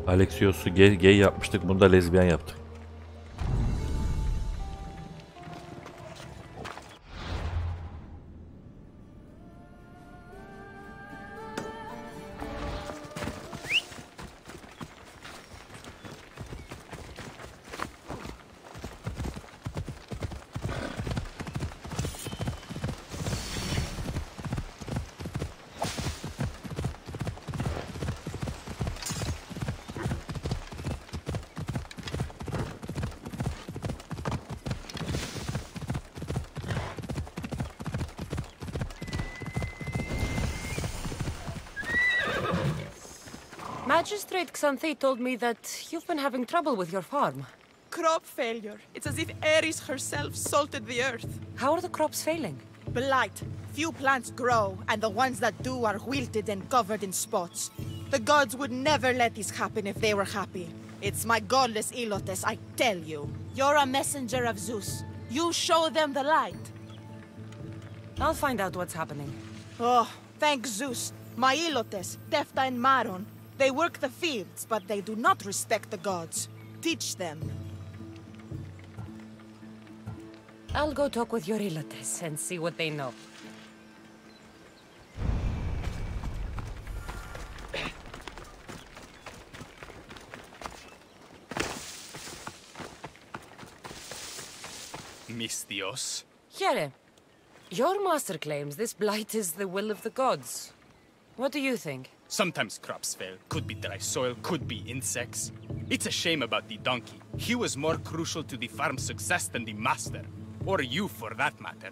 Alexios'u gay yapmıştık, bunu da lezbiyen yaptık. Magistrate Xanthi told me that you've been having trouble with your farm. Crop failure. It's as if Ares herself salted the earth. How are the crops failing? Blight. Few plants grow, and the ones that do are wilted and covered in spots. The gods would never let this happen if they were happy. It's my godless Ilotes, I tell you. You're a messenger of Zeus. You show them the light. I'll find out what's happening. Oh, thank Zeus. My Ilotes, Tefta and Maron. They work the fields, but they do not respect the gods. Teach them. I'll go talk with your Ilotes and see what they know. Mistios. Here, your master claims this blight is the will of the gods. What do you think? Sometimes crops fail. Could be dry soil, could be insects. It's a shame about the donkey. He was more crucial to the farm's success than the master. Or you, for that matter.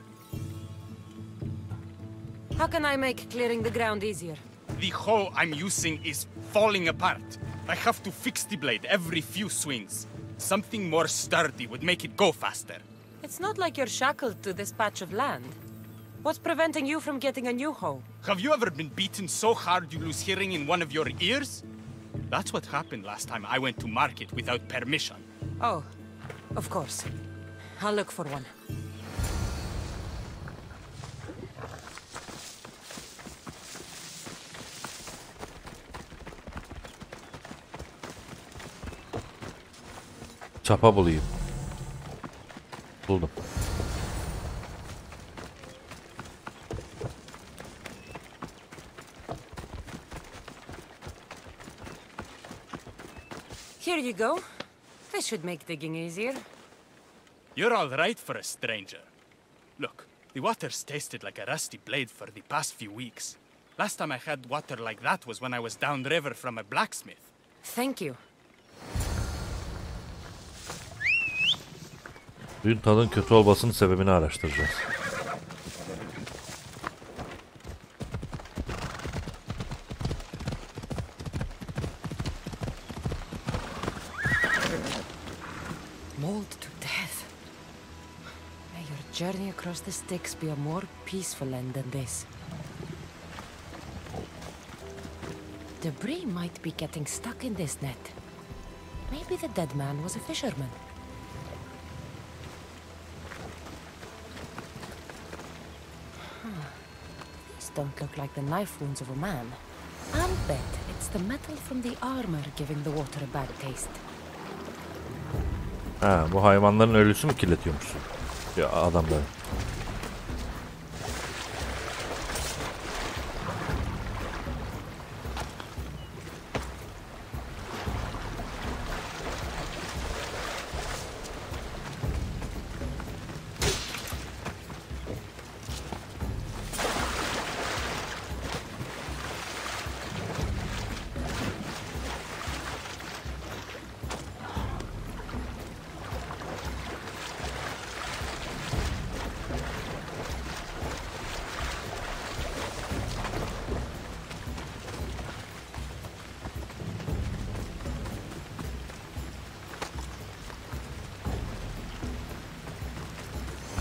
How can I make clearing the ground easier? The hoe I'm using is falling apart. I have to fix the blade every few swings. Something more sturdy would make it go faster. It's not like you're shackled to this patch of land. What's preventing you from getting a new hoe? Have you ever been beaten so hard you lose hearing in one of your ears? That's what happened last time I went to market without permission. Oh, of course. I'll look for one. Çapa bulayım. Buldum. Here you go. This should make digging easier. You're all right for a stranger. Look, the water's tasted like a rusty blade for the past few weeks. Last time I had water like that was when I was downriver from a blacksmith. Thank you. Suyun tadının kötü olmasının sebebini araştıracağız. Mauled to death. May your journey across the Styx be a more peaceful end than this. Debris might be getting stuck in this net. Maybe the dead man was a fisherman. These don't look like the knife wounds of a man. I'll bet it's the metal from the armor giving the water a bad taste. Ha, bu hayvanların ölüsü mü kirletiyormuş? Ya adamları.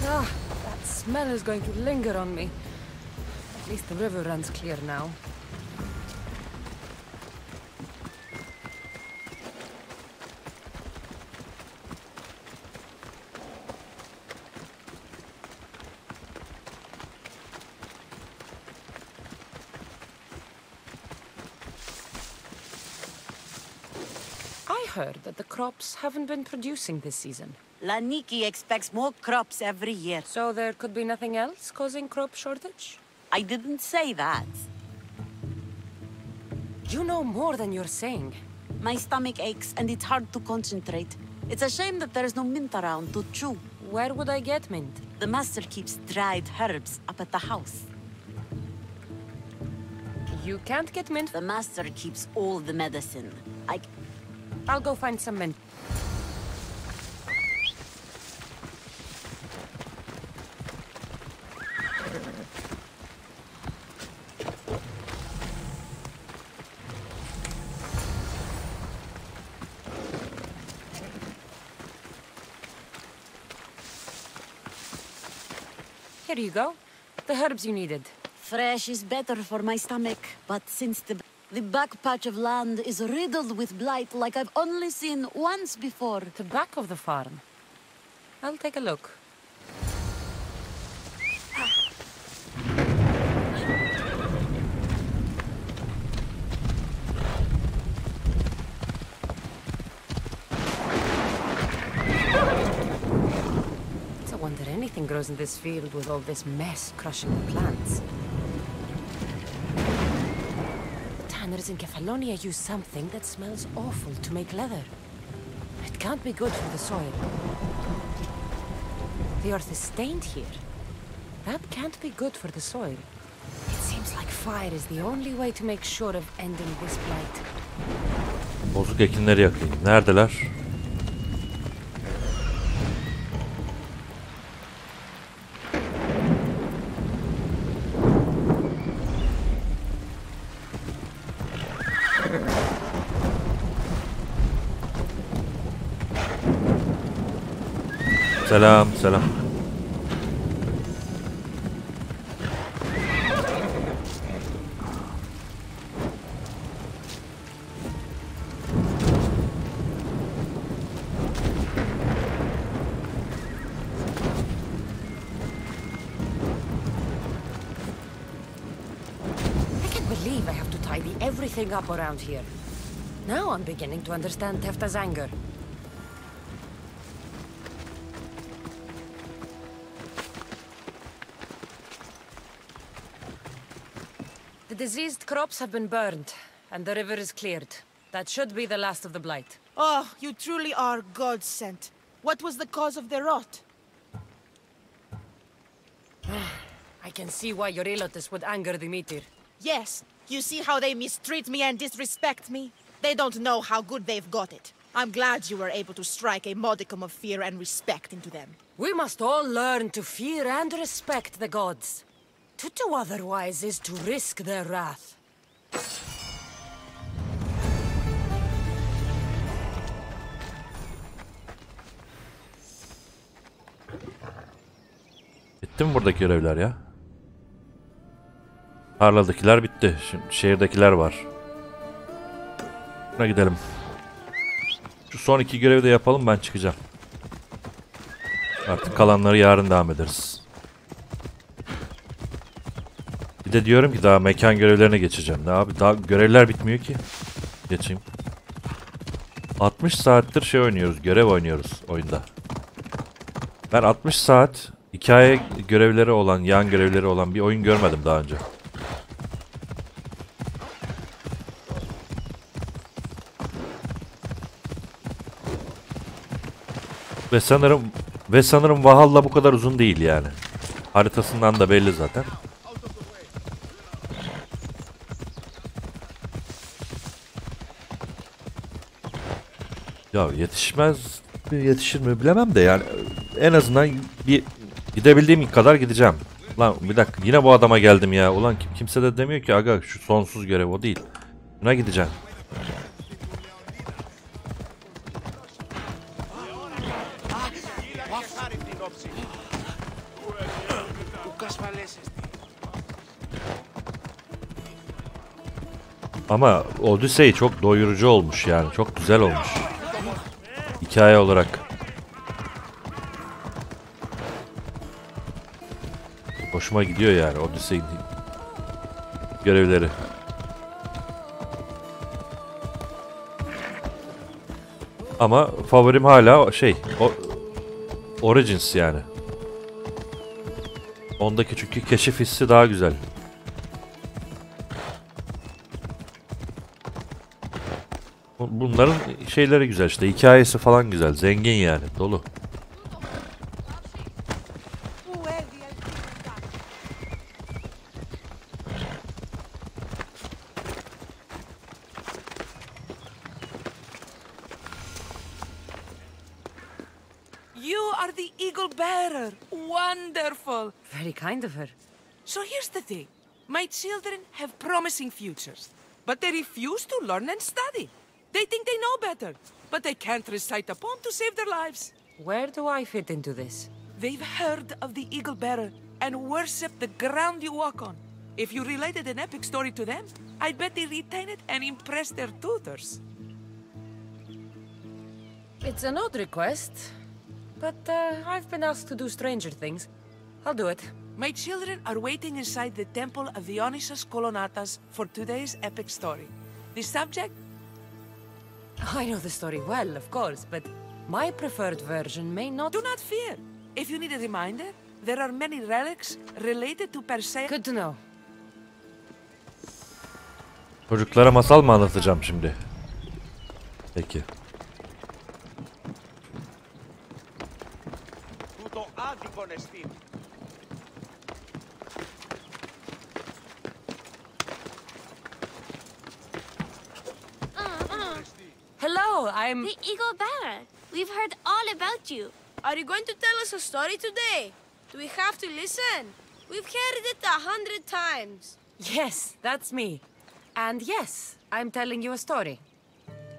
Ah, that smell is going to linger on me. At least the river runs clear now. I heard that the crops haven't been producing this season. Laniki expects more crops every year. So there could be nothing else causing crop shortage? I didn't say that. You know more than you're saying. My stomach aches and it's hard to concentrate. It's a shame that there's no mint around to chew. Where would I get mint? The master keeps dried herbs up at the house. You can't get mint? The master keeps all the medicine. I'll go find some mint. Here you go. The herbs you needed. Fresh is better for my stomach, but since the back patch of land is riddled with blight like I've only seen once before. The back of the farm? I'll take a look. It's a wonder anything grows in this field with all this mess crushing the plants. Tanners in Kefalonia use something that smells awful to make leather. It can't be good for the soil. The earth is stained here. That can't be good for the soil. It seems like fire is the only way to make sure of ending this blight. Bozuk ekinleri yakayım. Neredeler? Selam, selam. Believe I have to tidy everything up around here. Now I'm beginning to understand Tefta's anger. The diseased crops have been burned, and the river is cleared. That should be the last of the blight. Oh, you truly are God-sent. What was the cause of the rot? I can see why Eurylochus would anger the meteor. Yes, you see how they mistreat me and disrespect me? They don't know how good they've got it. I'm glad you were able to strike a modicum of fear and respect into them. We must all learn to fear and respect the gods. To do otherwise is to risk their wrath. Bitti mi buradaki görevler ya? Tarladakiler bitti. Şimdi şehirdekiler var. Buna gidelim. Şu son 2 görevi de yapalım, ben çıkacağım. Artık kalanları yarın devam ederiz. Bir de diyorum ki daha mekan görevlerine geçeceğim. Ne abi, daha görevler bitmiyor ki. Geçeyim. 60 saattir şey oynuyoruz, görev oynuyoruz oyunda. Ben 60 saat hikaye görevleri olan, yan görevleri olan bir oyun görmedim daha önce. Ve sanırım Valhalla bu kadar uzun değil yani. Haritasından da belli zaten. Ya yetişir mi bilemem de yani en azından bir gidebildiğim kadar gideceğim. Lan bir dakika, yine bu adama geldim ya. Ulan kimse de demiyor ki aga şu sonsuz görev o değil. Buna gideceğim. Ama Odyssey çok doyurucu olmuş yani. Çok güzel olmuş. Hikaye olarak. Hoşuma gidiyor yani Odyssey'in görevleri. Ama favorim hala Origins yani. Ondaki çünkü keşif hissi daha güzel. Bunların şeyleri güzel işte, hikayesi falan güzel, zengin yani, dolu. You are the eagle bearer. Wonderful. Very kind of her. So here's the thing. My children have promising futures, but they refuse to learn and study. They think they know better, but they can't recite a poem to save their lives. Where do I fit into this? They've heard of the eagle bearer and worship the ground you walk on. If you related an epic story to them, I'd bet they retain it and impress their tutors. It's an odd request, but I've been asked to do stranger things. I'll do it. My children are waiting inside the temple of Dionysus Kolonatas for today's epic story. The subject? I know the story well, of course, but my preferred version may not... Do not fear. If you need a reminder, there are many relics related to Perseus. Good to know. Çocuklara masal mı anlatacağım şimdi? Peki. Hello, I'm... The Eagle Bearer. We've heard all about you. Are you going to tell us a story today? Do we have to listen? We've heard it 100 times. Yes, that's me. And yes, I'm telling you a story.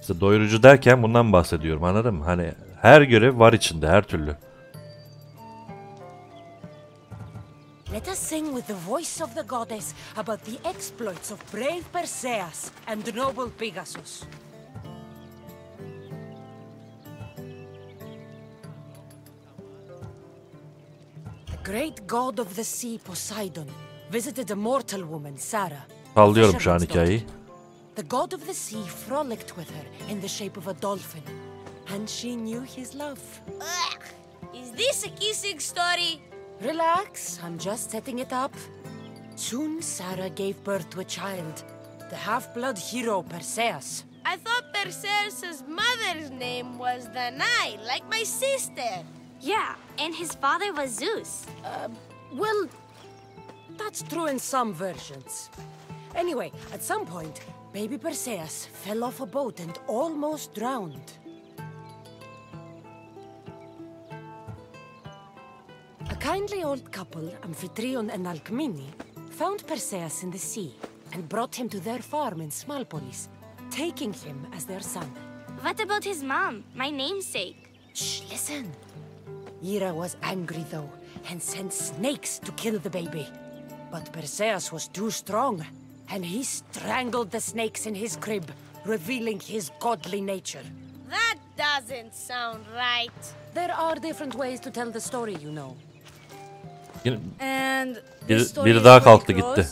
İşte doyurucu derken bundan bahsediyorum, anladın mı? Hani her görev var içinde, her türlü. Let us sing with the voice of the goddess about the exploits of brave Perseus and noble Pegasus. The great god of the sea, Poseidon, visited a mortal woman, Sarah. Sallıyorum şu an hikayeyi. The god of the sea frolicked with her in the shape of a dolphin, and she knew his love. Ugh. Is this a kissing story? Relax, I'm just setting it up. Soon Sarah gave birth to a child, the half-blood hero Perseus. I thought Perseus' mother's name was Danae, like my sister. Yeah, and his father was Zeus. Well, that's true in some versions. Anyway, at some point, baby Perseus fell off a boat and almost drowned. A kindly old couple, Amphitryon and Alcmene, found Perseus in the sea and brought him to their farm in Smalpolis, taking him as their son. What about his mom, my namesake? Shh, listen. Hera was angry though, and sent snakes to kill the baby. But Perseus was too strong, and he strangled the snakes in his crib, revealing his godly nature. That doesn't sound right. There are different ways to tell the story, you know. And biri daha kalktı gitti.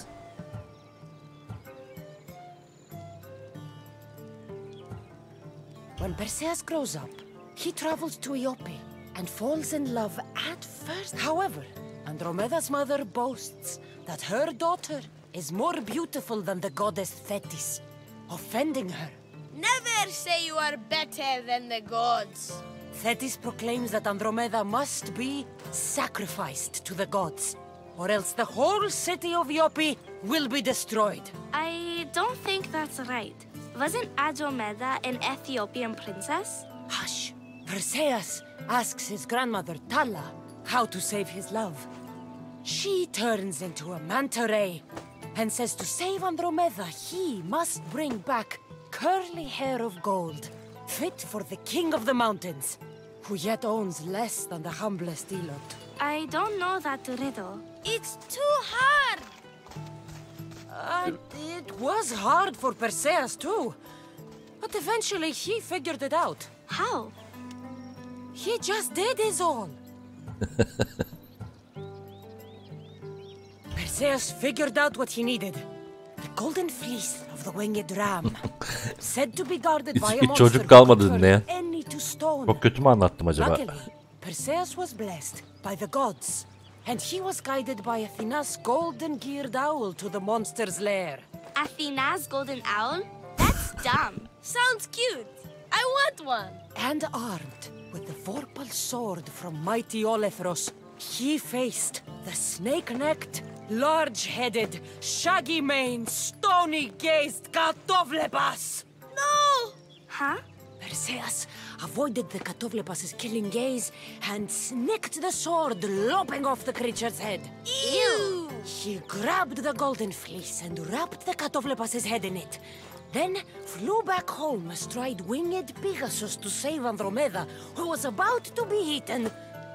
When Perseus grows up, he travels to Iope and falls in love at first. However, Andromeda's mother boasts that her daughter is more beautiful than the goddess Thetis, offending her. Never say you are better than the gods. Thetis proclaims that Andromeda must be sacrificed to the gods, or else the whole city of Iope will be destroyed. I don't think that's right. Wasn't Andromeda an Ethiopian princess? Hush! Perseus asks his grandmother Tala how to save his love. She turns into a manta ray and says to save Andromeda, he must bring back curly hair of gold, fit for the king of the mountains, who yet owns less than the humblest Elot. I don't know that riddle. It's too hard! It was hard for Perseus too, but eventually he figured it out. How? He just did his all. Perseus figured out what he needed. The golden fleece of the winged ram, said to be guarded by a Hiç monster çocuk kalmadı who could dinleyen. turn any to stone. Çok kötü mü anlattım acaba? Luckily, Perseus was blessed by the gods, and he was guided by Athena's golden-geared owl to the monster's lair. Athena's golden owl? That's dumb. Sounds cute. I want one. And armed with the vorpal sword from mighty Olethros, he faced the snake-necked, large-headed, shaggy-maned, stony-gazed Katovlepas. No! Huh? Perseus avoided the Katovlepas' killing gaze and snicked the sword, lopping off the creature's head. Ew! He grabbed the golden fleece and wrapped the Katovlepas' head in it. Then flew back home astride winged Pegasus to save Andromeda, who was about to be eaten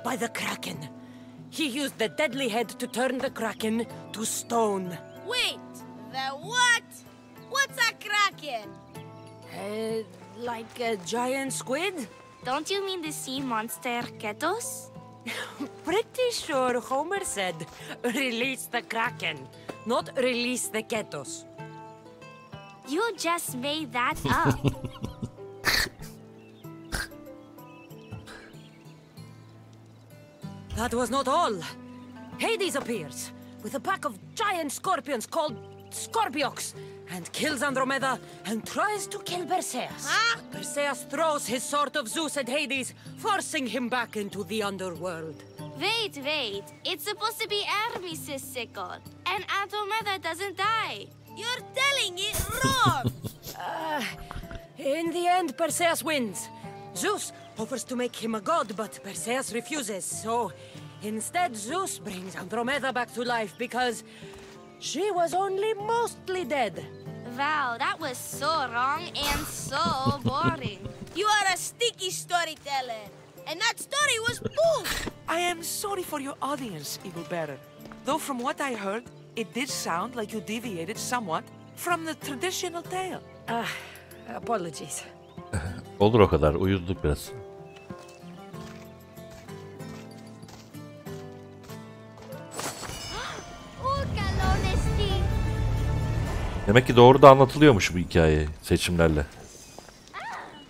by the Kraken. He used the deadly head to turn the Kraken to stone. Wait, the what? What's a kraken? Like a giant squid? Don't you mean the sea monster Ketos? Pretty sure Homer said, release the Kraken, not release the Ketos. You just made that up. That was not all. Hades appears with a pack of giant scorpions called Scorpiox and kills Andromeda and tries to kill Perseus. Huh? Perseus throws his sword of Zeus at Hades, forcing him back into the underworld. Wait. It's supposed to be Hermes' sickle, and Andromeda doesn't die. You're telling it wrong! In the end, Perseus wins. Zeus offers to make him a god, but Perseus refuses, so instead Zeus brings Andromeda back to life because she was only mostly dead. Wow, that was so wrong and so boring. You are a sticky storyteller, and that story was bull! I am sorry for your audience, Eagle Bearer. Though from what I heard, it did sound like you deviated somewhat from the traditional tale. Apologies. Olur o kadar. Uyuduk biraz. Demek ki doğru da anlatılıyormuş bu hikaye seçimlerle.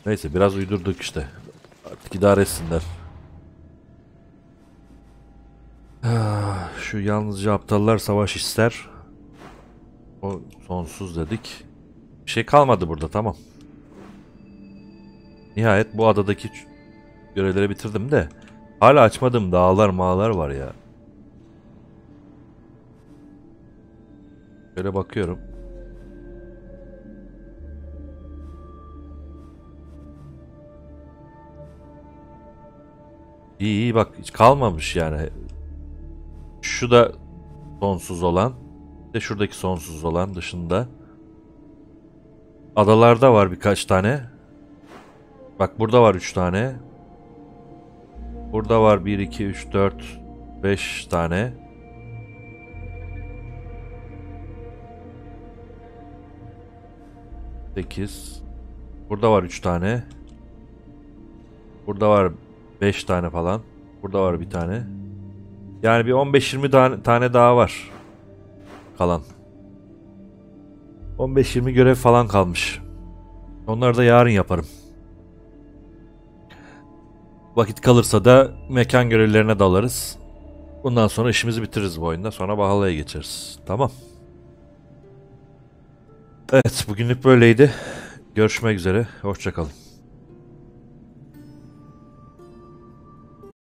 Neyse biraz uydurduk işte. Artık idare etsinler. Şu yalnızca aptallar savaş ister. O sonsuz dedik. Bir şey kalmadı burada, tamam. Nihayet bu adadaki görevleri bitirdim de hala açmadığım dağlar mağlar var ya. Şöyle bakıyorum. İyi iyi bak hiç kalmamış yani. Şu da sonsuz olan. Bir de şuradaki sonsuz olan dışında. Adalarda var birkaç tane. Bak burada var 3 tane. Burada var 1, 2, 3, 4, 5 tane. Sekiz. Burada var 3 tane. Burada var 5 tane falan. Burada var bir tane. Yani bir 15-20 tane daha var. Kalan. 15-20 görev falan kalmış. Onları da yarın yaparım. Vakit kalırsa da mekan görevlerine dalarız. Bundan sonra işimizi bitiririz bu oyunda. Sonra Valhalla'ya geçeriz. Tamam. Evet, bugünlük böyleydi. Görüşmek üzere. Hoşça kalın.